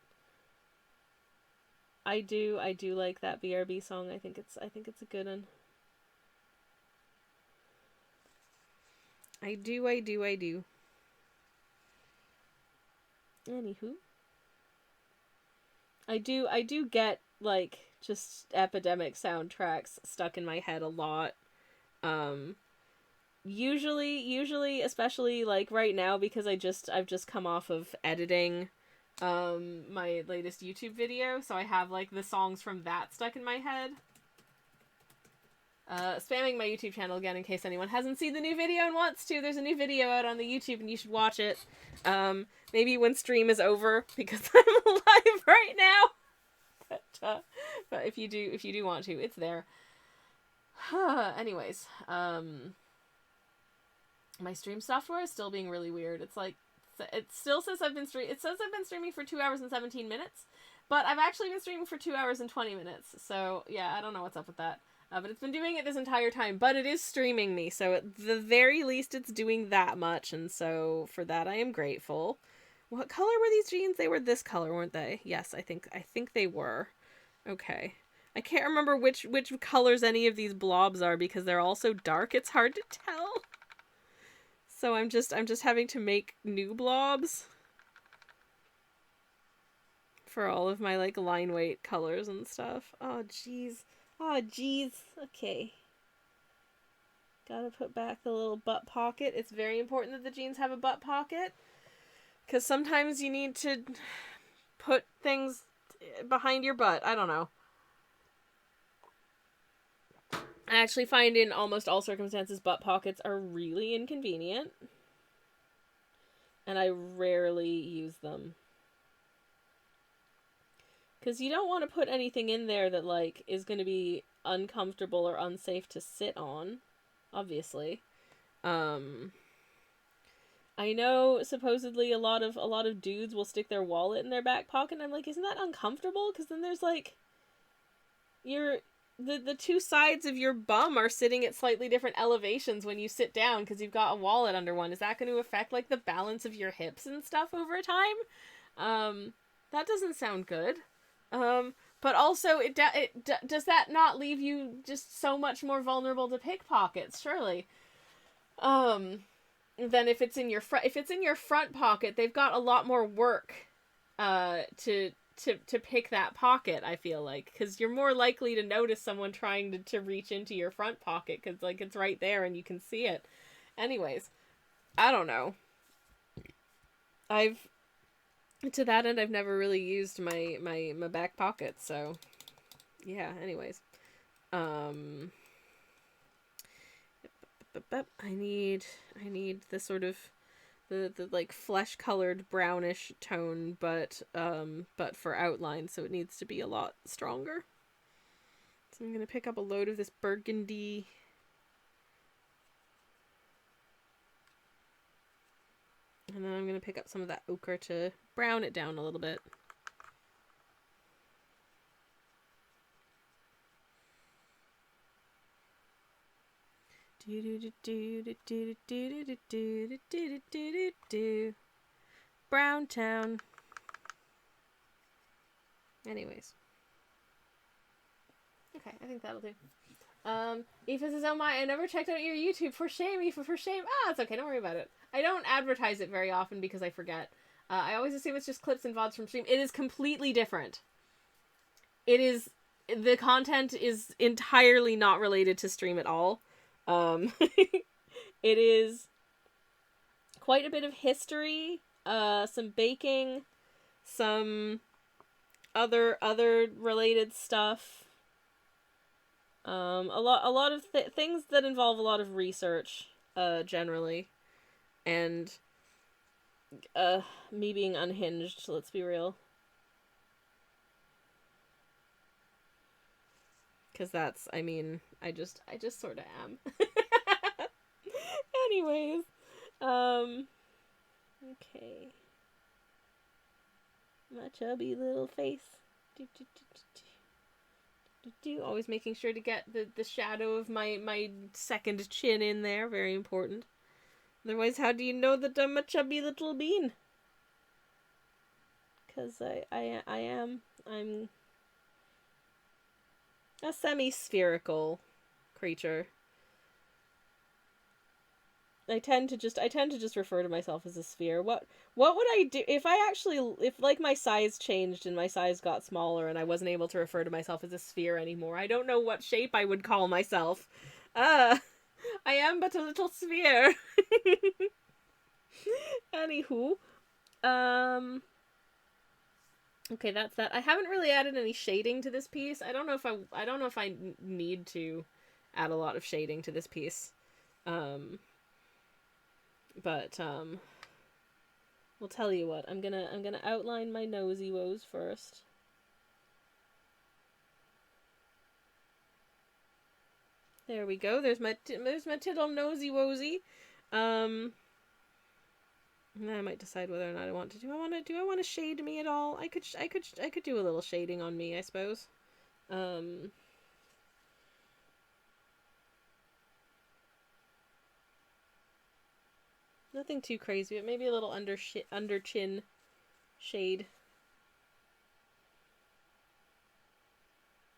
I do like that BRB song. I think it's a good one. I do. Anywho. I do get, like, just epidemic soundtracks stuck in my head a lot. Usually, especially, like, right now, because I've just come off of editing my latest YouTube video, so I have, like, the songs from that stuck in my head. Spamming my YouTube channel again in case anyone hasn't seen the new video and wants to. There's a new video out on the YouTube and you should watch it. Maybe when stream is over, because I'm live right now. But if you do want to, it's there. Anyways, my stream software is still being really weird. It's like, it still says I've been streaming for 2 hours and 17 minutes, but I've actually been streaming for 2 hours and 20 minutes. So yeah, I don't know what's up with that. But it's been doing it this entire time, but it is streaming me, so at the very least it's doing that much, and so for that I am grateful. What color were these jeans? They were this color, weren't they? Yes, I think they were. Okay. I can't remember which colors any of these blobs are because they're all so dark, it's hard to tell. So I'm just having to make new blobs for all of my, like, line weight colors and stuff. Oh jeez. Oh, jeez. Okay. Gotta put back the little butt pocket. It's very important that the jeans have a butt pocket, because sometimes you need to put things behind your butt. I don't know. I actually find in almost all circumstances butt pockets are really inconvenient. And I rarely use them. Because you don't want to put anything in there that, like, is going to be uncomfortable or unsafe to sit on. Obviously. I know supposedly a lot of dudes will stick their wallet in their back pocket, and I'm like, isn't that uncomfortable? Because then there's like the two sides of your bum are sitting at slightly different elevations when you sit down because you've got a wallet under one. Is that going to affect like the balance of your hips and stuff over time? That doesn't sound good. But also does that not leave you just so much more vulnerable to pickpockets? Surely. Then if it's in your front pocket, they've got a lot more work to pick that pocket, I feel like, because you're more likely to notice someone trying to reach into your front pocket because like it's right there and you can see it. Anyways, I don't know. I've to that end I've never really used my back pocket, so yeah, anyways. I need the sort of the like flesh colored brownish tone, but for outline, so it needs to be a lot stronger. So I'm gonna pick up a load of this burgundy. And then I'm gonna pick up some of that ochre to brown it down a little bit. Brown Town. Anyways. Okay, I think that'll do. Aoife says, oh my, I never checked out your YouTube. For shame, Aoife, for shame. Ah, it's okay, don't worry about it. I don't advertise it very often because I forget. I always assume it's just clips and VODs from stream. It is completely different. The content is entirely not related to stream at all. It is quite a bit of history, some baking, some other related stuff. A lot of things that involve a lot of research, generally, and me being unhinged. Let's be real, because that's, I mean, I just sort of am. Anyways, okay, my chubby little face. Always making sure to get the shadow of my second chin in there. Very important. Otherwise, how do you know that I'm a chubby little bean? Because I'm a semi-spherical creature. I tend to just refer to myself as a sphere. What would I do if like my size changed and my size got smaller and I wasn't able to refer to myself as a sphere anymore? I don't know what shape I would call myself. I am but a little sphere. Anywho, okay, that's that. I haven't really added any shading to this piece. I don't know if I need to add a lot of shading to this piece. But we'll tell you what. I'm gonna outline my nosy woes first. There we go. There's my tittle nosy wosy. I might decide whether or not I want to. Do I want to shade me at all? I could do a little shading on me, I suppose. Nothing too crazy, but maybe a little under chin shade.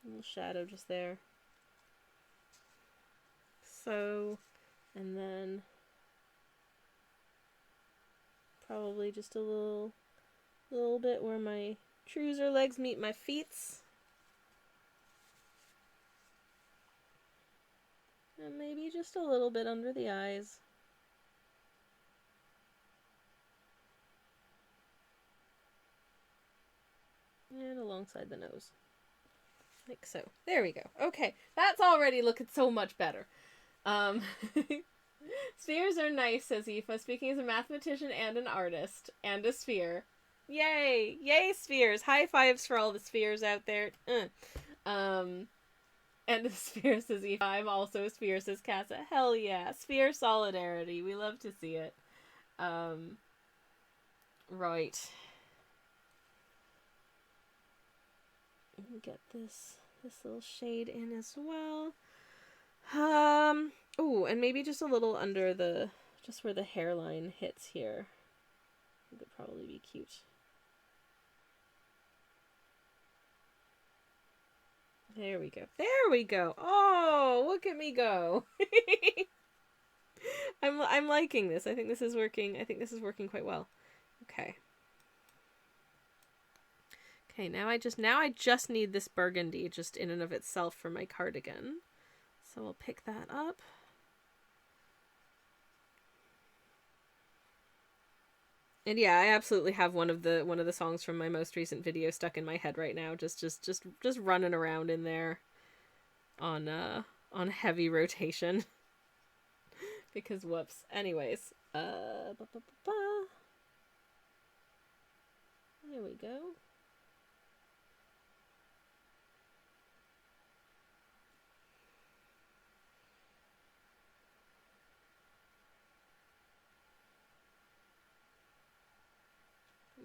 A little shadow just there. So, and then probably just a little bit where my trouser legs meet my feets. And maybe just a little bit under the eyes. And alongside the nose. Like so. There we go. Okay, that's already looking so much better. Um, spheres are nice, says Aoife, speaking as a mathematician and an artist. And a sphere. Yay! Yay, spheres! High fives for all the spheres out there. And a sphere, says Aoife. I'm also a sphere, says Casa. Hell yeah. Sphere solidarity. We love to see it. Right. Get this little shade in as well. Oh, and maybe just a little under the, just where the hairline hits here. It would probably be cute. There we go. There we go. Oh, look at me go. I'm liking this. I think this is working. I think this is working quite well. Okay. Okay, now I just need this burgundy just in and of itself for my cardigan. So I'll pick that up. And yeah, I absolutely have one of the songs from my most recent video stuck in my head right now, just running around in there on heavy rotation. Because whoops. Anyways, there we go.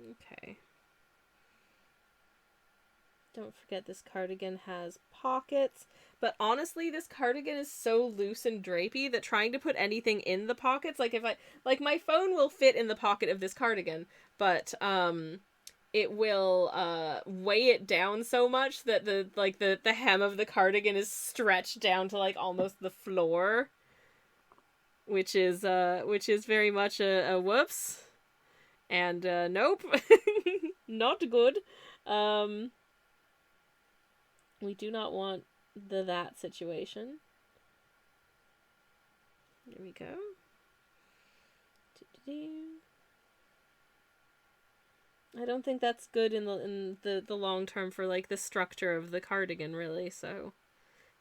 Okay. Don't forget this cardigan has pockets. But honestly, this cardigan is so loose and drapey that trying to put anything in the pockets, like if I, like my phone will fit in the pocket of this cardigan, but it will weigh it down so much that the hem of the cardigan is stretched down to like almost the floor, which is very much a whoops. And nope. Not good. We do not want that situation. There we go. I don't think that's good in the long term for like the structure of the cardigan, really, so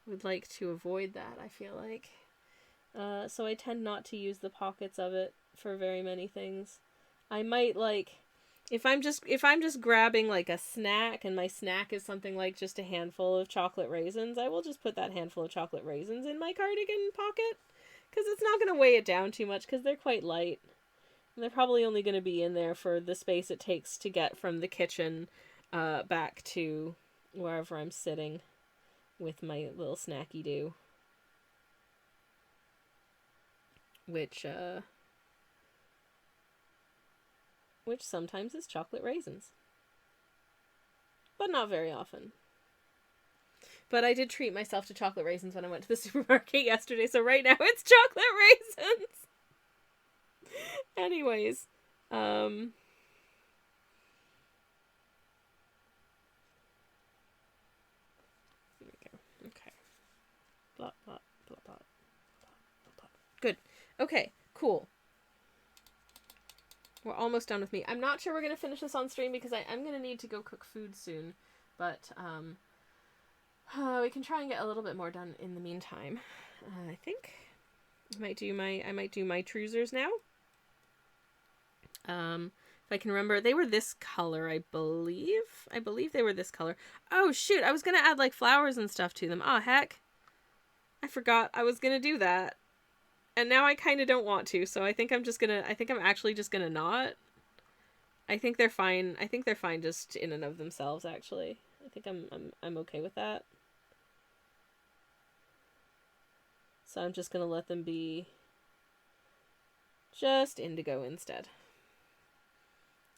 I would like to avoid that, I feel like. So I tend not to use the pockets of it for very many things. I might like if I'm just grabbing like a snack and my snack is something like just a handful of chocolate raisins, I will just put that handful of chocolate raisins in my cardigan pocket because it's not going to weigh it down too much because they're quite light. And they're probably only going to be in there for the space it takes to get from the kitchen back to wherever I'm sitting with my little snacky do. Which sometimes is chocolate raisins. But not very often. But I did treat myself to chocolate raisins when I went to the supermarket yesterday, so right now it's chocolate raisins! Anyways, there we go. Okay. Blah, blah, blah, blah, blah, blah. Good. Okay, cool. We're almost done with me. I'm not sure we're going to finish this on stream because I'm going to need to go cook food soon. But, we can try and get a little bit more done in the meantime. I think I might do my trousers now. If I can remember, they were this color, I believe. I believe they were this color. Oh, shoot, I was going to add, like, flowers and stuff to them. Oh, heck. I forgot I was going to do that. And now I kind of don't want to, so I think I'm actually just gonna not. I think they're fine. I think they're fine just in and of themselves, actually. I think I'm okay with that. So I'm just gonna let them be just indigo instead.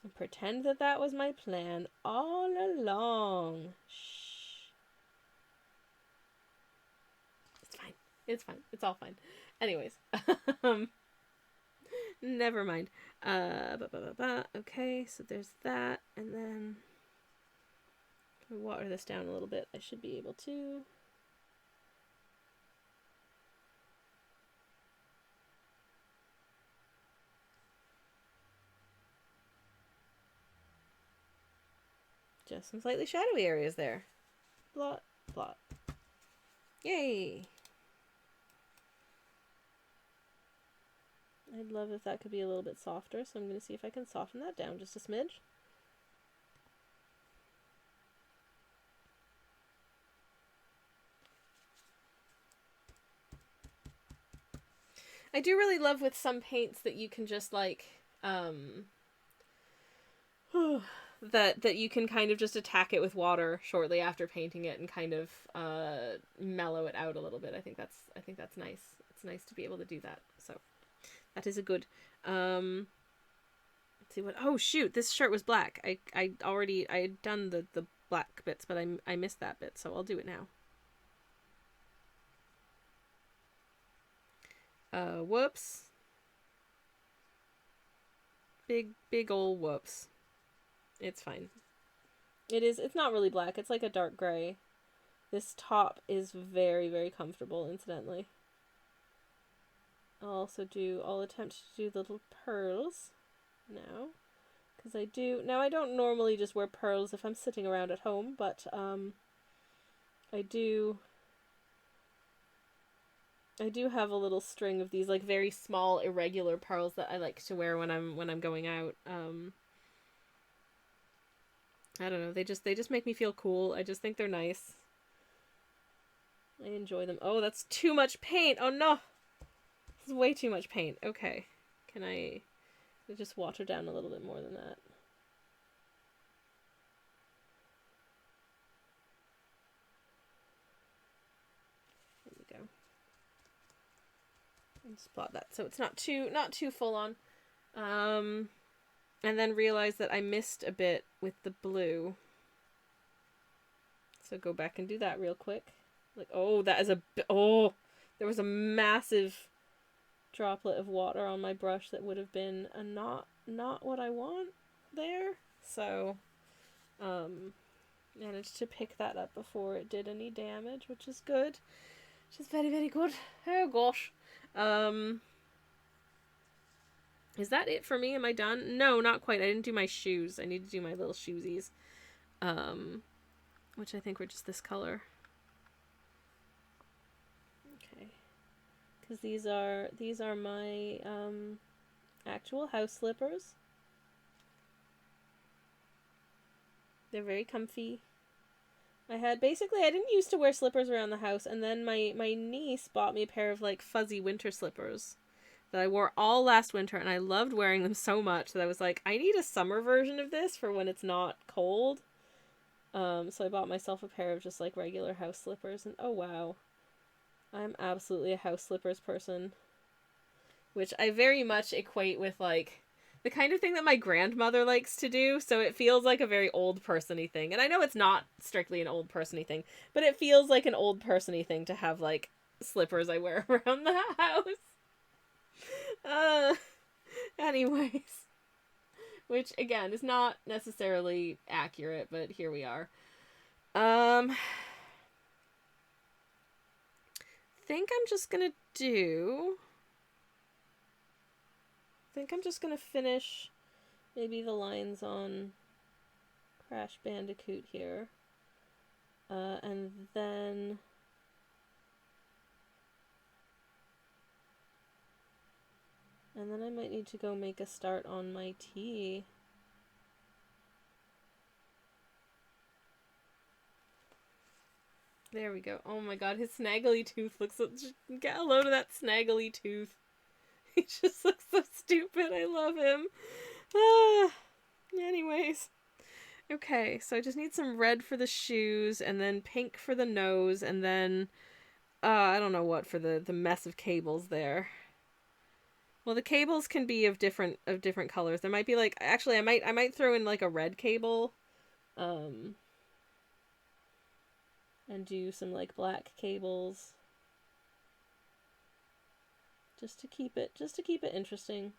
And pretend that was my plan all along. Shh. It's fine. It's fine. It's all fine. Anyways, never mind. Okay, so there's that, and then if I water this down a little bit, I should be able to. Just some slightly shadowy areas there. plot. Yay! I'd love if that could be a little bit softer, so I'm going to see if I can soften that down just a smidge. I do really love with some paints that you can just like, that you can kind of just attack it with water shortly after painting it and kind of mellow it out a little bit. I think that's nice. It's nice to be able to do that. So that is a good. Let's see what. Oh shoot! This shirt was black. I had done the black bits, but I missed that bit, so I'll do it now. Whoops. Big ol' whoops. It's fine. It's not really black. It's like a dark gray. This top is very, very comfortable, incidentally. I'll attempt to do the little pearls now. Because I don't normally just wear pearls if I'm sitting around at home, but, I do have a little string of these, like, very small, irregular pearls that I like to wear when I'm going out. I don't know, they just make me feel cool. I just think they're nice. I enjoy them. Oh, that's too much paint! Oh no! This is way too much paint. Okay. Can I just water down a little bit more than that? There we go. And spot that so it's not too full on. And then realize that I missed a bit with the blue. So go back and do that real quick. Like, oh, that is there was a massive droplet of water on my brush that would have been not what I want there. So, managed to pick that up before it did any damage, which is good. Which is very, very good. Oh gosh. Is that it for me? Am I done? No, not quite. I didn't do my shoes. I need to do my little shoesies. Which I think were just this color. Okay. Because these are my actual house slippers. They're very comfy. I didn't used to wear slippers around the house, and then my niece bought me a pair of like fuzzy winter slippers that I wore all last winter, and I loved wearing them so much that I was like, I need a summer version of this for when it's not cold. So I bought myself a pair of just like regular house slippers, and oh wow, I'm absolutely a house slippers person, which I very much equate with like the kind of thing that my grandmother likes to do, so it feels like a very old person-y thing. And I know it's not strictly an old person-y thing, but it feels like an old person-y thing to have like slippers I wear around the house. Anyways. Which, again, is not necessarily accurate, but here we are. Think I'm just gonna finish maybe the lines on Crash Bandicoot here. And then I might need to go make a start on my tea. There we go. Oh my god, his snaggly tooth looks so... Get a load of that snaggly tooth. He just looks so stupid. I love him. Anyways. Okay, so I just need some red for the shoes, and then pink for the nose, and then... I don't know what for the mess of cables there. Well, the cables can be of different colors. There might be like... Actually, I might throw in like a red cable. And do some like black cables. Just to keep it interesting.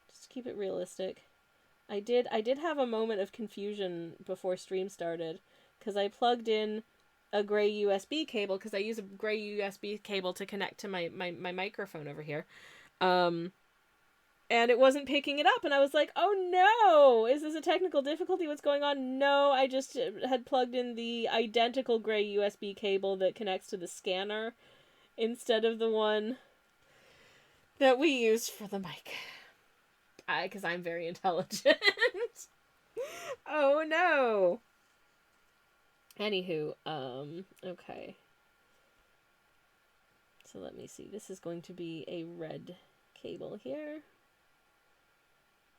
Just to keep it realistic. I did have a moment of confusion before stream started, because I plugged in a gray USB cable, because I use a gray USB cable to connect to my microphone over here. and it wasn't picking it up, and I was like, oh no, is this a technical difficulty? What's going on? No, I just had plugged in the identical gray USB cable that connects to the scanner instead of the one that we used for the mic. Because I'm very intelligent. Oh no. Anywho, okay. So let me see. This is going to be a red cable here.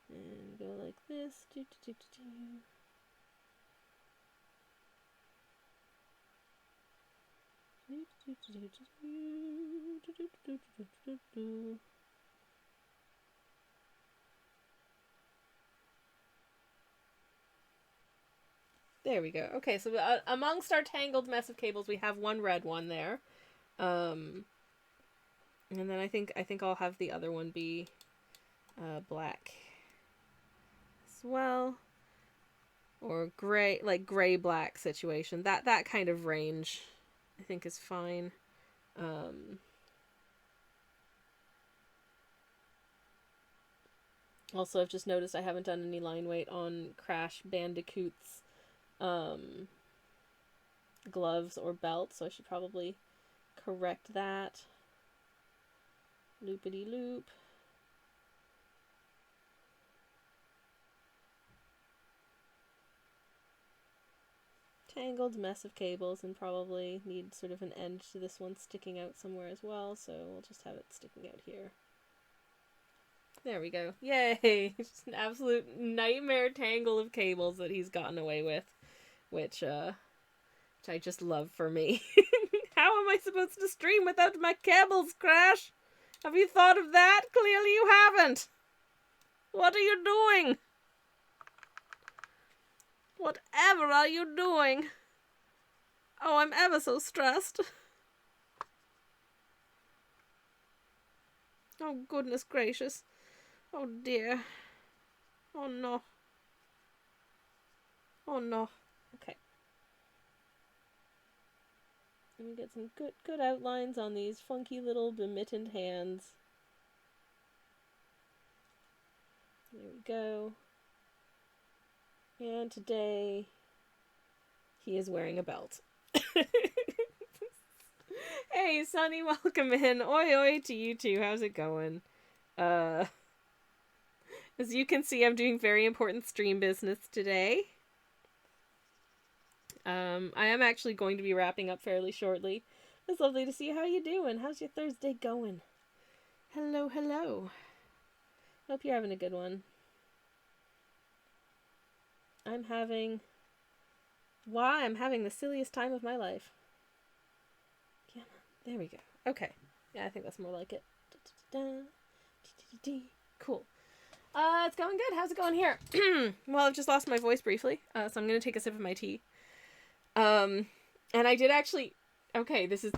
And go like this. There we go. Okay, so amongst our tangled mess of cables, we have one red one there. And then I think I'll have the other one be black as well, or gray, like gray black situation. That kind of range, I think, is fine. Also, I've just noticed I haven't done any line weight on Crash Bandicoot's gloves or belt, so I should probably correct that. Loopity loop. Tangled mess of cables, and probably need sort of an end to this one sticking out somewhere as well, so we'll just have it sticking out here. There we go. Yay! Just an absolute nightmare tangle of cables that he's gotten away with, which I just love for me. How am I supposed to stream without my cables, Crash? Have you thought of that? Clearly you haven't. What are you doing? Whatever are you doing? Oh, I'm ever so stressed. Oh, goodness gracious. Oh, dear. Oh, no. Oh, no. Okay. Let me get some good outlines on these funky little bemittened hands. There we go. And today, he is wearing a belt. Hey, Sonny, welcome in. Oi, oi to you too. How's it going? As you can see, I'm doing very important stream business today. I am actually going to be wrapping up fairly shortly. It's lovely to see you. How you doing? How's your Thursday going? Hello, hello. Hope you're having a good one. I'm having the silliest time of my life. Yeah, there we go. Okay. Yeah, I think that's more like it. Cool. It's going good. How's it going here? Well, I've just lost my voice briefly, so I'm gonna take a sip of my tea. And I did actually. Okay, this is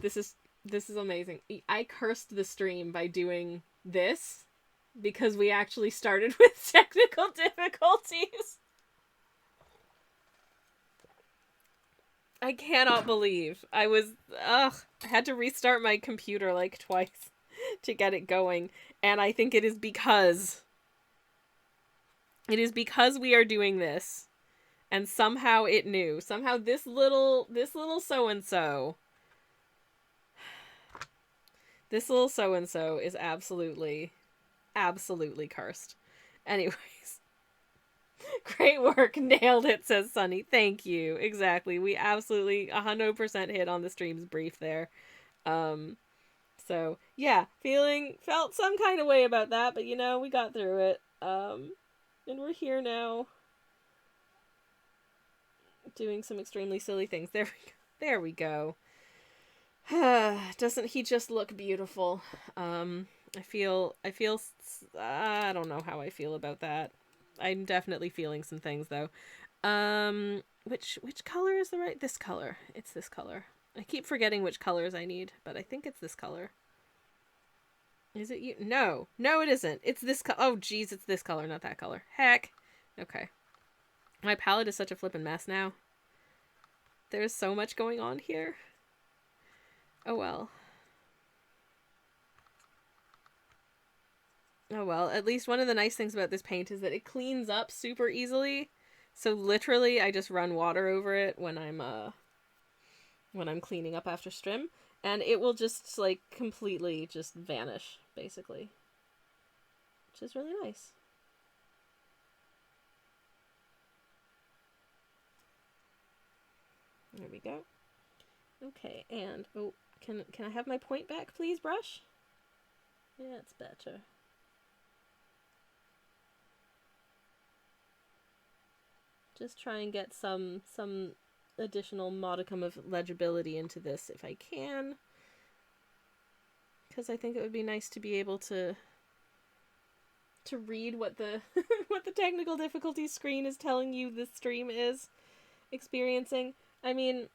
amazing. I cursed the stream by doing this because we actually started with technical difficulties. I cannot believe I had to restart my computer like twice to get it going, and I think it is because we are doing this, and somehow it knew. Somehow this little so-and-so is absolutely cursed. Anyways. Great work. Nailed it, says Sunny. Thank you. Exactly. We absolutely 100% hit on the stream's brief there. So, yeah. Felt some kind of way about that, but we got through it. And we're here now. Doing some extremely silly things. There we go. Doesn't he just look beautiful? I don't know how I feel about that. I'm definitely feeling some things though. Which color is the right? This color. It's this color. I keep forgetting which colors I need, but I think it's this color. Is it you? No, it isn't. It's this color. Oh, geez, it's this color, not that color. Heck. Okay. My palette is such a flippin' mess now. There's so much going on here. Oh well. Oh well, at least one of the nice things about this paint is that it cleans up super easily. So literally I just run water over it when I'm cleaning up after strim, and it will just like completely just vanish basically. Which is really nice. There we go. Okay, and oh, can I have my point back, please, brush? Yeah, it's better. Just try and get some additional modicum of legibility into this if I can, because I think it would be nice to be able to read what the what the technical difficulty screen is telling you the stream is experiencing. I mean,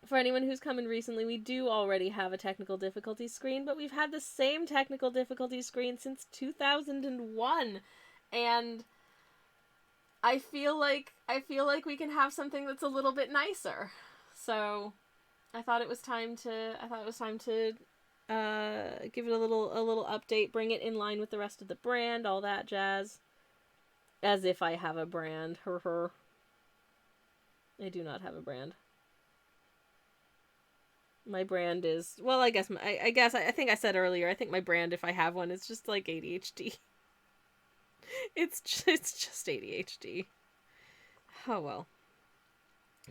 for anyone who's come in recently, we do already have a technical difficulty screen, but we've had the same technical difficulty screen since 2001, and I feel like we can have something that's a little bit nicer. So I thought it was time to give it a little update, bring it in line with the rest of the brand, all that jazz. As if I have a brand. I do not have a brand. My brand is, well, I think I said earlier, I think my brand, if I have one, is just like ADHD. It's just ADHD. Oh well.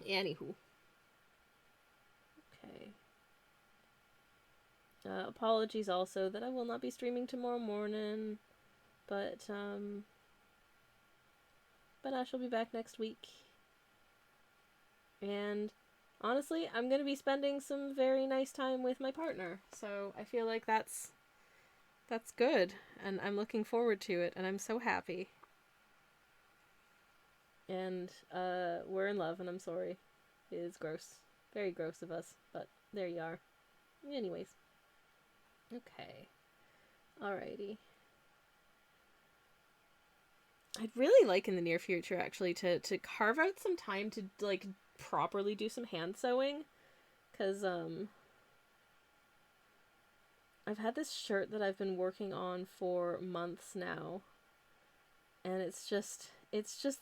Anywho. Okay. Apologies also that I will not be streaming tomorrow morning, but I shall be back next week. And honestly, I'm going to be spending some very nice time with my partner. So I feel like that's good, and I'm looking forward to it, and I'm so happy. And we're in love, and I'm sorry. It is gross. Very gross of us, but there you are. Anyways. Okay. Alrighty. I'd really like in the near future, actually, to carve out some time to, like, properly do some hand sewing. Because, I've had this shirt that I've been working on for months now. And it's just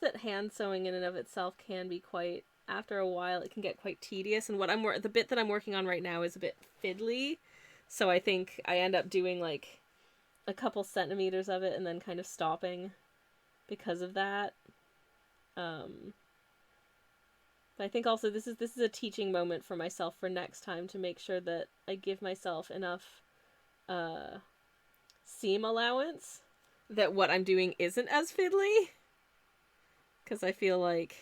that hand sewing in and of itself can be quite, after a while, it can get quite tedious. And the bit that I'm working on right now is a bit fiddly. So I think I end up doing, like, a couple centimeters of it and then kind of stopping because of that. But I think also this is a teaching moment for myself for next time, to make sure that I give myself enough seam allowance that what I'm doing isn't as fiddly. Because I feel like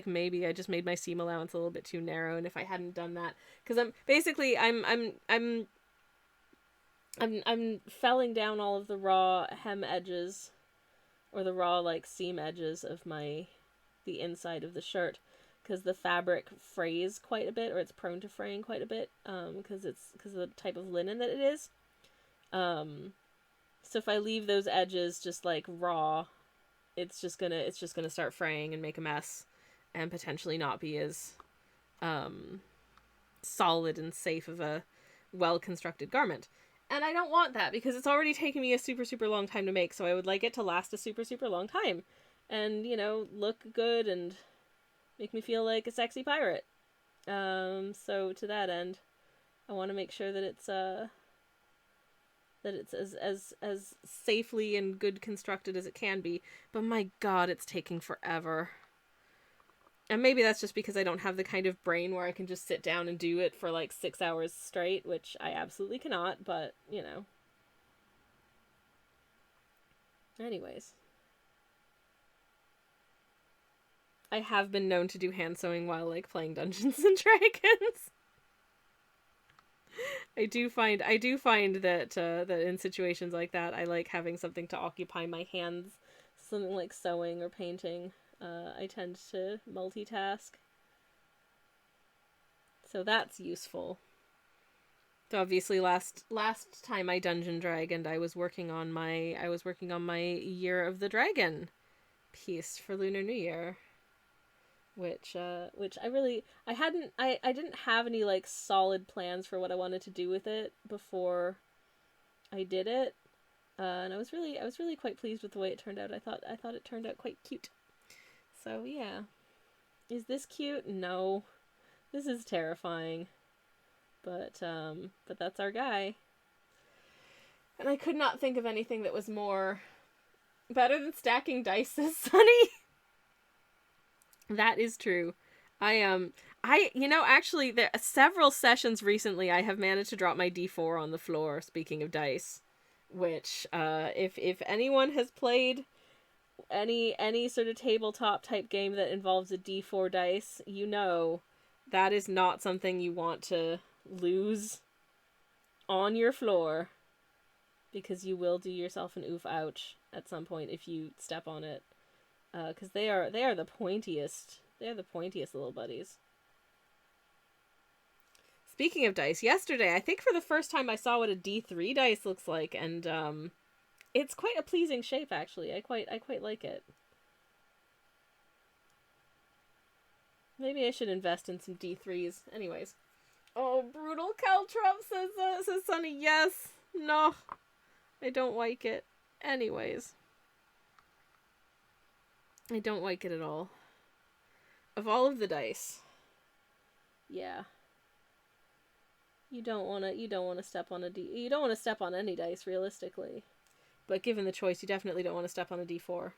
maybe I just made my seam allowance a little bit too narrow, and if I hadn't done that, because I'm felling down all of the raw hem edges, or the raw, like, seam edges of the inside of the shirt, because the fabric frays quite a bit, or it's prone to fraying quite a bit, because of the type of linen that it is. So if I leave those edges just, like, raw, it's just gonna start fraying and make a mess, and potentially not be as solid and safe of a well-constructed garment. And I don't want that, because it's already taken me a super, super long time to make, so I would like it to last a super, super long time. And, look good and make me feel like a sexy pirate. So to that end, I want to make sure that it's as safely and good constructed as it can be. But my god, it's taking forever. And maybe that's just because I don't have the kind of brain where I can just sit down and do it for like 6 hours straight, which I absolutely cannot, but, Anyways. I have been known to do hand sewing while, like, playing Dungeons and Dragons. I do find that that in situations like that, I like having something to occupy my hands, something like sewing or painting. I tend to multitask, so that's useful. So obviously, last time I Dungeon Dragoned, I was working on my Year of the Dragon piece for Lunar New Year, which I didn't have any, like, solid plans for what I wanted to do with it before I did it. And I was really quite pleased with the way it turned out. I thought it turned out quite cute. So yeah, is this cute? No, this is terrifying. But that's our guy. And I could not think of anything that was more better than stacking dice, says Sunny. That is true. Actually, there several sessions recently I have managed to drop my D4 on the floor, speaking of dice, which if anyone has played any sort of tabletop type game that involves a D4 dice, you know that is not something you want to lose on your floor, because you will do yourself an oof ouch at some point if you step on it. Because they are the pointiest. They're the pointiest little buddies. Speaking of dice, yesterday I think for the first time I saw what a D3 dice looks like, and it's quite a pleasing shape actually. I quite like it. Maybe I should invest in some D3s. Anyways. Oh, brutal caltrop, says Sunny. Yes. No. I don't like it. Anyways. I don't like it at all. Of all of the dice. Yeah. You don't want to step on you don't want to step on any dice realistically. But given the choice, you definitely don't want to step on a D4.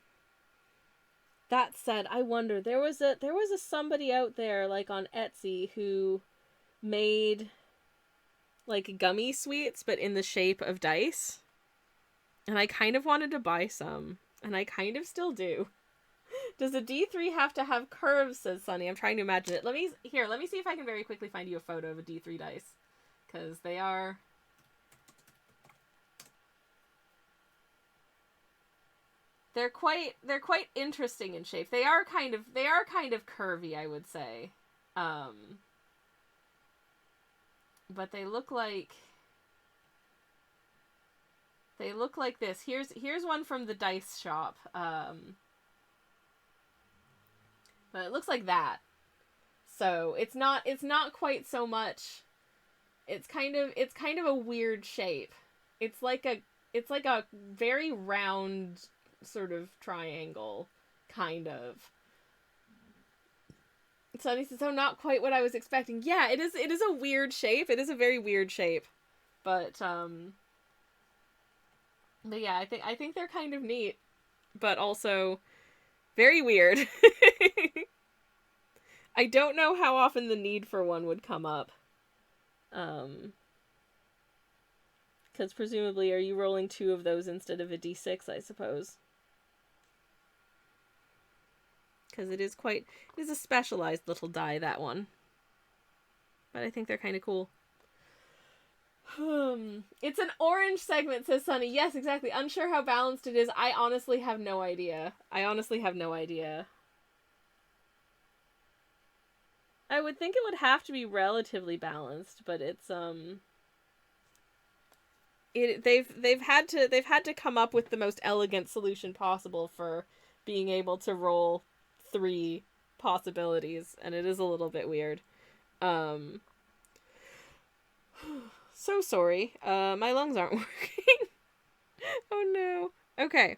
That said, I wonder, there was a somebody out there like on Etsy who made like gummy sweets but in the shape of dice. And I kind of wanted to buy some, and I kind of still do. Does a D3 have to have curves, says Sunny? I'm trying to imagine it. Let me see if I can very quickly find you a photo of a D3 dice. Because they're quite interesting in shape. They are kind of curvy, I would say. But they look like this. Here's one from the dice shop. But it looks like that. So it's not quite so much. It's kind of a weird shape. It's like a very round sort of triangle, kind of. So not quite what I was expecting. Yeah, it is a weird shape. It is a very weird shape. But yeah, I think they're kind of neat, but also very weird. I don't know how often the need for one would come up. Because presumably, are you rolling 2 of those instead of a D6, I suppose? Because it is a specialized little die, that one. But I think they're kind of cool. It's an orange segment, says Sunny. Yes, exactly. Unsure how balanced it is. I honestly have no idea. I would think it would have to be relatively balanced, but it's they've had to come up with the most elegant solution possible for being able to roll 3 possibilities, and it is a little bit weird. So sorry. My lungs aren't working. Oh no. Okay.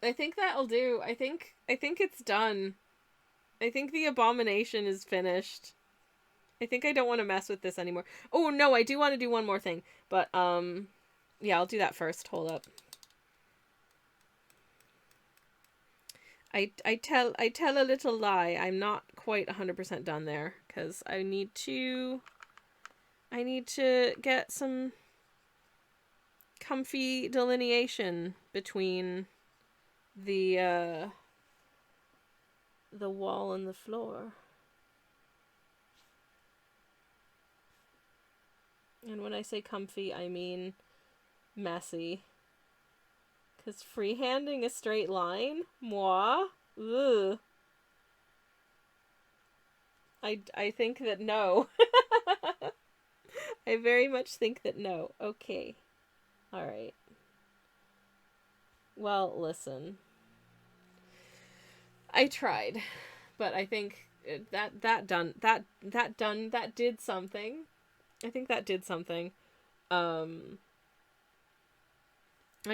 I think that'll do. I think it's done. I think the abomination is finished. I think I don't want to mess with this anymore. Oh no, I do want to do one more thing. But yeah, I'll do that first. Hold up. I tell a little lie. I'm not quite 100% done there, because I need to get some comfy delineation between the wall and the floor. And when I say comfy, I mean messy. Because freehanding a straight line? Moi? Ugh. I think that no. I very much think that no. Okay. Alright. Well, listen. I tried. But I think that did something. I think that did something. I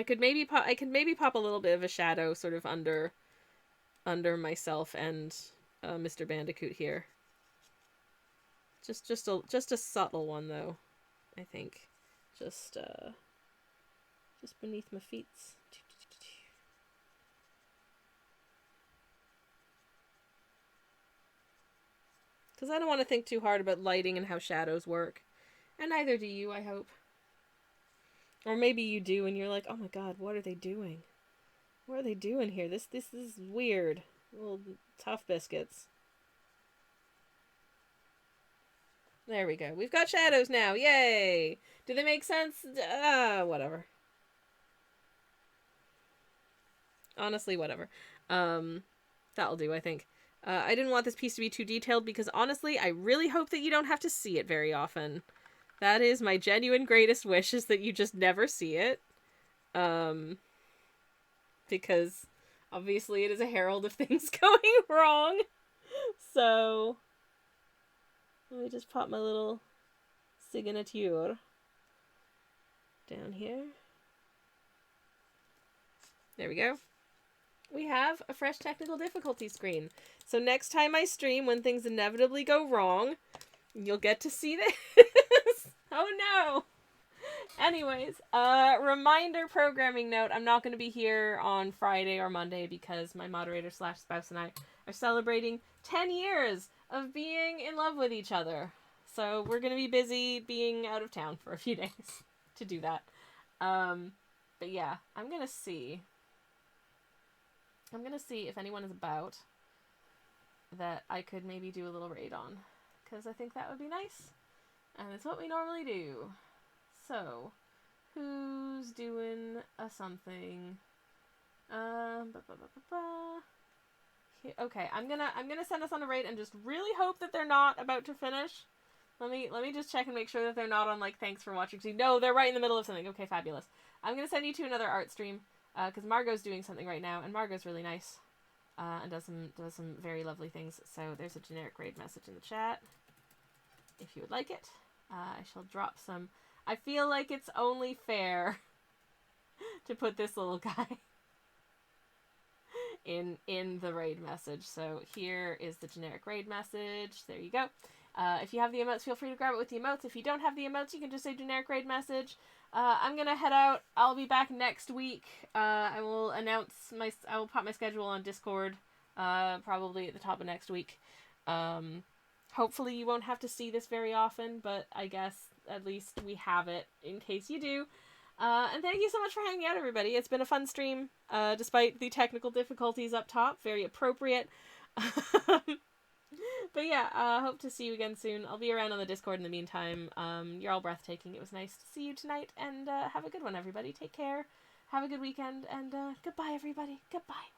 could maybe pop a little bit of a shadow sort of under myself and Mr. Bandicoot here. Just a subtle one though, I think. Just beneath my feet. Because I don't want to think too hard about lighting and how shadows work. And neither do you, I hope. Or maybe you do and you're like, oh my god, what are they doing? What are they doing here? This is weird. Little tough biscuits. There we go. We've got shadows now. Yay! Do they make sense? Whatever. Honestly, whatever. That'll do, I think. I didn't want this piece to be too detailed because honestly, I really hope that you don't have to see it very often. That is my genuine greatest wish, is that you just never see it. Because obviously it is a herald of things going wrong. So let me just pop my little signature down here. There we go. We have a fresh technical difficulty screen. So next time I stream, when things inevitably go wrong, you'll get to see this. Oh no! Anyways, reminder programming note, I'm not going to be here on Friday or Monday because my moderator / spouse and I are celebrating 10 years of being in love with each other. So we're going to be busy being out of town for a few days to do that. But yeah, I'm going to see if anyone is about that I could maybe do a little raid on, because I think that would be nice. And it's what we normally do. So, who's doing a something? Okay, I'm gonna send us on a raid and just really hope that they're not about to finish. Let me just check and make sure that they're not on like thanks for watching. No, they're right in the middle of something. Okay, fabulous. I'm gonna send you to another art stream because Margot's doing something right now, and Margot's really nice and does some very lovely things. So there's a generic raid message in the chat if you would like it. I shall drop some. I feel like it's only fair to put this little guy in the raid message. So here is the generic raid message. There you go. If you have the emotes, feel free to grab it with the emotes. If you don't have the emotes, you can just say generic raid message. I'm gonna head out. I'll be back next week. I will pop my schedule on Discord, probably at the top of next week. Hopefully you won't have to see this very often, but I guess at least we have it in case you do. And thank you so much for hanging out, everybody. It's been a fun stream, despite the technical difficulties up top. Very appropriate. But yeah, hope to see you again soon. I'll be around on the Discord in the meantime. You're all breathtaking. It was nice to see you tonight, and have a good one, everybody. Take care. Have a good weekend, and goodbye, everybody. Goodbye.